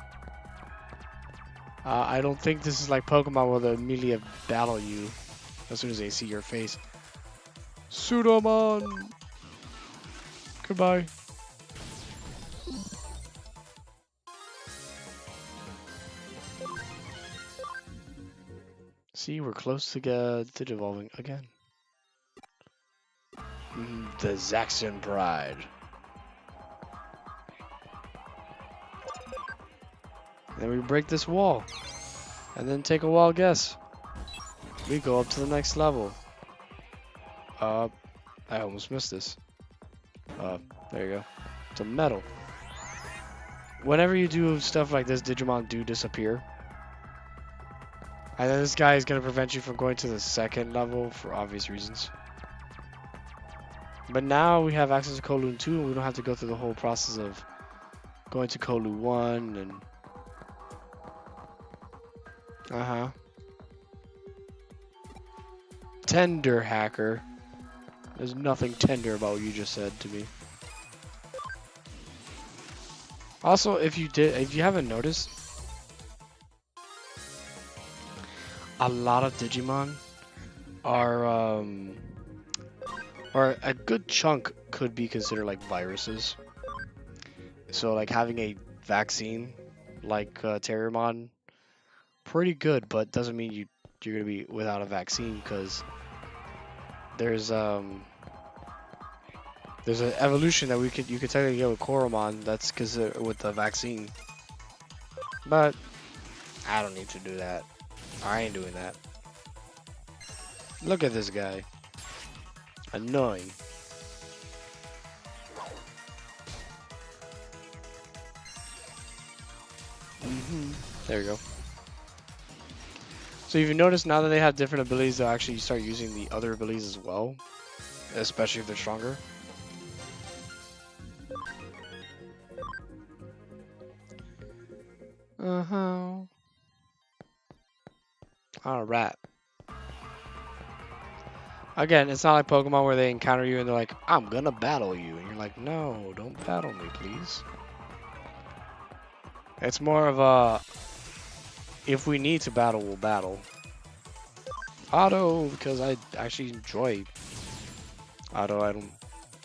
S1: I don't think this is like Pokemon where they immediately battle you as soon as they see your face. Pseudomon! Goodbye. See, we're close to evolving again. The Zaxxon Pride. Then we break this wall. And then take a wild guess. We go up to the next level. I almost missed this. There you go. It's a medal. Whenever you do stuff like this, Digimon do disappear. And then this guy is going to prevent you from going to the second level for obvious reasons. But now we have access to Kowloon 2 and we don't have to go through the whole process of going to Kowloon 1 and... Tender hacker. There's nothing tender about what you just said to me. Also, if you haven't noticed, a lot of Digimon are, or a good chunk could be considered like viruses. So like having a vaccine like Terriermon, pretty good, but doesn't mean you're gonna be without a vaccine because there's an evolution that you could technically get with Koromon that's with the vaccine. But I don't need to do that. I ain't doing that. Look at this guy. Annoying. There you go. So if you notice now that they have different abilities, they'll actually start using the other abilities as well. Especially if they're stronger. Alright. Again, it's not like Pokemon where they encounter you and they're like, I'm gonna battle you. And you're like, no, don't battle me, please. It's more of a, if we need to battle, we'll battle. Auto, because I actually enjoy Auto. I don't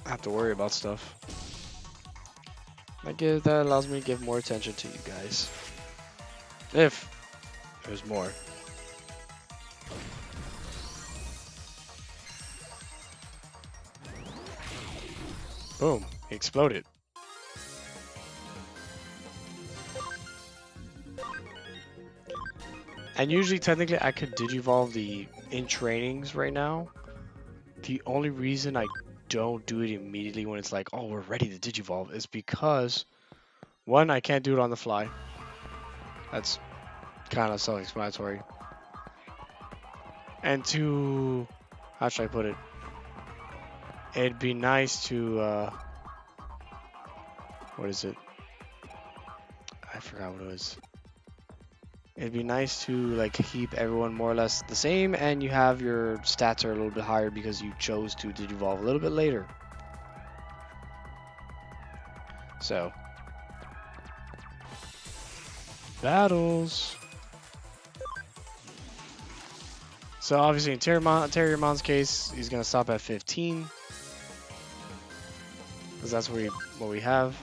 S1: have to worry about stuff. That allows me to give more attention to you guys. If there's more. Boom, he exploded. And usually, technically, I could Digivolve the in trainings right now. The only reason I don't do it immediately when it's like, oh, we're ready to Digivolve is because, one, I can't do it on the fly. That's kind of self-explanatory. And two, how should I put it? It'd be nice to, what is it? I forgot what it was. It'd be nice to like keep everyone more or less the same, and you have your stats are a little bit higher because you chose to digivolve a little bit later. So, battles. So obviously in Terriermon's case, he's gonna stop at 15. Because that's what we have.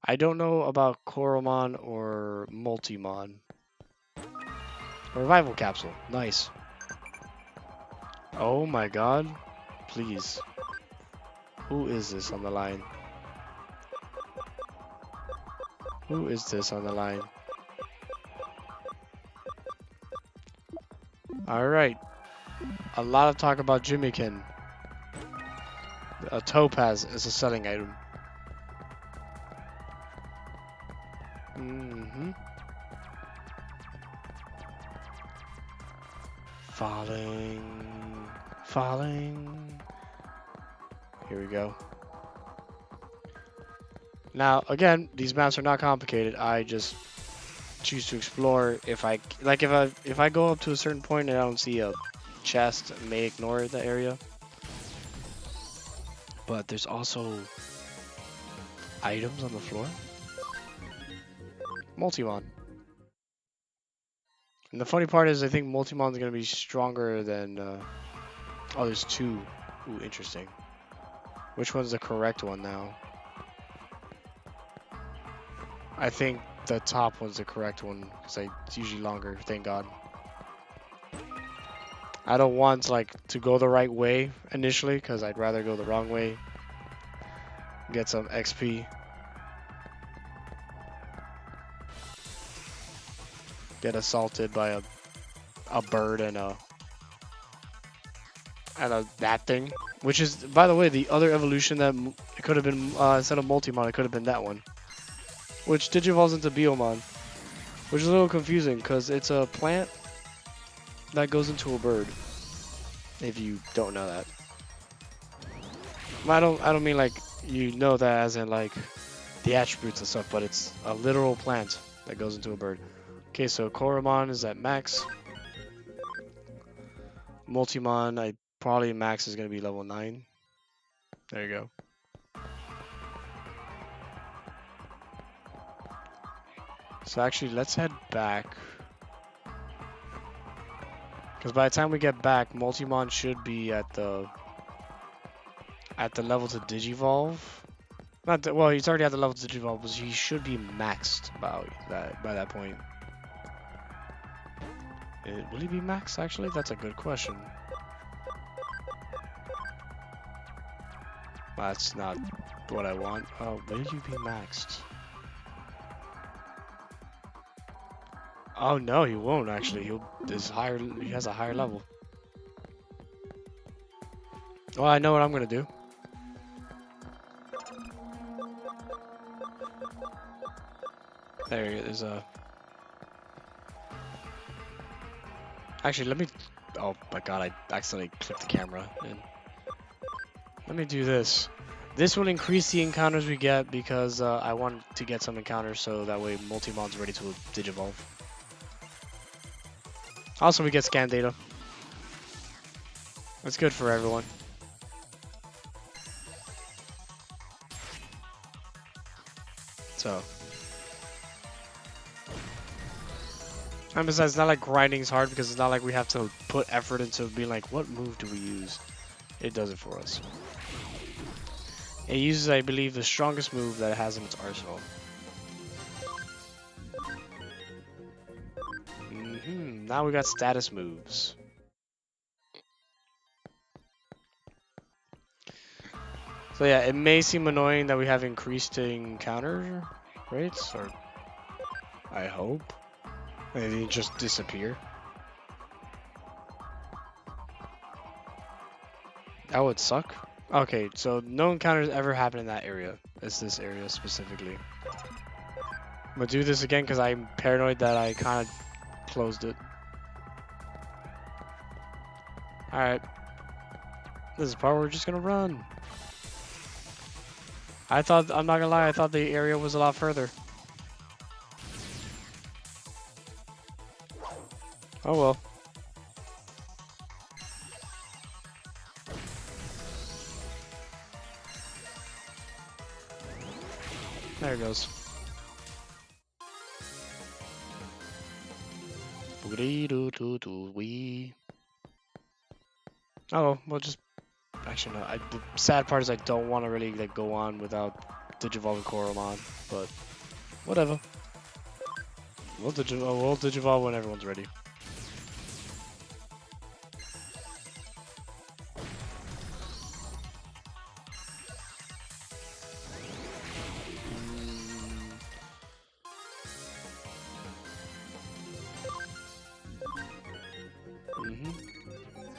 S1: I don't know about Koromon or Multimon. Revival capsule. Nice. Oh my god. Please. Who is this on the line? Who is this on the line? Alright. A lot of talk about Jimikin. A topaz is a selling item. Falling. Falling. Here we go. Now, again, these maps are not complicated. I just choose to explore. If I go up to a certain point and I don't see a chest, I may ignore the area. But there's also items on the floor. Multimon. And the funny part is, I think Multimon's gonna be stronger than. Oh, there's two. Ooh, interesting. Which one's the correct one now? I think the top one's the correct one, because it's usually longer, thank God. I don't want to go the right way initially, because I'd rather go the wrong way. Get some XP. Get assaulted by a bird and that thing. Which is, by the way, the other evolution that it could have been, instead of Multimon, it could have been that one. Which digivolves into Biomon. Which is a little confusing, because it's a plant that goes into a bird. If you don't know that. I don't mean like you know that as in like the attributes and stuff, but it's a literal plant that goes into a bird. Okay, so Koromon is at max. Multimon, probably max is gonna be level 9. There you go. So actually, let's head back. Because by the time we get back, Multimon should be at the level to Digivolve. Well, he's already at the level to Digivolve, but he should be maxed by that point. Will he be maxed, actually? That's a good question. That's not what I want. Oh, will you be maxed? Oh no, he won't actually. He has a higher level. Well, I know what I'm gonna do. There is a. Actually, let me. Oh my god, I accidentally clicked the camera. And let me do this. This will increase the encounters we get because I want to get some encounters so that way Multimon's ready to Digivolve. Also, we get scan data. That's good for everyone. So. And besides, it's not like grinding is hard because it's not like we have to put effort into being like, what move do we use? It does it for us. It uses, I believe, the strongest move that it has in its arsenal. Now we got status moves. So yeah, it may seem annoying that we have increased encounter rates, or I hope. They didn't just disappear. That would suck. Okay, so no encounters ever happen in that area. It's this area specifically. I'm gonna do this again because I'm paranoid that I kind of closed it. Alright. This is the part where we're just gonna run. I'm not gonna lie, I thought the area was a lot further. Oh well. There it goes. Oh, well, just actually no. The sad part is I don't want to really like go on without Digivolve and Coromon, but whatever. We'll Digivolve when everyone's ready.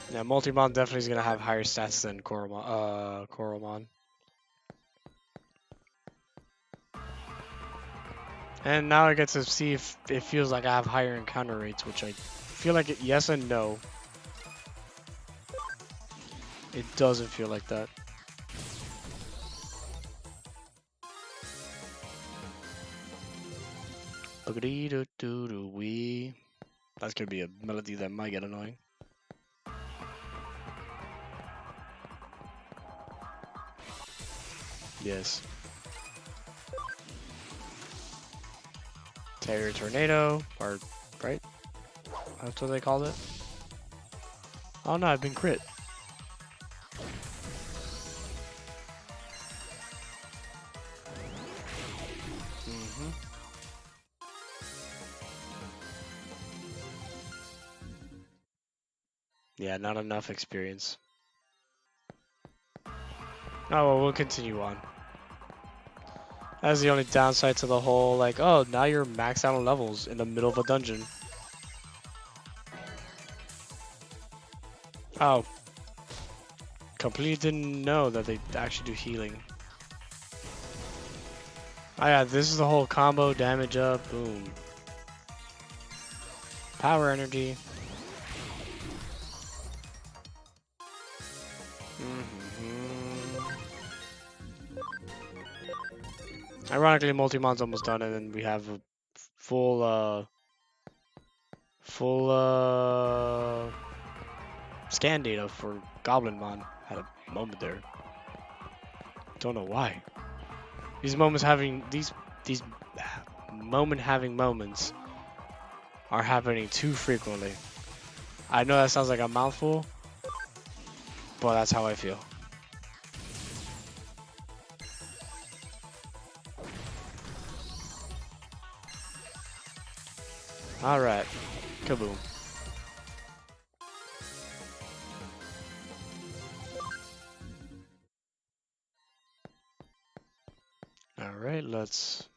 S1: Yeah, Multimon definitely is gonna have higher stats than Coromon. And now I get to see if it feels like I have higher encounter rates, which I feel like yes and no. It doesn't feel like that. That's gonna be a melody that might get annoying. Yes. Terror Tornado, or right? That's what they called it. Oh no, I've been crit. Yeah, not enough experience. Oh well, we'll continue on. That's the only downside to the whole, like, oh, now you're maxed out on levels in the middle of a dungeon. Oh. Completely didn't know that they actually do healing. Oh yeah, this is the whole combo, damage up, boom. Power energy. Ironically, Multimon's almost done, and then we have a full scan data for Goblinmon. Had a moment there. Don't know why. These moments having these moments are happening too frequently. I know that sounds like a mouthful, but that's how I feel. Alright. Kaboom. Alright, let's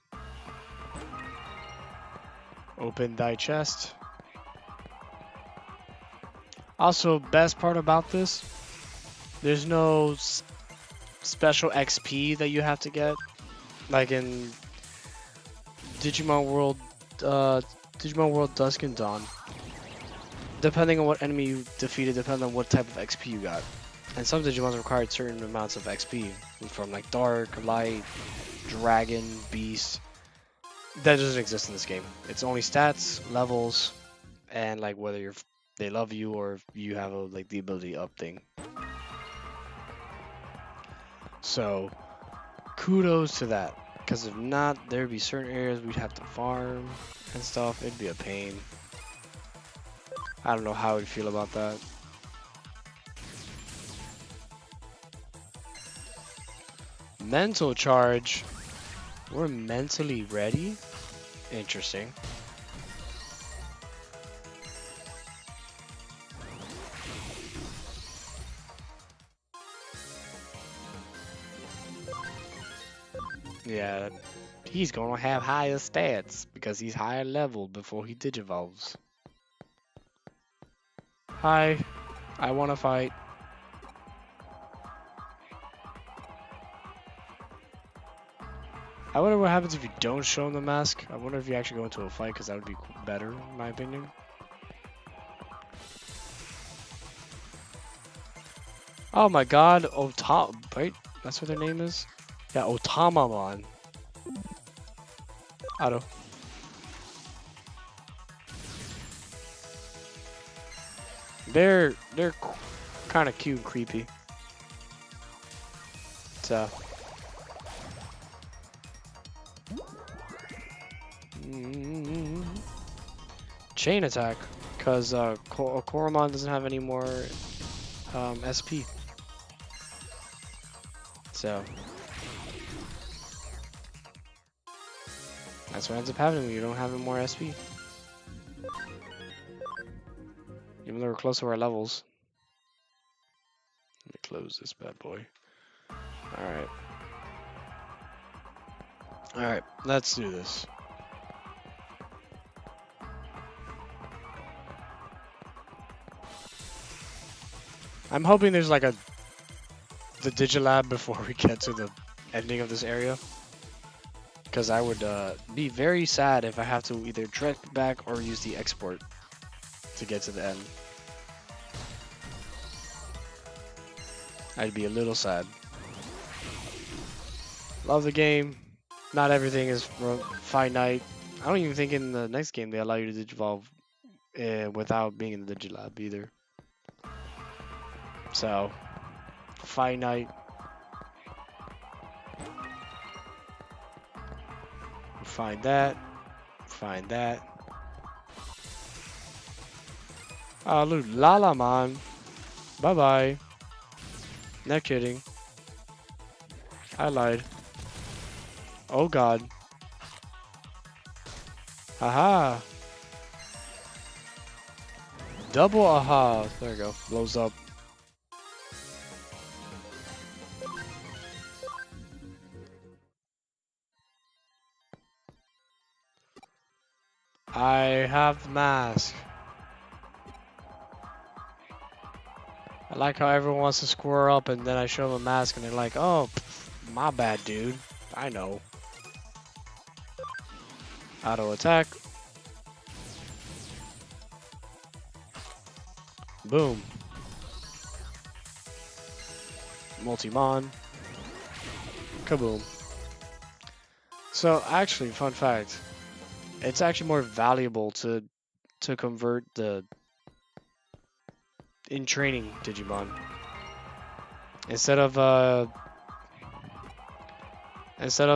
S1: open thy chest. Also, best part about this, there's no special XP that you have to get. Like in Digimon World Dusk and Dawn. Depending on what enemy you defeated, depending on what type of XP you got. And some Digimons required certain amounts of XP. From like Dark, Light, Dragon, Beast. That doesn't exist in this game. It's only stats, levels, and like whether they love you or if you have like the ability up thing. So kudos to that. Because if not, there'd be certain areas we'd have to farm and stuff. It'd be a pain. I don't know how I'd feel about that. Mental charge. We're mentally ready? Interesting. Yeah, he's gonna have higher stats because he's higher level before he digivolves. Hi, I wanna fight. I wonder what happens if you don't show him the mask. I wonder if you actually go into a fight because that would be better, in my opinion. Oh my god, right? That's what their name is? Yeah, Otamamon. Auto. They're kind of cute and creepy. So. Chain attack, because Koromon doesn't have any more SP. So that's what ends up happening when you don't have any more SP. Even though we're close to our levels. Let me close this bad boy. Alright. Alright, let's do this. I'm hoping there's like the Digilab before we get to the ending of this area. Because I would be very sad if I have to either trek back or use the export to get to the end. I'd be a little sad. Love the game. Not everything is finite. I don't even think in the next game they allow you to digivolve without being in the Digilab either. So, finite. Find that. Find that. Oh, look, Lala man. Bye bye. Not kidding. I lied. Oh god. Aha. Double aha. There we go. Blows up. I have the mask. I like how everyone wants to square up and then I show them a mask and they're like, oh, pff, my bad, dude. I know. Auto attack. Boom. Multi-mon. Kaboom. So actually, fun fact. It's actually more valuable to convert the in training Digimon. Instead of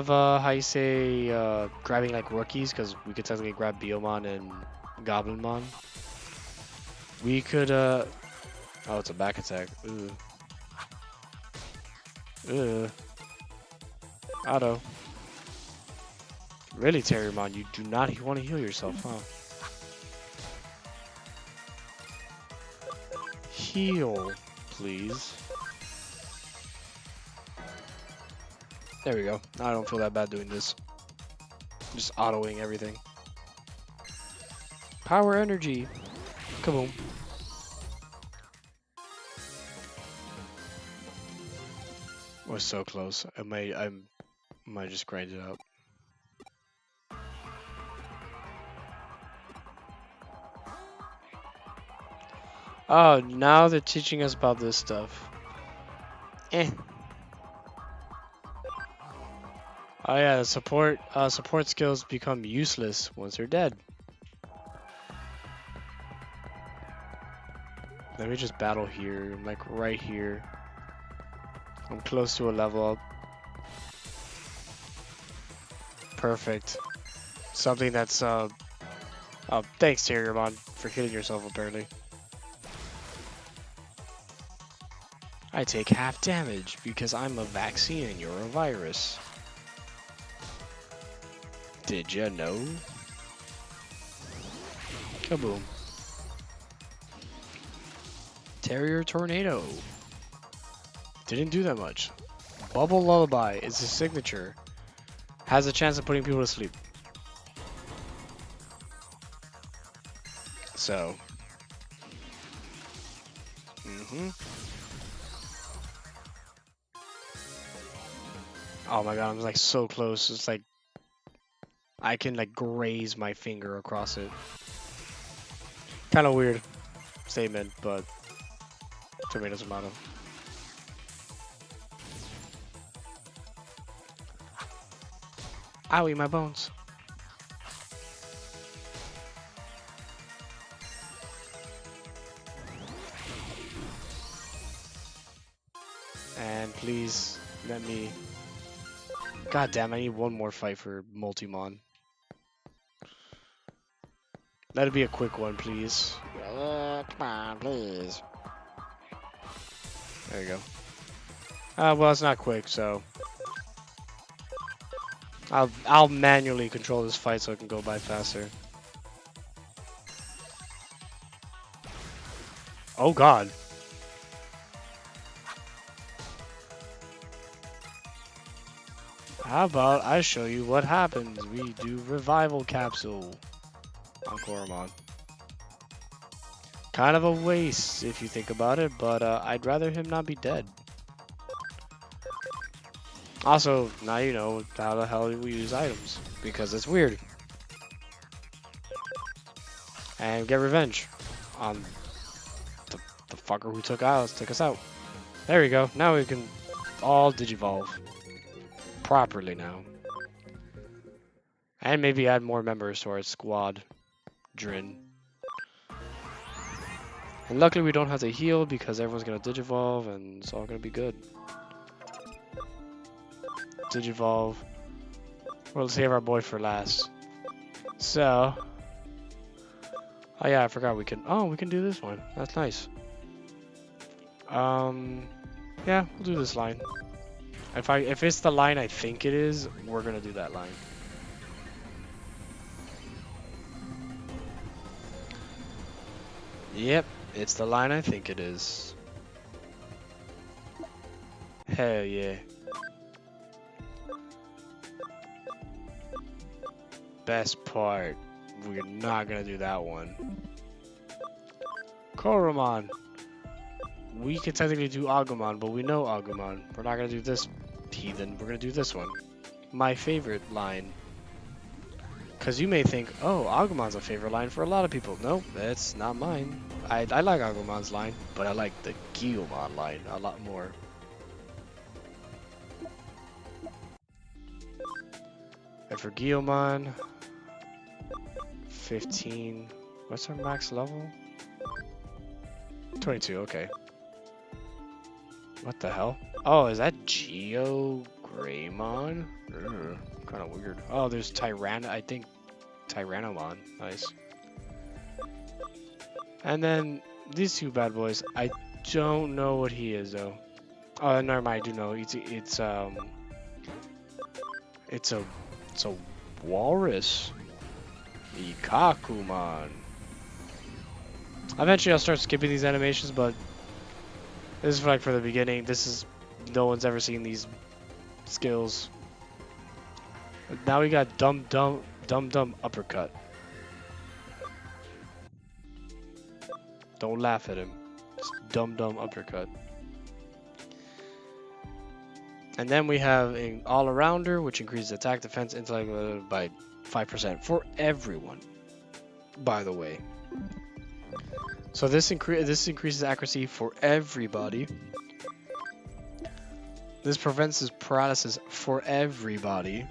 S1: how you say grabbing like rookies, because we could technically grab Biomon and Goblinmon. We could oh, it's a back attack. Ooh. Ugh. Auto. Really, Terriermon, you do not want to heal yourself, huh? Heal, please. There we go. I don't feel that bad doing this. Just autoing everything. Power energy. Kaboom. We're so close. I might just grind it out. Oh, now they're teaching us about this stuff. Eh. Oh yeah, the support skills become useless once they're dead. Let me just battle here. I'm like right here. I'm close to a level up. Perfect. Something that's oh, thanks Terriermon for killing yourself apparently. I take half damage because I'm a vaccine and you're a virus. Did ya know? Kaboom. Terrier Tornado. Didn't do that much. Bubble Lullaby is his signature. Has a chance of putting people to sleep. So. Oh my god, I'm like so close. It's like I can like graze my finger across it. Kind of weird statement, but tomato tomato. Owie, my bones. please let me. God damn, I need one more fight for Multimon. Let it be a quick one, please.
S2: Come on, please.
S1: There you go. Well, it's not quick, so I'll manually control this fight so it can go by faster. Oh God. How about I show you what happens? We do revival capsule on Koromon. Kind of a waste if you think about it, but I'd rather him not be dead. Also, now you know how the hell we use items, because it's weird. And get revenge on the fucker who took us out. There we go. Now we can all digivolve properly now. And maybe add more members to our squad. Drin. And luckily we don't have to heal because everyone's gonna digivolve and it's all gonna be good. Digivolve. We'll save our boy for last. So. Oh yeah, I forgot we can. Oh, we can do this one. That's nice. Yeah, we'll do this line. If it's the line I think it is, we're gonna do that line. Yep, it's the line I think it is. Hell yeah. Best part. We're not gonna do that one. Koromon. We could technically do Agumon, but we know Agumon. We're not gonna do this heathen. We're gonna do this one. My favorite line. Because you may think, oh, Agumon's a favorite line for a lot of people. No, that's not mine. I like Agumon's line, but I like the Guilmon line a lot more. And for Guilmon, 15. What's our max level? 22, okay. What the hell? Oh, is that Geo Greymon? Kind of weird. Oh, there's I think Tyrannomon. Nice. And then these two bad boys. I don't know what he is though. Oh, never mind. I do know. It's a walrus. Ikakumon. Eventually, I'll start skipping these animations, but this is like for the beginning. This is no one's ever seen these skills. Now we got dumb uppercut. Don't laugh at him. It's dumb uppercut. And then we have an all-arounder, which increases attack, defense, intellect by 5% for everyone. By the way. So this increases accuracy for everybody. This prevents his paralysis for everybody.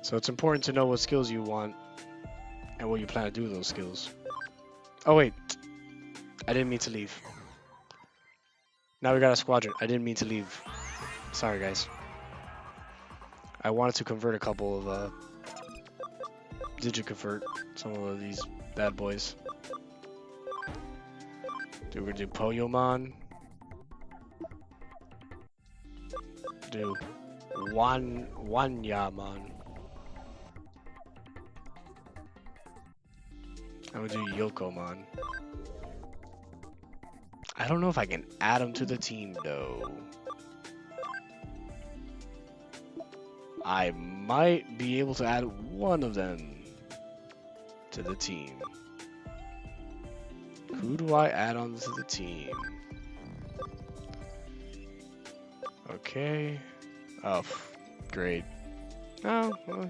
S1: So it's important to know what skills you want and what you plan to do with those skills. Oh wait, I didn't mean to leave. Now we got a squadron. I didn't mean to leave. Sorry guys. I wanted to convert a couple of Digiconvert some of these bad boys. We're gonna do Poyomon. Do Wanyamon. I'm gonna do Yokomon. I don't know if I can add them to the team though. I might be able to add one of them to the team. Who do I add on to the team? Okay. Oh, great. Oh, well.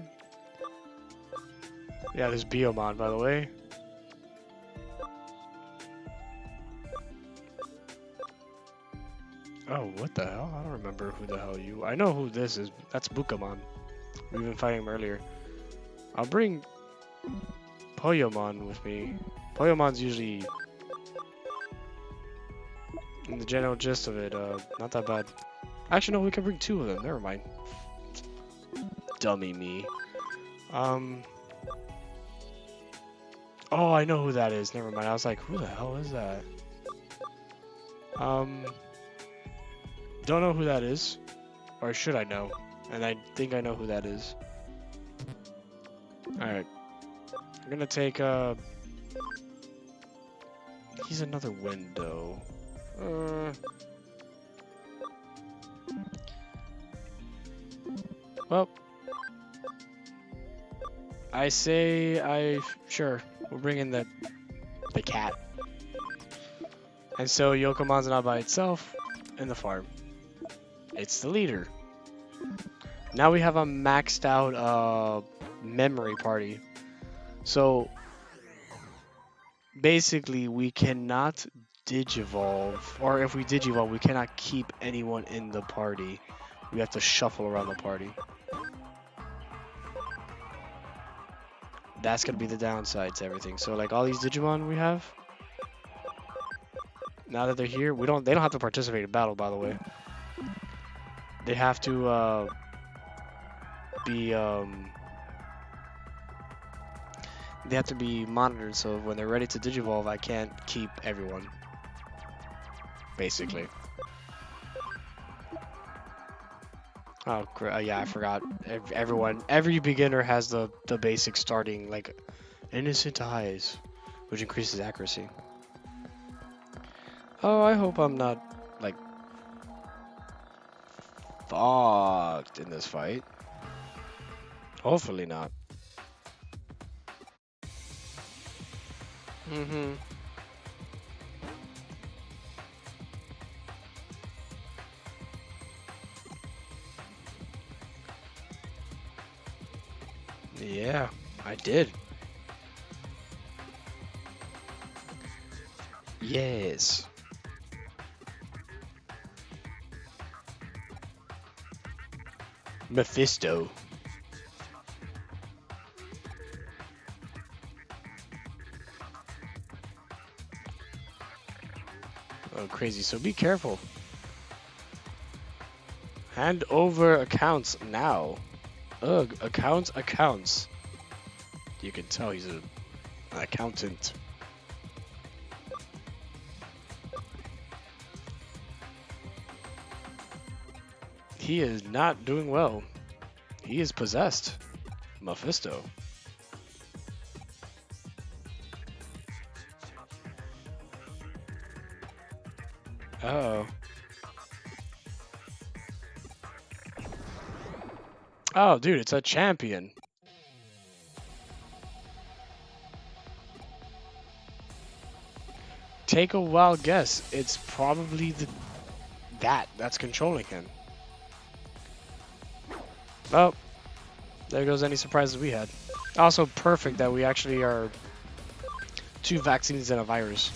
S1: Yeah, there's Biomon, by the way. Oh, what the hell? I don't remember who the hell you... I know who this is. That's Bukamon. We've been fighting him earlier. I'll bring Poyomon with me. Poyomon's usually And the general gist of it, not that bad. Actually, no, we can bring 2 of them. Never mind. Dummy me. Oh, I know who that is. Never mind. I was like, who the hell is that? Don't know who that is. Or should I know? And I think I know who that is. Alright. I'm gonna take, he's another window. Well, I say sure, we'll bring in the cat. And so Yokomon's not by itself in the farm. It's the leader. Now we have a maxed out memory party. So basically we cannot digivolve, or if we digivolve, we cannot keep anyone in the party. We have to shuffle around the party. That's gonna be the downside to everything. So like all these Digimon we have, now that they're here, they don't have to participate in battle, by the way. They have to be they have to be monitored, so when they're ready to digivolve, I can't keep everyone. Basically. Oh, yeah, I forgot. Every beginner has the basic starting, like, innocent eyes, which increases accuracy. Oh, I hope I'm not, like, fucked in this fight. Hopefully not. Mm-hmm. Yeah, I did. Yes. Mephisto. Oh, crazy. So be careful. Hand over accounts now. Ugh, accounts. You can tell he's an accountant. He is not doing well. He is possessed. Mephisto. Uh oh. Oh, dude, it's a champion. Take a wild guess. It's probably that's controlling him. Oh, there goes any surprises we had. Also perfect that we actually are 2 vaccines and a virus.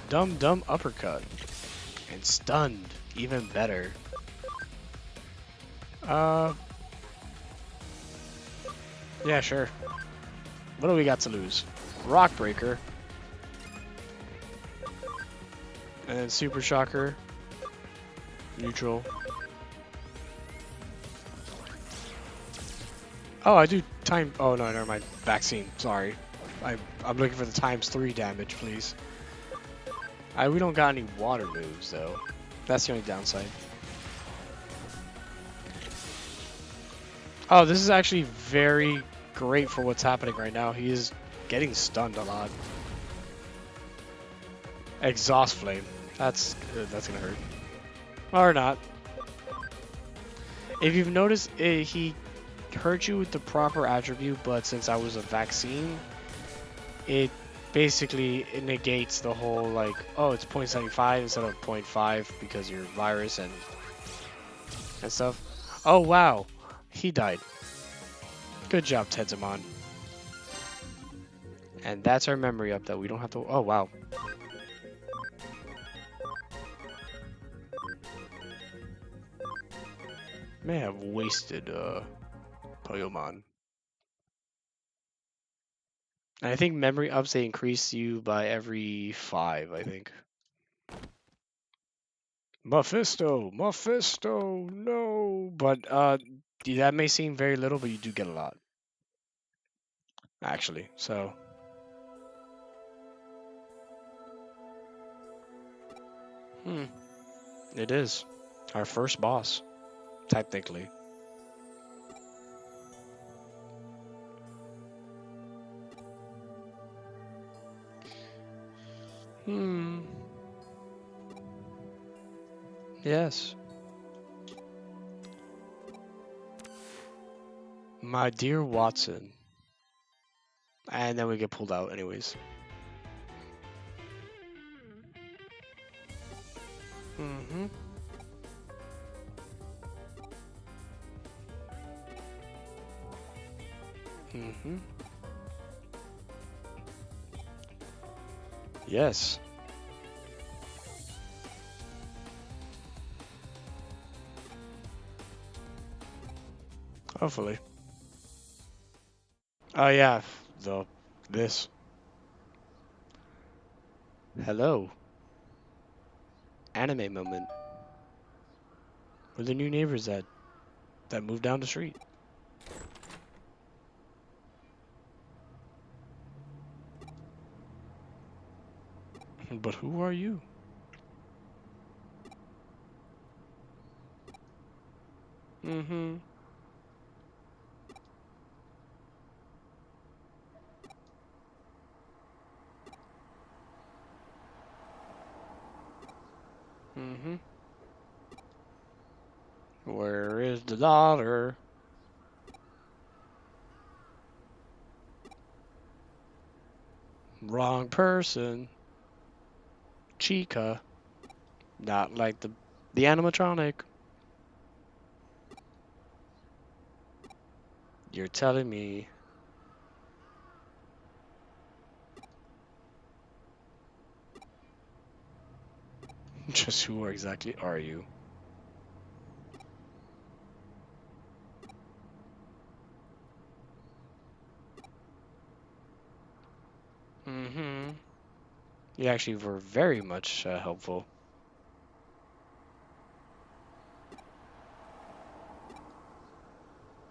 S1: Dumb uppercut. And stunned. Even better. Yeah, sure. What do we got to lose? Rock Breaker. And then Super Shocker. Neutral. Oh, I do time. Oh, no, never mind. Vaccine. Sorry. I'm looking for the ×3 damage, please. We don't got any water moves, though. That's the only downside. Oh, this is actually very great for what's happening right now. He is getting stunned a lot. Exhaust Flame. That's gonna hurt. Or not. If you've noticed, he hurt you with the proper attribute, but since I was a vaccine, it basically negates the whole, like, oh, it's 0.75 instead of 0.5 because you're virus and stuff. Oh, wow. He died. Good job, Tedzimon. And that's our memory up that we don't have to... Oh, wow. May have wasted, Toyomon. And I think memory ups, they increase you by every 5, I think. Mephisto, Mephisto, no. But that may seem very little, but you do get a lot, actually. So, it is our first boss, technically. Yes. My dear Watson. And then we get pulled out anyways. Mm-hmm. Mm-hmm. Yes. Hopefully. Oh yeah, this. Hello. Anime moment. Where the new neighbors at that moved down the street. But who are you? Mm-hmm. Mm-hmm. Where is the daughter? Wrong person. Chica. Not like the animatronic. You're telling me. Just who exactly are you? Mm-hmm. You actually were very much helpful.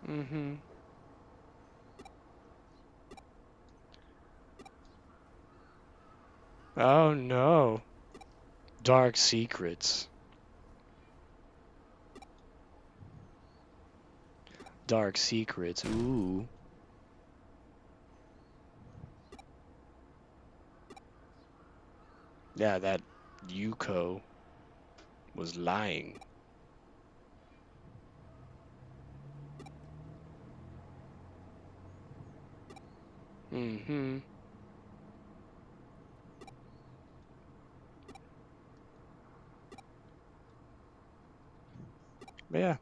S1: Mm-hmm. Oh no. Dark secrets. Dark secrets. Ooh. Yeah, that Yuko was lying. Mm-hmm. But yeah.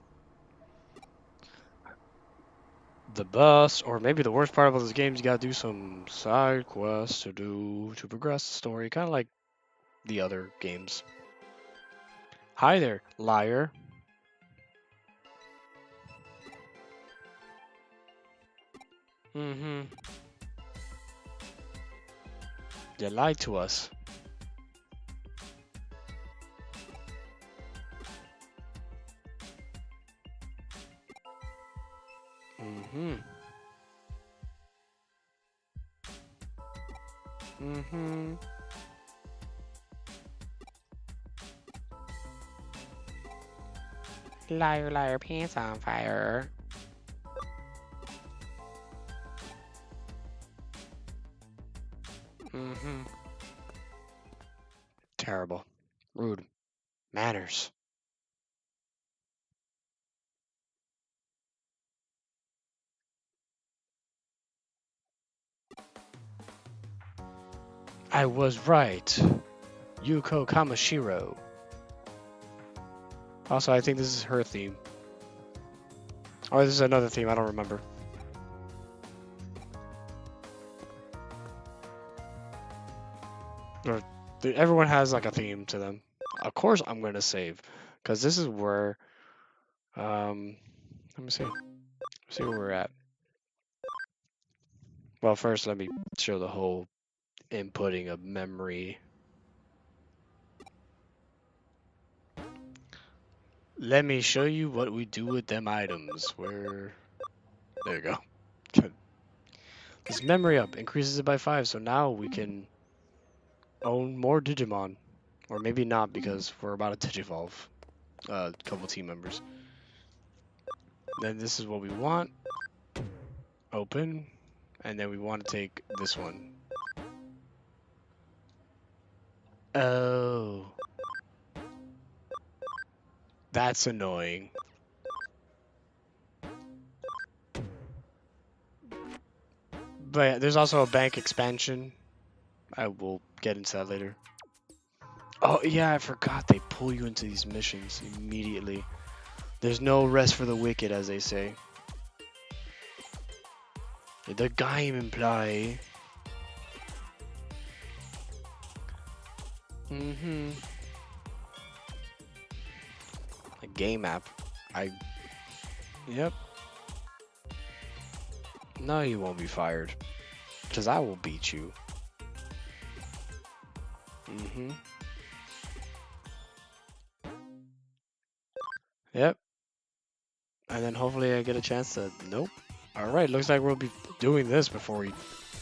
S1: The best, or maybe the worst part about this game is you gotta do some side quests to progress the story, kind of like the other games. Hi there, liar. Mm-hmm. You lied to us. Mm-hmm. Mm-hmm. Liar, liar, pants on fire. Mm-hmm. Terrible. Rude. Manners. I was right. Yuko Kamashiro. Also, I think this is her theme. Or this is another theme, I don't remember. Or everyone has like a theme to them. Of course I'm gonna save. Because this is where let me see. See where we're at. Well, first let me show the whole inputting of memory. Let me show you what we do with them items. Where... There you go. Good. This memory up increases it by 5, so now we can own more Digimon. Or maybe not, because we're about to Digivolve a couple team members. Then this is what we want. Open. And then we want to take this one. Oh. That's annoying. But there's also a bank expansion. I will get into that later. Oh, yeah, I forgot they pull you into these missions immediately. There's no rest for the wicked, as they say. The game imply. Mm-hmm. A game app. Yep. No, you won't be fired. Because I will beat you. Mm-hmm. Yep. And then hopefully I get a chance to... Nope. Alright, looks like we'll be doing this before we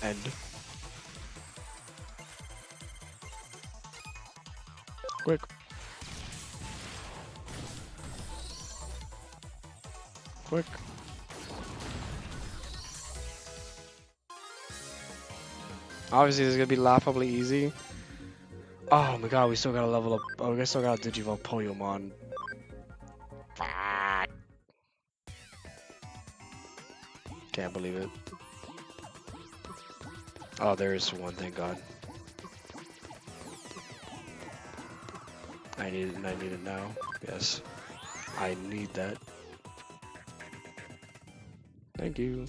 S1: end. Quick. Quick. Obviously, this is going to be laughably easy. Oh my god, we still gotta level up. Oh, we still gotta Digivolve Poyomon. Fuck. Can't believe it. Oh, there is one, thank god. I need it and I need it now. Yes. I need that. Thank you.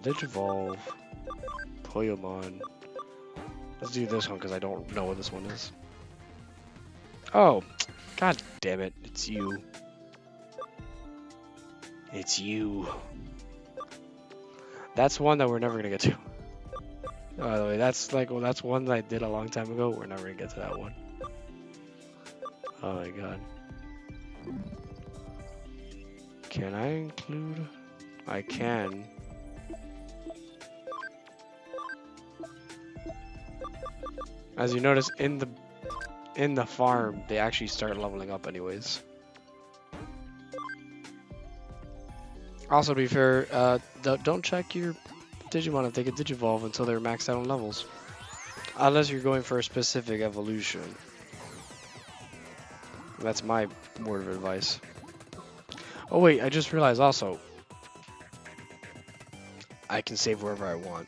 S1: Digivolve Poyomon. Let's do this one because I don't know what this one is. Oh, god damn it. It's you. It's you. That's one that we're never gonna get to. By the way, that's like, well, that's one that I did a long time ago. We're never gonna get to that one. Oh my god. Can I include? I can. As you notice, in the farm, they actually start leveling up anyways. Also, to be fair, don't check your Digimon if they get Digivolve until they're maxed out on levels. Unless you're going for a specific evolution. That's my word of advice. Oh wait, I just realized also, I can save wherever I want.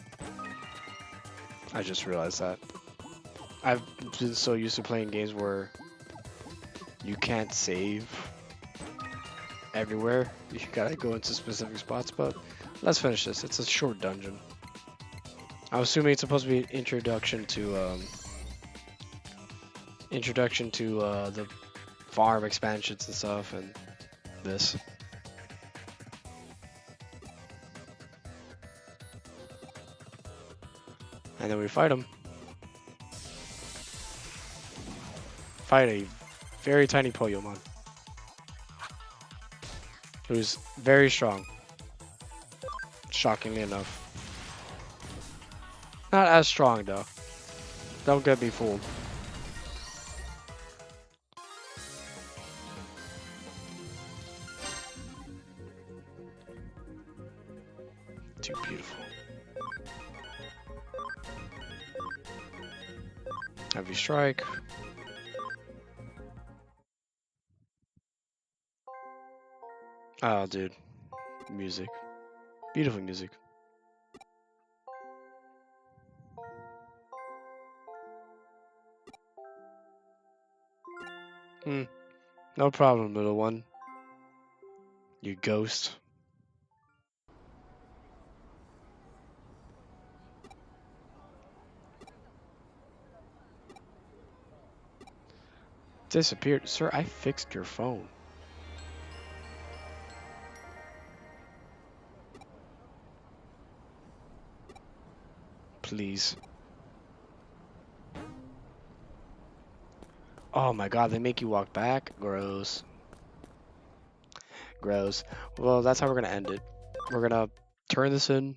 S1: I just realized that. I've been so used to playing games where you can't save everywhere. You gotta go into specific spots, but let's finish this. It's a short dungeon. I'm assuming it's supposed to be an introduction to the farm expansions and stuff, and this. And then we fight him. Fight a very tiny Poyomon. Who's very strong. Shockingly enough. Not as strong though. Don't get me fooled. Too beautiful. Heavy strike. Oh, dude. Music. Beautiful music. No problem, little one. You ghost. Disappeared. Sir, I fixed your phone. Please. Oh, Oh my god, they make you walk back? Gross. Gross. Well, that's how we're gonna end it. We're gonna turn this in,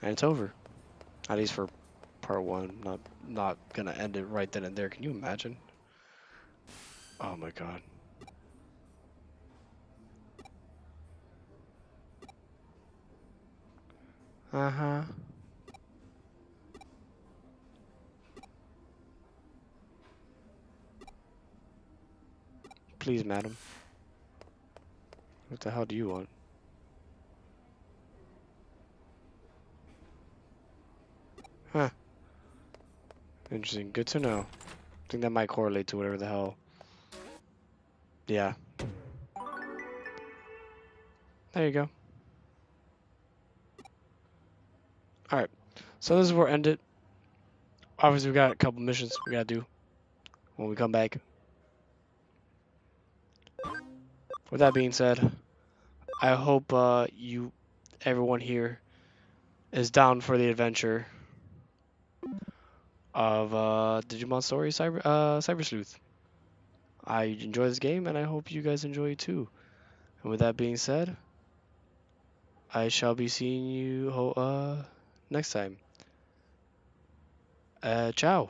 S1: and it's over. At least for part one. Not gonna end it right then and there. Can you imagine? Oh my god. Uh-huh. Please, madam. What the hell do you want? Huh. Interesting. Good to know. I think that might correlate to whatever the hell. Yeah. There you go. Alright. So this is where we end it. Obviously, we got a couple missions we gotta do when we come back. With that being said, I hope everyone here, is down for the adventure of Digimon Story Cyber Sleuth. I enjoy this game, and I hope you guys enjoy it too. And with that being said, I shall be seeing you next time. Ciao.